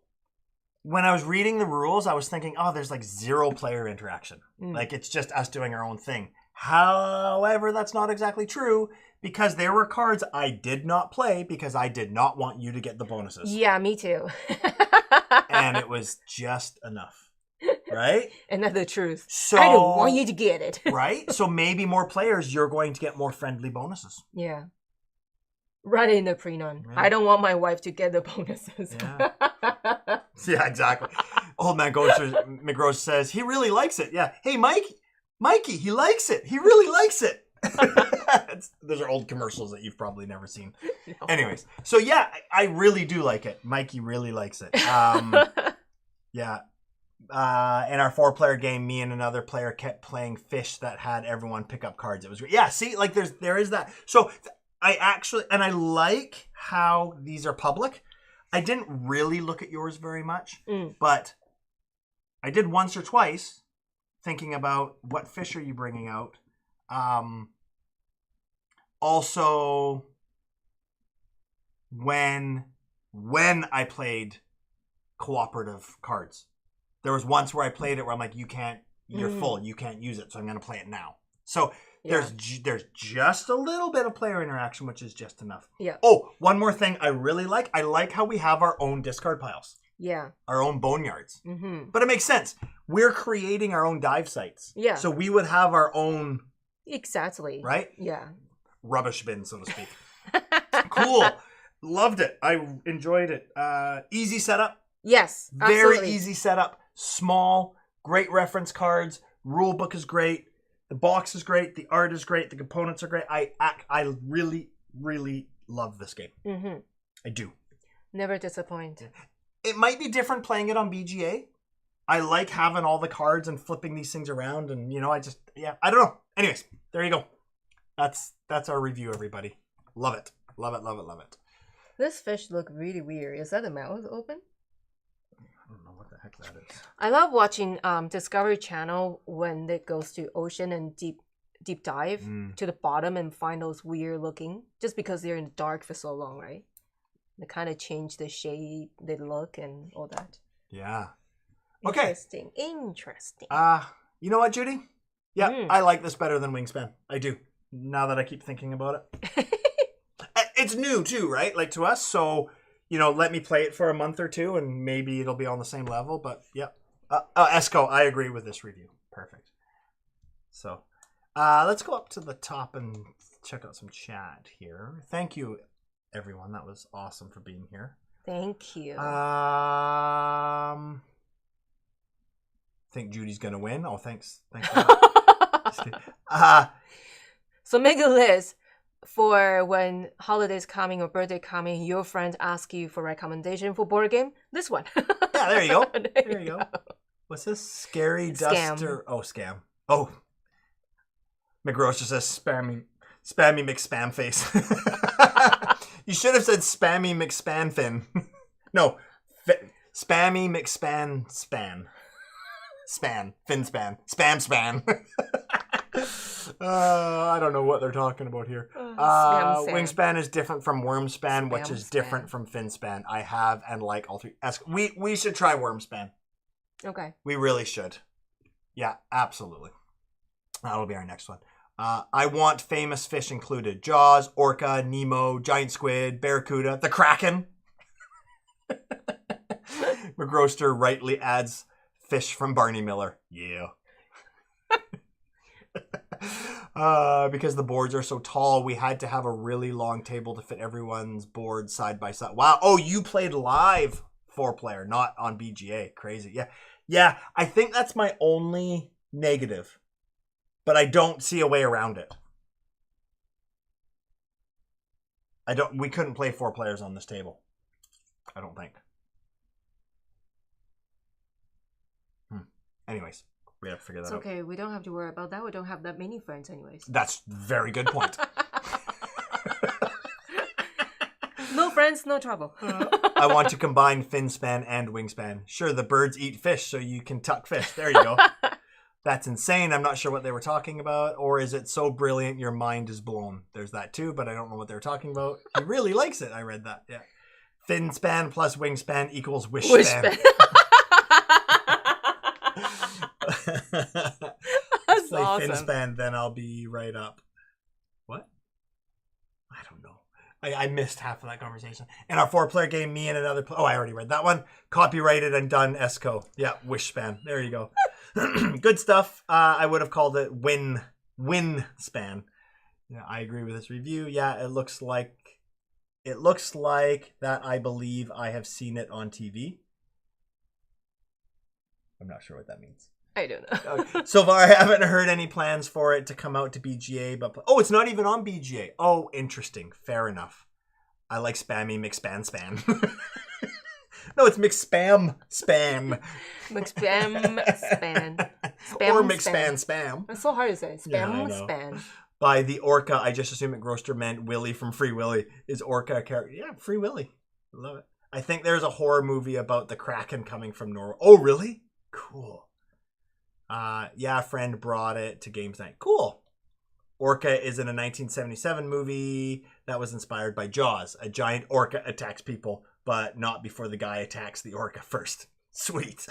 when I was reading the rules, I was thinking, oh, there's like 0 player interaction. Like it's just us doing our own thing. However, that's not exactly true because there were cards I did not play because I did not want you to get the bonuses. Yeah, me too. And it was just enough. Right? And that's the truth. So, I don't want you to get it. Right? So maybe more players, you're going to get more friendly bonuses. Yeah. Right in the prenon. Yeah. I don't want my wife to get the bonuses. Yeah, yeah, exactly. Old man McGrose says, he really likes it. Yeah. Hey, Mikey, he likes it. He really likes it. Those are old commercials that you've probably never seen. No. Anyways, so yeah, I really do like it. Mikey really likes it. Yeah. In our 4-player game, me and another player kept playing fish that had everyone pick up cards. It was great. Yeah, see, like there is that. So I like how these are public. I didn't really look at yours very much, but I did once or twice thinking about what fish are you bringing out. Also, when I played cooperative cards, there was once where I played it where I'm like, you're full, you can't use it, so I'm going to play it now. So there's just a little bit of player interaction, which is just enough. Yeah. Oh, one more thing I really like. I like how we have our own discard piles. Yeah. Our own boneyards. But it makes sense. We're creating our own dive sites. Yeah. So we would have our own... Exactly. Right? Yeah. Rubbish bin, so to speak. Cool. Loved it. I enjoyed it. Easy setup. Yes, absolutely. Very easy setup. Small. Great reference cards. Rule book is great. The box is great. The art is great. The components are great. I really, really love this game. I do. Never disappoint. It might be different playing it on BGA. I like having all the cards and flipping these things around, and I don't know. Anyways, there you go. That's our review, everybody. Love it. Love it, love it, love it. This fish look really weird. Is that the mouth open? I don't know what the heck that is. I love watching Discovery Channel when it goes to ocean and deep dive to the bottom and find those weird looking, just because they're in the dark for so long, right? They kind of change the shape, the look, and all that. Yeah. Okay. Interesting. You know what, Judy? Yeah, I like this better than Wingspan. I do. Now that I keep thinking about it. It's new too, right? Like to us. So, let me play it for a month or two and maybe it'll be on the same level. But yeah. Esco, I agree with this review. Perfect. So, let's go up to the top and check out some chat here. Thank you, everyone. That was awesome for being here. Thank you. Think Judy's gonna win. Oh, thanks. So make a list for when holidays coming or birthday coming. Your friends ask you for recommendation for board game. This one. Yeah, there you go. There you go. What's this? Scary Duster. Oh, scam. Oh, McGross just says spammy McSpam face. You should have said spammy McSpanfin. No, spammy McSpan span. Span. FINSPAN. Spam span. I don't know what they're talking about here. Wingspan is different from Wormspan, which is different from FINSPAN. I have and like all three. We should try Wormspan. Okay. We really should. Yeah, absolutely. That'll be our next one. I want famous fish included. Jaws, Orca, Nemo, Giant Squid, Barracuda, the Kraken. McGroster rightly adds fish from Barney Miller. Yeah. Because the boards are so tall, we had to have a really long table to fit everyone's board side by side. Wow. Oh, you played live 4-player, not on BGA. Crazy. Yeah. Yeah, I think that's my only negative. But I don't see a way around it. We couldn't play 4 players on this table. I don't think. Anyways, we have to figure that out. It's okay. We don't have to worry about that. We don't have that many friends anyways. That's a very good point. No friends, no trouble. I want to combine FINSPAN and Wingspan. Sure, the birds eat fish, so you can tuck fish. There you go. That's insane. I'm not sure what they were talking about. Or is it so brilliant your mind is blown? There's that too, but I don't know what they were talking about. He really likes it. I read that. Yeah. FINSPAN plus Wingspan equals Wishspan. That's Play awesome. FINSPAN, then I'll be right up. What? I don't know. I missed half of that conversation. In our 4-player game, me and another I already read that one. Copyrighted and done ESCO. Yeah, Wishspan. There you go. Good stuff. I would have called it Winspan. Yeah, I agree with this review. Yeah, it looks like that. I believe I have seen it on TV. I'm not sure what that means. I don't know. So far, I haven't heard any plans for it to come out to BGA. But it's not even on BGA. Oh, interesting. Fair enough. I like spammy McSpan Span. No, it's McSpam Spam. McSpam Span. Or McSpan Spam. It's so hard to say. Spam Yeah, Span. By the Orca, I just assume McGroster meant Willy from Free Willy. Is Orca a character? Yeah, Free Willy. Love it. I think there's a horror movie about the Kraken coming from Norway. Oh, really? Cool. Yeah, a friend brought it to Games Night. Cool. Orca is in a 1977 movie that was inspired by Jaws. A giant orca attacks people, but not before the guy attacks the orca first. Sweet.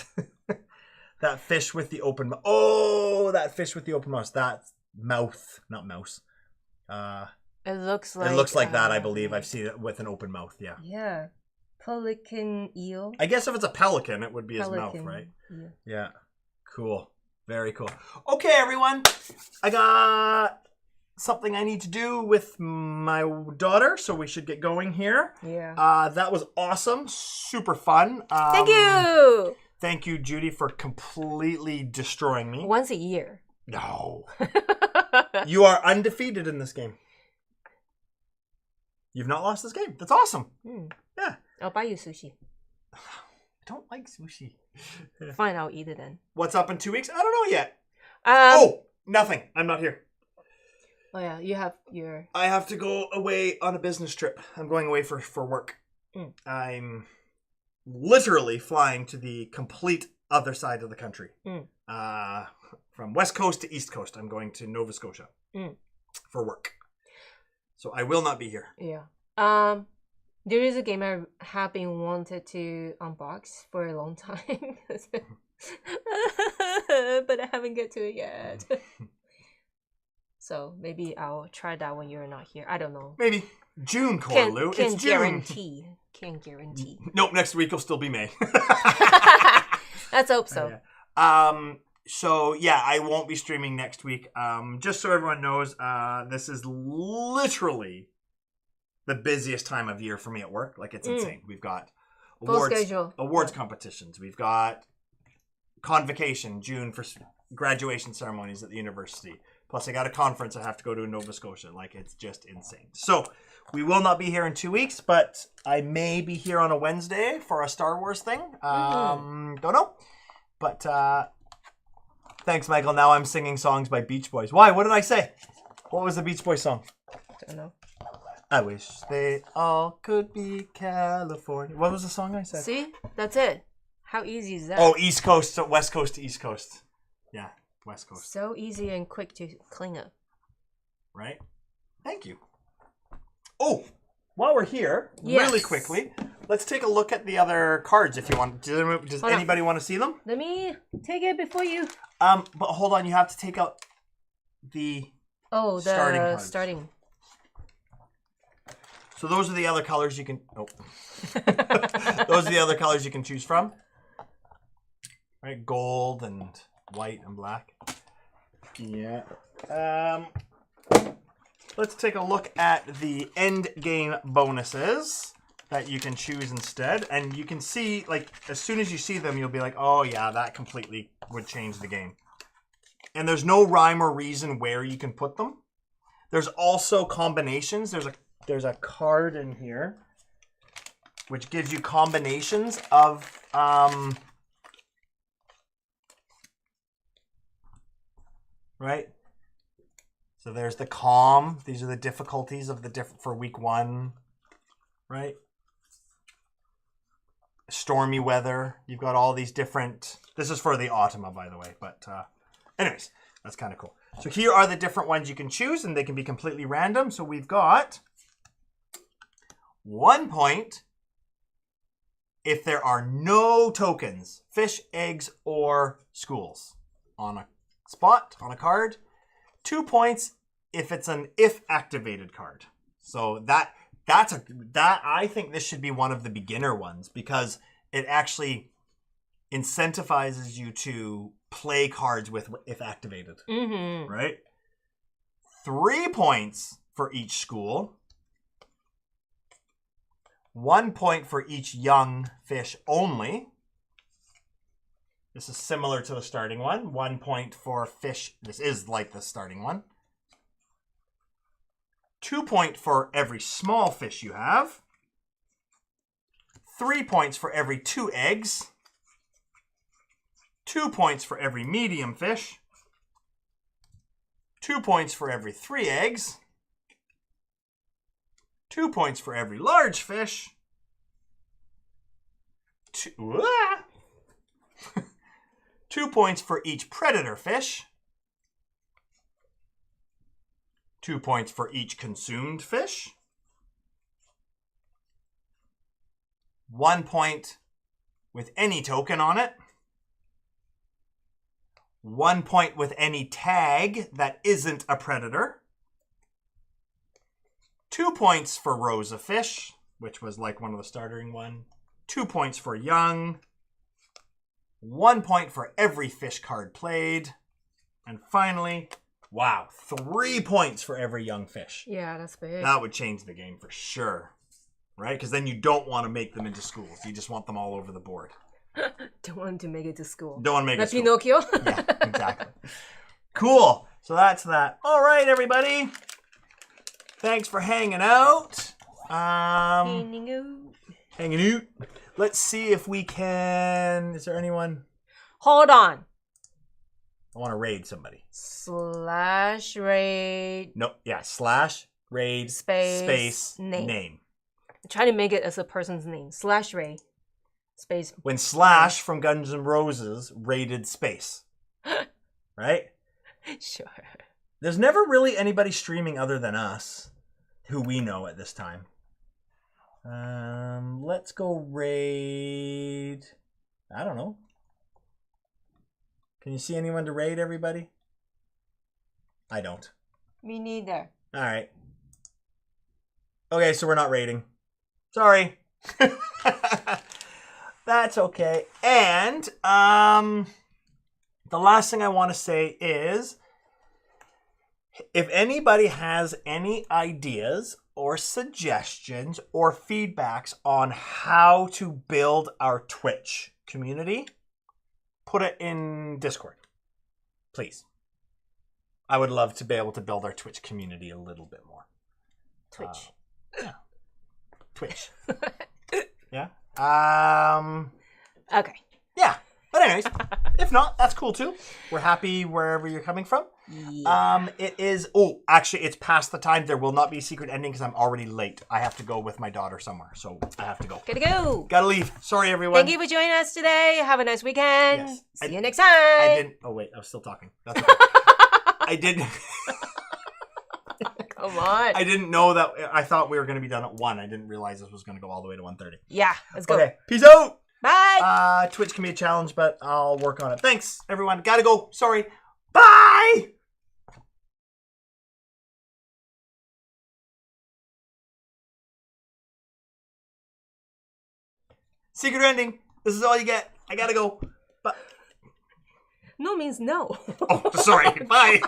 That fish with the open mouth. Oh, that fish with the open mouth. That's mouth, not mouse. It looks like that, I believe. I've seen it with an open mouth, yeah. Yeah. Pelican eel. I guess if it's a pelican, it would be his mouth, right? Yeah. Cool. Very cool. Okay, everyone. I got something I need to do with my daughter, so we should get going here. Yeah. That was awesome. Super fun. Thank you. Thank you, Judy, for completely destroying me. Once a year. No. You are undefeated in this game. You've not lost this game. That's awesome. Yeah. I'll buy you sushi. I don't like sushi. Fine, I'll eat it then. What's up in 2 weeks? I don't know yet. Nothing. I'm not here. Oh yeah, you have your... I have to go away on a business trip. I'm going away for work. I'm literally flying to the complete other side of the country. From West Coast to East Coast. I'm going to Nova Scotia for work. So I will not be here. Yeah. There is a game I have been wanted to unbox for a long time. But I haven't get to it yet. So maybe I'll try that when you're not here. I don't know. Maybe. June, Corlu. It's June. Can't guarantee. Nope, next week will still be May. Let's hope so. So, yeah, I won't be streaming next week. Just so everyone knows, this is literally the busiest time of year for me at work. Like, it's insane. We've got awards competitions. We've got convocation, June, for graduation ceremonies at the university. Plus, I got a conference I have to go to in Nova Scotia. Like, it's just insane. So, we will not be here in 2 weeks, but I may be here on a Wednesday for a Star Wars thing. Don't know. But, thanks, Michael. Now I'm singing songs by Beach Boys. Why? What did I say? What was the Beach Boys song? I don't know. I wish they all could be California. What was the song I said? See? That's it. How easy is that? Oh, East Coast, West Coast to East Coast. Yeah, West Coast. So easy and quick to clean up. Right? Thank you. Oh, while we're here, really quickly, let's take a look at the other cards if you want. Does anybody want to see them? Let me take it before you. But hold on, you have to take out the starting cards. Starting. So those are the other colors you can. Oh, those are the other colors you can choose from. Right, gold and white and black. Yeah. Let's take a look at the end game bonuses. that you can choose instead. And you can see, like, as soon as you see them, you'll be like, oh yeah, that completely would change the game. And there's no rhyme or reason where you can put them. There's also combinations. There's a card in here which gives you combinations of right? So there's the calm. These are the difficulties of the for week 1, right? Stormy weather. You've got all these different. This is for the Automa, by the way. But anyways, that's kind of cool. So here are the different ones you can choose, and they can be completely random. So we've got 1 point if there are no tokens, fish, eggs, or schools on a spot, on a card. 2 points if it's an if activated card. So that I think this should be one of the beginner ones because it actually incentivizes you to play cards with if activated. Mm-hmm. Right? 3 points for each school. 1 point for each young fish only. This is similar to the starting one. 1 point for fish. This is like the starting one. 2 points for every small fish you have. 3 points for every 2 eggs. 2 points for every medium fish. 2 points for every 3 eggs. 2 points for every large fish. 2 points for each predator fish. 2 points for each consumed fish. 1 point with any token on it. 1 point with any tag that isn't a predator. 2 points for rows of fish, which was like one of the starting one. 2 points for young. 1 point for every fish card played. And finally, wow, 3 points for every young fish. Yeah, that's big. That would change the game for sure. Right? Because then you don't want to make them into schools. You just want them all over the board. Don't want to make it to school. Don't want to make it to school. Pinocchio? Yeah, exactly. Cool. So that's that. All right, everybody. Thanks for hanging out. Hanging out. Let's see if we can... Is there anyone? Hold on. I want to raid somebody. Slash raid. Nope. Yeah. Slash raid space name. Try to make it as a person's name. Slash raid space. When Slash from Guns N' Roses raided space. Right? Sure. There's never really anybody streaming other than us who we know at this time. Let's go raid. I don't know. Can you see anyone to raid, everybody? I don't. Me neither. All right. Okay, so we're not raiding. Sorry. That's okay. And the last thing I want to say is if anybody has any ideas or suggestions or feedbacks on how to build our Twitch community, put it in Discord, please. I would love to be able to build our Twitch community a little bit more. Twitch. Yeah. Twitch. Yeah. Okay. Yeah. But anyways, if not, that's cool too. We're happy wherever you're coming from. Yeah. It is... Oh, actually, it's past the time. There will not be a secret ending because I'm already late. I have to go with my daughter somewhere, so I have to go. Gotta go. Gotta leave. Sorry, everyone. Thank you for joining us today. Have a nice weekend. Yes. See you next time. I didn't... Oh, wait. I was still talking. That's okay. I didn't... Come on. I didn't know that... I thought we were going to be done at 1. I didn't realize this was going to go all the way to 1:30. Yeah, let's go. Okay. Peace out. Bye. Twitch can be a challenge, but I'll work on it. Thanks, everyone. Gotta go. Sorry. Bye! Secret ending. This is all you get. I gotta go. Bye. No means no. Oh, sorry. Bye.